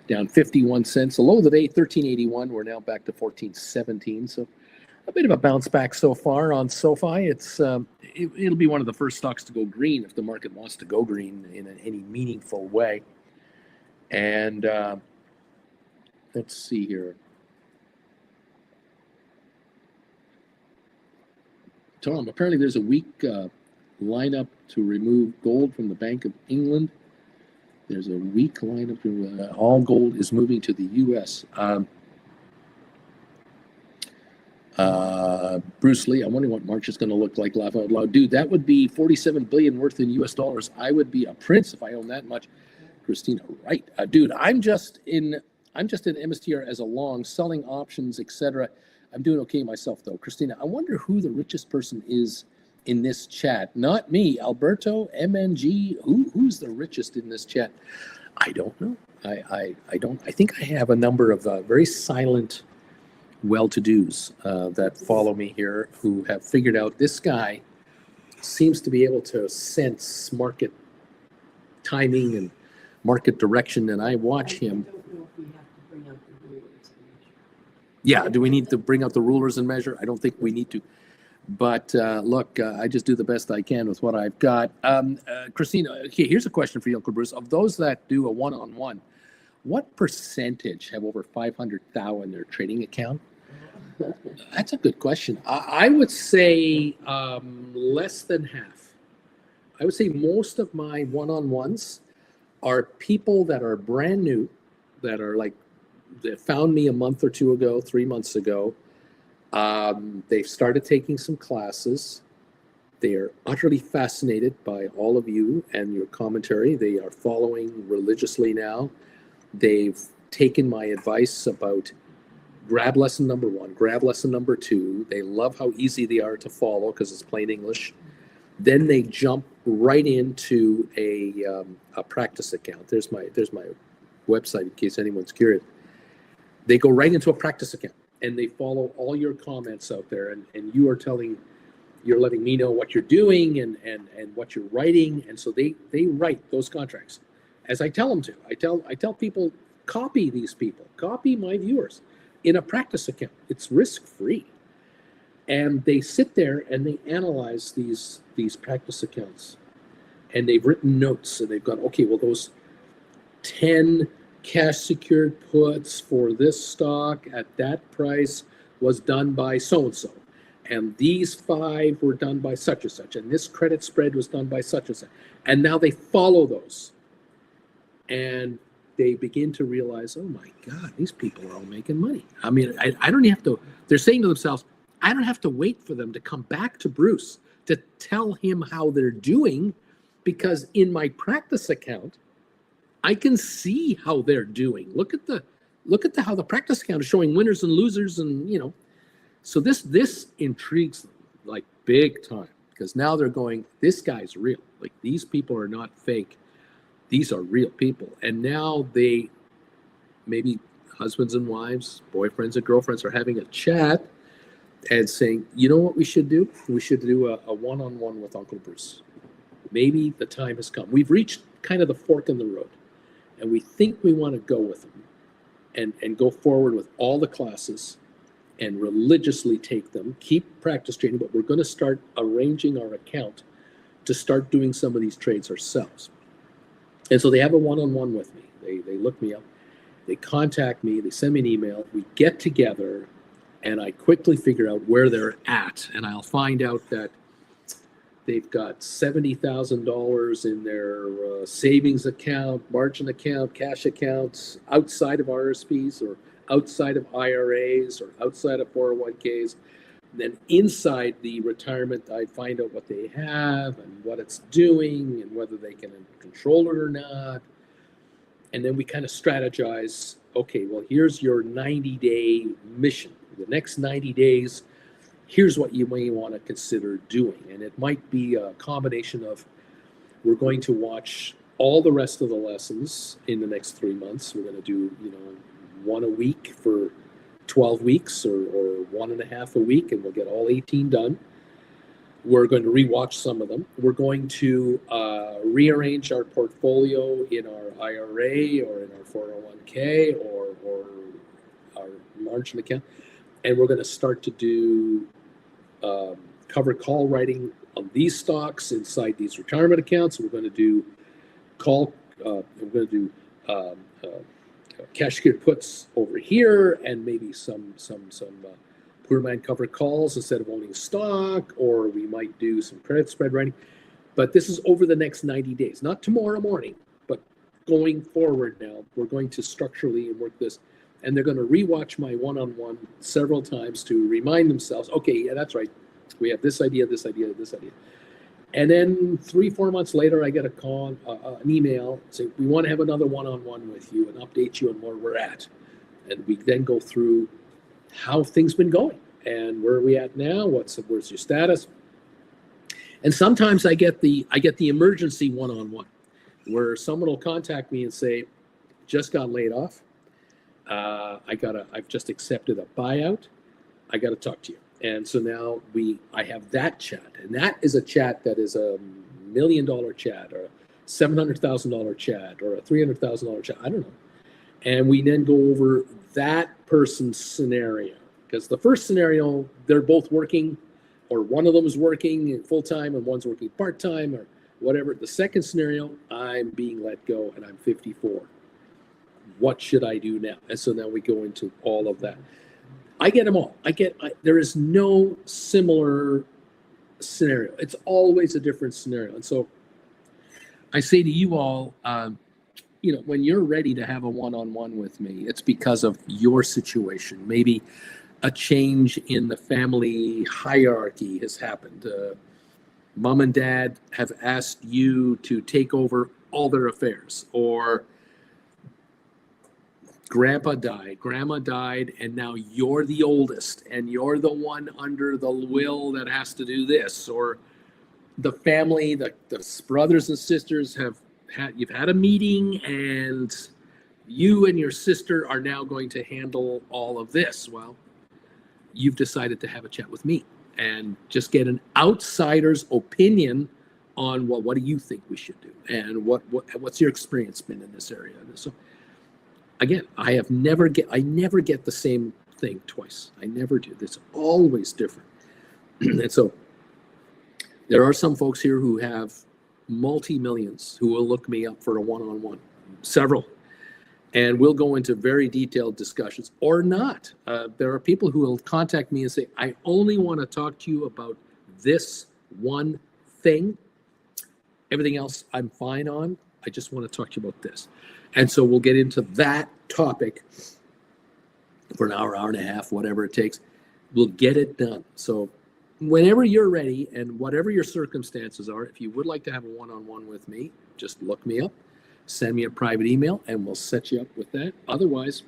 down 51 cents. The low of the day, 13.81. We're now back to 14.17. So a bit of a bounce back so far on SoFi. It'll be one of the first stocks to go green if the market wants to go green in any meaningful way. And let's see here. Tom, apparently there's a weak lineup to remove gold from the Bank of England. There's a weak lineup to all gold is moving to the U.S. Bruce Lee, I'm wondering what March is going to look like. Laugh out loud, dude. That would be 47 billion worth in U.S. dollars. I would be a prince if I owned that much. Christina, right, dude. I'm just in MSTR as a long, selling options, etc. I'm doing okay myself though. Christina, I wonder who the richest person is in this chat. Not me, Alberto, MNG. Who's the richest in this chat? I don't know. I don't. I think I have a number of very silent well-to-dos that follow me here who have figured out this guy seems to be able to sense market timing and market direction, and I watch him. I don't know if we have to bring out the rulers and measure. Yeah, do we need to bring out the rulers and measure? I don't think we need to. But look, I just do the best I can with what I've got. Christina, here's a question for you, Uncle Bruce. Of those that do a one-on-one, what percentage have over 500,000 in their trading account? That's a good question. I would say less than half. I would say most of my one-on-ones are people that are brand new, that are like, that found me a month or two ago, 3 months ago. They've started taking some classes. They are utterly fascinated by all of you and your commentary. They are following religiously now. They've taken my advice about grab lesson number 1, grab lesson number 2. They love how easy they are to follow because it's plain English. Then they jump right into a practice account. There's my website in case anyone's curious. They go right into a practice account and they follow all your comments out there, and you're letting me know what you're doing and what you're writing, and so they write those contracts as I tell them to. I tell people, copy these people, copy my viewers in a practice account. It's risk-free. And they sit there and they analyze these practice accounts, and they've written notes, and they've gone, okay, well, those 10 cash secured puts for this stock at that price was done by so-and-so. And these 5 were done by such and such. And this credit spread was done by such and such. And now they follow those. And they begin to realize, oh my God, these people are all making money. I mean, I don't have to, they're saying to themselves, I don't have to wait for them to come back to Bruce to tell him how they're doing, because in my practice account, I can see how they're doing. Look at how the practice account is showing winners and losers, and so this intrigues them like big time, because now they're going, this guy's real. Like, these people are not fake. These are real people. And now they, maybe husbands and wives, boyfriends and girlfriends, are having a chat and saying, you know what we should do? We should do a one-on-one with Uncle Bruce. Maybe the time has come. We've reached kind of the fork in the road, and we think we want to go with him and go forward with all the classes and religiously take them, keep practice trading, but we're going to start arranging our account to start doing some of these trades ourselves. And so they have a one-on-one with me. They look me up, they contact me, they send me an email, we get together, and I quickly figure out where they're at, and I'll find out that they've got $70,000 in their savings account, margin account, cash accounts, outside of RSPs or outside of IRAs or outside of 401ks. Then inside the retirement, I find out what they have and what it's doing and whether they can control it or not. And then we kind of strategize, okay, well, here's your 90-day mission. The next 90 days, here's what you may want to consider doing. And it might be a combination of, we're going to watch all the rest of the lessons in the next 3 months. We're going to do, one a week for 12 weeks or 1.5 a week, and we'll get all 18 done. We're going to rewatch some of them. We're going to rearrange our portfolio in our IRA or in our 401k or our margin account. And we're going to start to do cover call writing on these stocks inside these retirement accounts. We're going to do cash secured puts over here, and maybe some poor man cover calls instead of owning stock, or we might do some credit spread writing. But this is over the next 90 days, not tomorrow morning, but going forward now. We're going to structurally work this. and they're going to rewatch my one-on-one several times to remind themselves, okay, yeah, that's right. We have this idea, this idea, this idea. And then 3-4 months later, I get a call, an email, say, we want to have another one-on-one with you and update you on where we're at. And we then go through how things been going and where are we at now? Where's your status? And sometimes I get the emergency one-on-one where someone will contact me and say, just got laid off. I've just accepted a buyout. I got to talk to you. And so now I have that chat, and that is a chat that is a $1 million chat or a $700,000 chat or a $300,000 chat. I don't know. And we then go over that person's scenario, because the first scenario, they're both working, or one of them is working full time and one's working part time or whatever. The second scenario, I'm being let go and I'm 54. What should I do now? And so now we go into all of that. I get them all. There is no similar scenario. It's always a different scenario. And so I say to you all, when you're ready to have a one-on-one with me, it's because of your situation. Maybe a change in the family hierarchy has happened. Mom and dad have asked you to take over all their affairs, or grandpa died, grandma died, and now you're the oldest and you're the one under the will that has to do this, or the family, the brothers and sisters you've had a meeting and you and your sister are now going to handle all of this. Well, you've decided to have a chat with me and just get an outsider's opinion on, well, what do you think we should do? And what's your experience been in this area? And so again, I never get the same thing twice. I never do. It's always different. And so there are some folks here who have multi-millions who will look me up for a one-on-one, several, and we'll go into very detailed discussions or not. There are people who will contact me and say, I only want to talk to you about this one thing. Everything else I'm fine on. I just want to talk to you about this. And so we'll get into that topic for an hour, hour and a half, whatever it takes. We'll get it done. So whenever you're ready and whatever your circumstances are, if you would like to have a one-on-one with me, just look me up, send me a private email, and we'll set you up with that. Otherwise,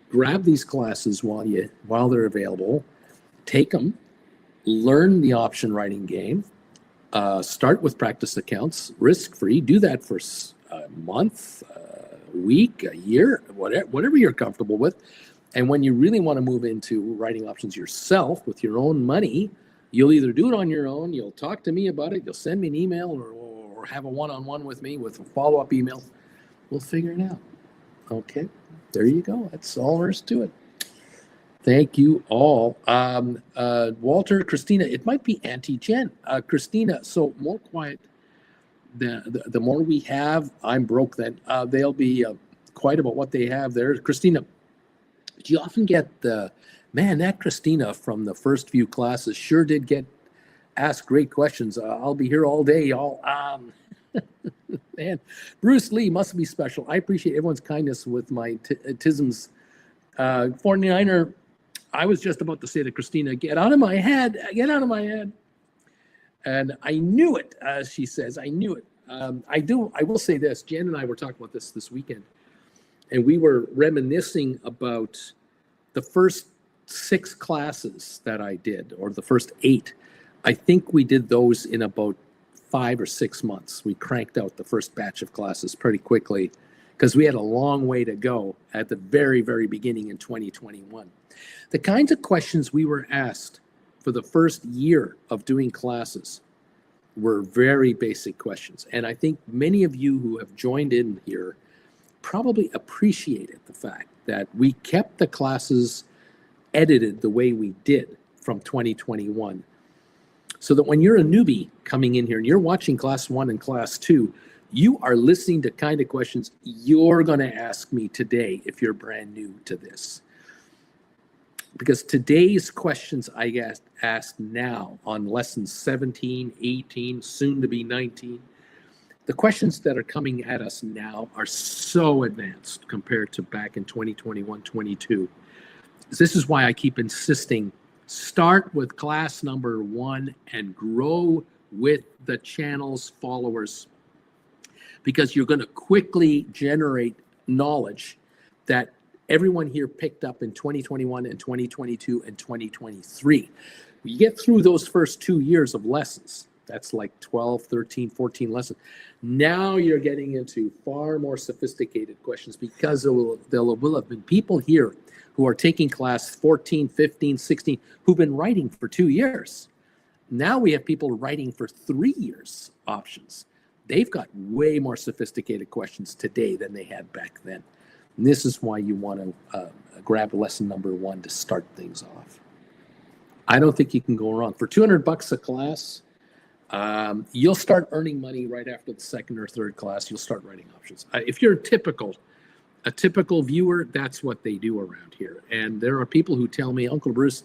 grab these classes while they're available, take them, learn the option writing game, start with practice accounts, risk-free. Do that for a month, a week, a year, whatever you're comfortable with. And when you really want to move into writing options yourself with your own money, you'll either do it on your own, you'll talk to me about it, you'll send me an email or have a one-on-one with me with a follow-up email. We'll figure it out. Okay, there you go. That's all there is to it. Thank you all. Walter, Christina, it might be Auntie Jen. Christina, so more quiet. The more we have, I'm broke then. They'll be quiet about what they have there. Christina, do you often get that Christina from the first few classes sure did get asked great questions. I'll be here all day, y'all. Man, Bruce Lee must be special. I appreciate everyone's kindness with my tisms. 49er, I was just about to say to Christina, get out of my head, get out of my head. And I knew it, as she says, I knew it. I will say this, Jen and I were talking about this weekend, and we were reminiscing about the first 6 classes that I did, or the first 8. I think we did those in about 5 or 6 months. We cranked out the first batch of classes pretty quickly because we had a long way to go at the very, very beginning in 2021. The kinds of questions we were asked for the first year of doing classes were very basic questions. And I think many of you who have joined in here probably appreciated the fact that we kept the classes edited the way we did from 2021. So that when you're a newbie coming in here and you're watching class 1 and class 2, you are listening to kind of questions you're going to ask me today if you're brand new to this. Because today's questions I get asked now on lessons 17, 18, soon to be 19, The questions that are coming at us now are so advanced compared to back in 2021, 22. This is why I keep insisting, start with class number 1 and grow with the channel's followers, because you're going to quickly generate knowledge that everyone here picked up in 2021 and 2022 and 2023. You get through those first 2 years of lessons. That's like 12, 13, 14 lessons. Now you're getting into far more sophisticated questions, because there will have been people here who are taking class 14, 15, 16, who've been writing for 2 years. Now we have people writing for 3 years options. They've got way more sophisticated questions today than they had back then. And this is why you want to grab lesson number 1 to start things off. I don't think you can go wrong. For $200 a class, you'll start earning money right after the second or third class. You'll start writing options. If you're a typical viewer, that's what they do around here. And there are people who tell me, Uncle Bruce,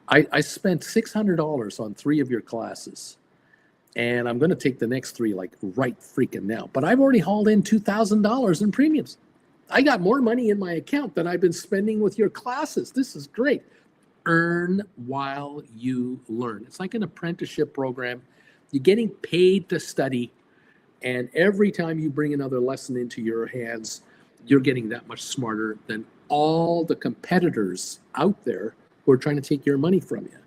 I spent $600 on 3 of your classes, and I'm going to take the next 3 like right freaking now. But I've already hauled in $2,000 in premiums. I got more money in my account than I've been spending with your classes. This is great. Earn while you learn. It's like an apprenticeship program. You're getting paid to study, and every time you bring another lesson into your hands, you're getting that much smarter than all the competitors out there who are trying to take your money from you.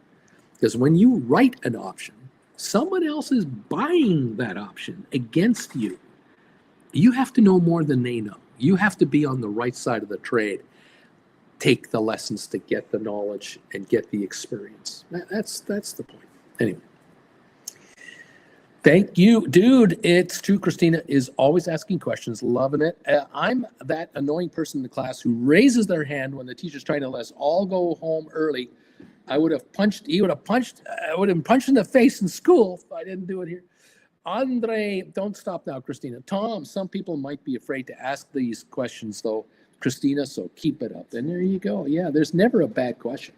Because when you write an option, someone else is buying that option against you. You have to know more than they know. You have to be on the right side of the trade. Take the lessons to get the knowledge and get the experience. That's the point. Anyway. Thank you, dude. It's true. Christina is always asking questions, loving it. I'm that annoying person in the class who raises their hand when the teacher's trying to let us all go home early. I would have punched in the face in school if I didn't do it here. Andre, don't stop now, Christina. Tom, some people might be afraid to ask these questions though, Christina, so keep it up. And there you go. Yeah, there's never a bad question.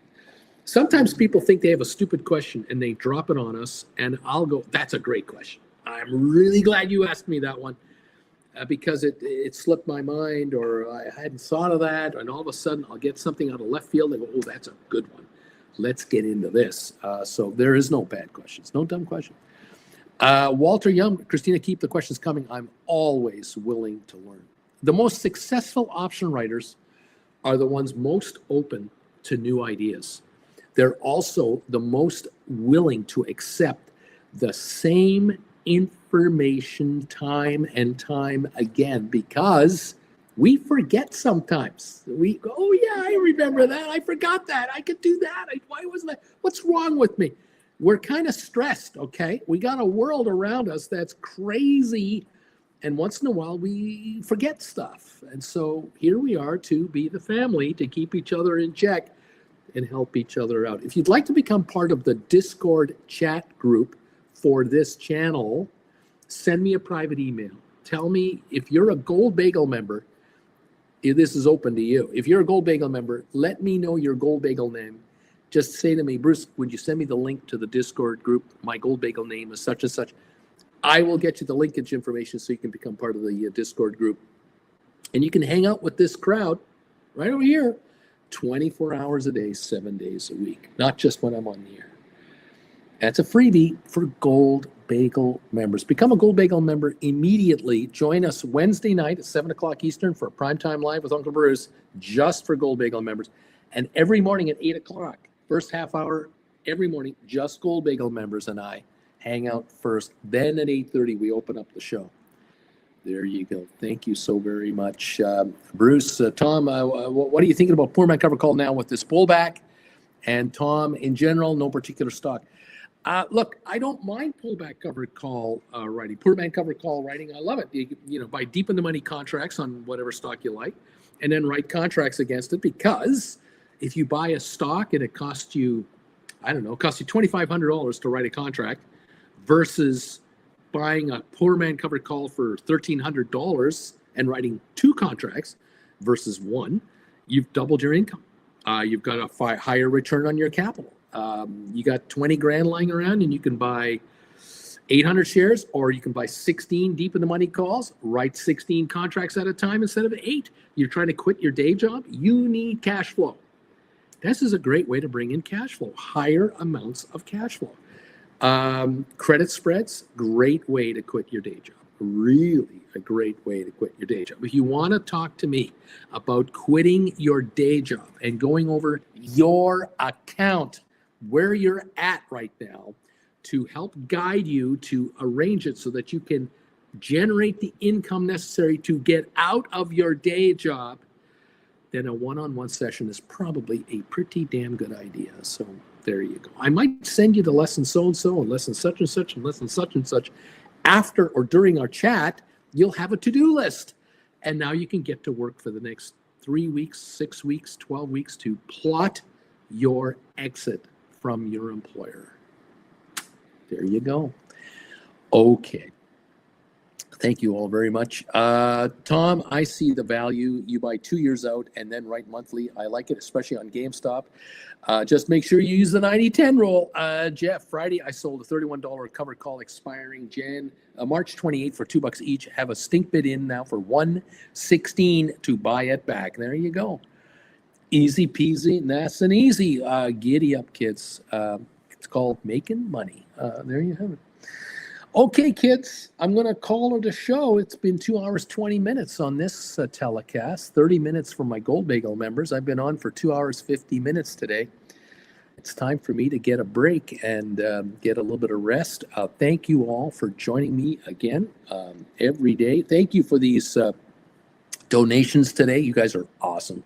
Sometimes people think they have a stupid question and they drop it on us, and I'll go, that's a great question. I'm really glad you asked me that one because it slipped my mind, or I hadn't thought of that, and all of a sudden I'll get something out of left field and go, oh, that's a good one. Let's get into this. So there is no bad questions, no dumb questions. Walter Young, Christina, keep the questions coming. I'm always willing to learn. The most successful option writers are the ones most open to new ideas. They're also the most willing to accept the same information time and time again, because we forget sometimes. We go, oh yeah, I remember that. I forgot that. I could do that. Why wasn't that? What's wrong with me? We're kind of stressed, okay? We got a world around us that's crazy, and once in a while we forget stuff. And so here we are to be the family, to keep each other in check and help each other out. If you'd like to become part of the Discord chat group for this channel, send me a private email. Tell me if you're a Gold Bagel member, this is open to you. If you're a Gold Bagel member, let me know your Gold Bagel name. Just say to me, Bruce, would you send me the link to the Discord group? My Gold Bagel name is such and such. I will get you the linkage information so you can become part of the Discord group. And you can hang out with this crowd right over here, 24 hours a day, 7 days a week, not just when I'm on the air. That's a freebie for Gold Bagel members. Become a Gold Bagel member immediately. Join us Wednesday night at 7 o'clock Eastern for a primetime live with Uncle Bruce, just for Gold Bagel members. And every morning at 8 o'clock, first half hour, every morning, just Gold Bagel members and I hang out first. Then at 8:30, we open up the show. There you go. Thank you so very much. Bruce, Tom, what are you thinking about Poor Man Cover Call now with this pullback? And Tom, in general, no particular stock. Look, I don't mind pullback cover call writing, Poor Man Cover Call writing. I love it. You know, buy deep in the money contracts on whatever stock you like, and then write contracts against it, because if you buy a stock and it costs you, I don't know, it costs you $2,500 to write a contract versus buying a Poor Man Covered Call for $1,300 and writing 2 contracts versus 1, you've doubled your income. You've got a higher return on your capital. You got 20 grand lying around and you can buy 800 shares, or you can buy 16 deep in the money calls, write 16 contracts at a time instead of 8. You're trying to quit your day job, you need cash flow. This is a great way to bring in cash flow, higher amounts of cash flow. Credit spreads, great way to quit your day job. Really a great way to quit your day job. If you want to talk to me about quitting your day job and going over your account, where you're at right now, to help guide you to arrange it so that you can generate the income necessary to get out of your day job, then a one-on-one session is probably a pretty damn good idea. So there you go. I might send you the lesson so-and-so and lesson such and such and lesson such and such. After or during our chat, you'll have a to-do list. And now you can get to work for the next 3 weeks, 6 weeks, 12 weeks to plot your exit from your employer. There you go. Okay. Thank you all very much. Tom, I see the value. You buy 2 years out and then write monthly. I like it, especially on GameStop. Just make sure you use the 90-10 rule. Jeff, Friday, I sold a $31 covered call expiring March 28 for $2 each. Have a stink bid in now for $116 to buy it back. There you go. Easy peasy, nice and easy. Giddy up, kids. It's called making money. There you have it. Okay, kids, I'm going to call it a show. It's been 2 hours, 20 minutes on this telecast, 30 minutes for my Gold Bagel members. I've been on for 2 hours, 50 minutes today. It's time for me to get a break and get a little bit of rest. Thank you all for joining me again every day. Thank you for these donations today. You guys are awesome.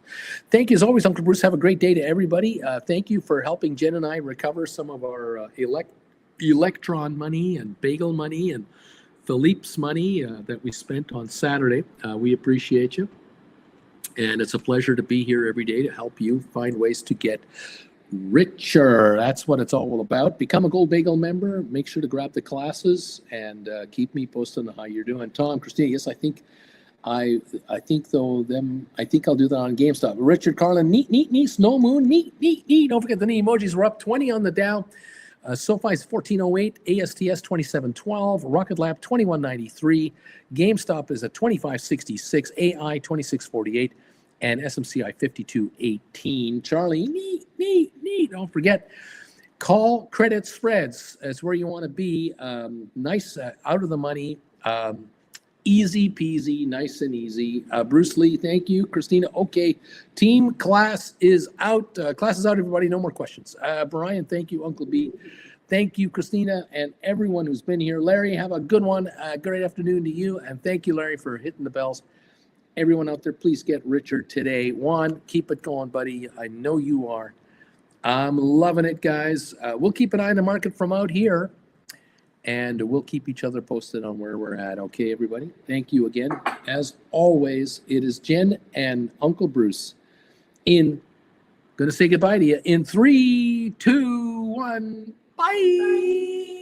Thank you as always, Uncle Bruce. Have a great day to everybody. Thank you for helping Jen and I recover some of our electron money and bagel money and Philippe's money that we spent on Saturday. We appreciate you. And it's a pleasure to be here every day to help you find ways to get richer. That's what it's all about. Become a Gold Bagel member. Make sure to grab the classes and keep me posted on how you're doing. Tom, Christina, yes, I think I'll do that on GameStop. Richard Carlin, neat, Snow Moon, neat. Don't forget the neat emojis. We're up 20 on the Dow. SoFi is 1408, ASTS 2712, Rocket Lab 2193, GameStop is at 2566, AI 2648, and SMCI 5218. Charlie, neat. Don't forget, call credit spreads. That's where you want to be. Nice, out of the money. Easy peasy, nice and easy. Bruce Lee, thank you. Christina, okay. Team class is out. Class is out, everybody. No more questions. Brian, thank you. Uncle B, thank you. Christina and everyone who's been here. Larry, have a good one. Great afternoon to you. And thank you, Larry, for hitting the bells. Everyone out there, please get richer today. Juan, keep it going, buddy. I know you are. I'm loving it, guys. We'll keep an eye on the market from out here. And we'll keep each other posted on where we're at. Okay, everybody? Thank you again. As always, it is Jen and Uncle Bruce going to say goodbye to you in 3, 2, 1. Bye.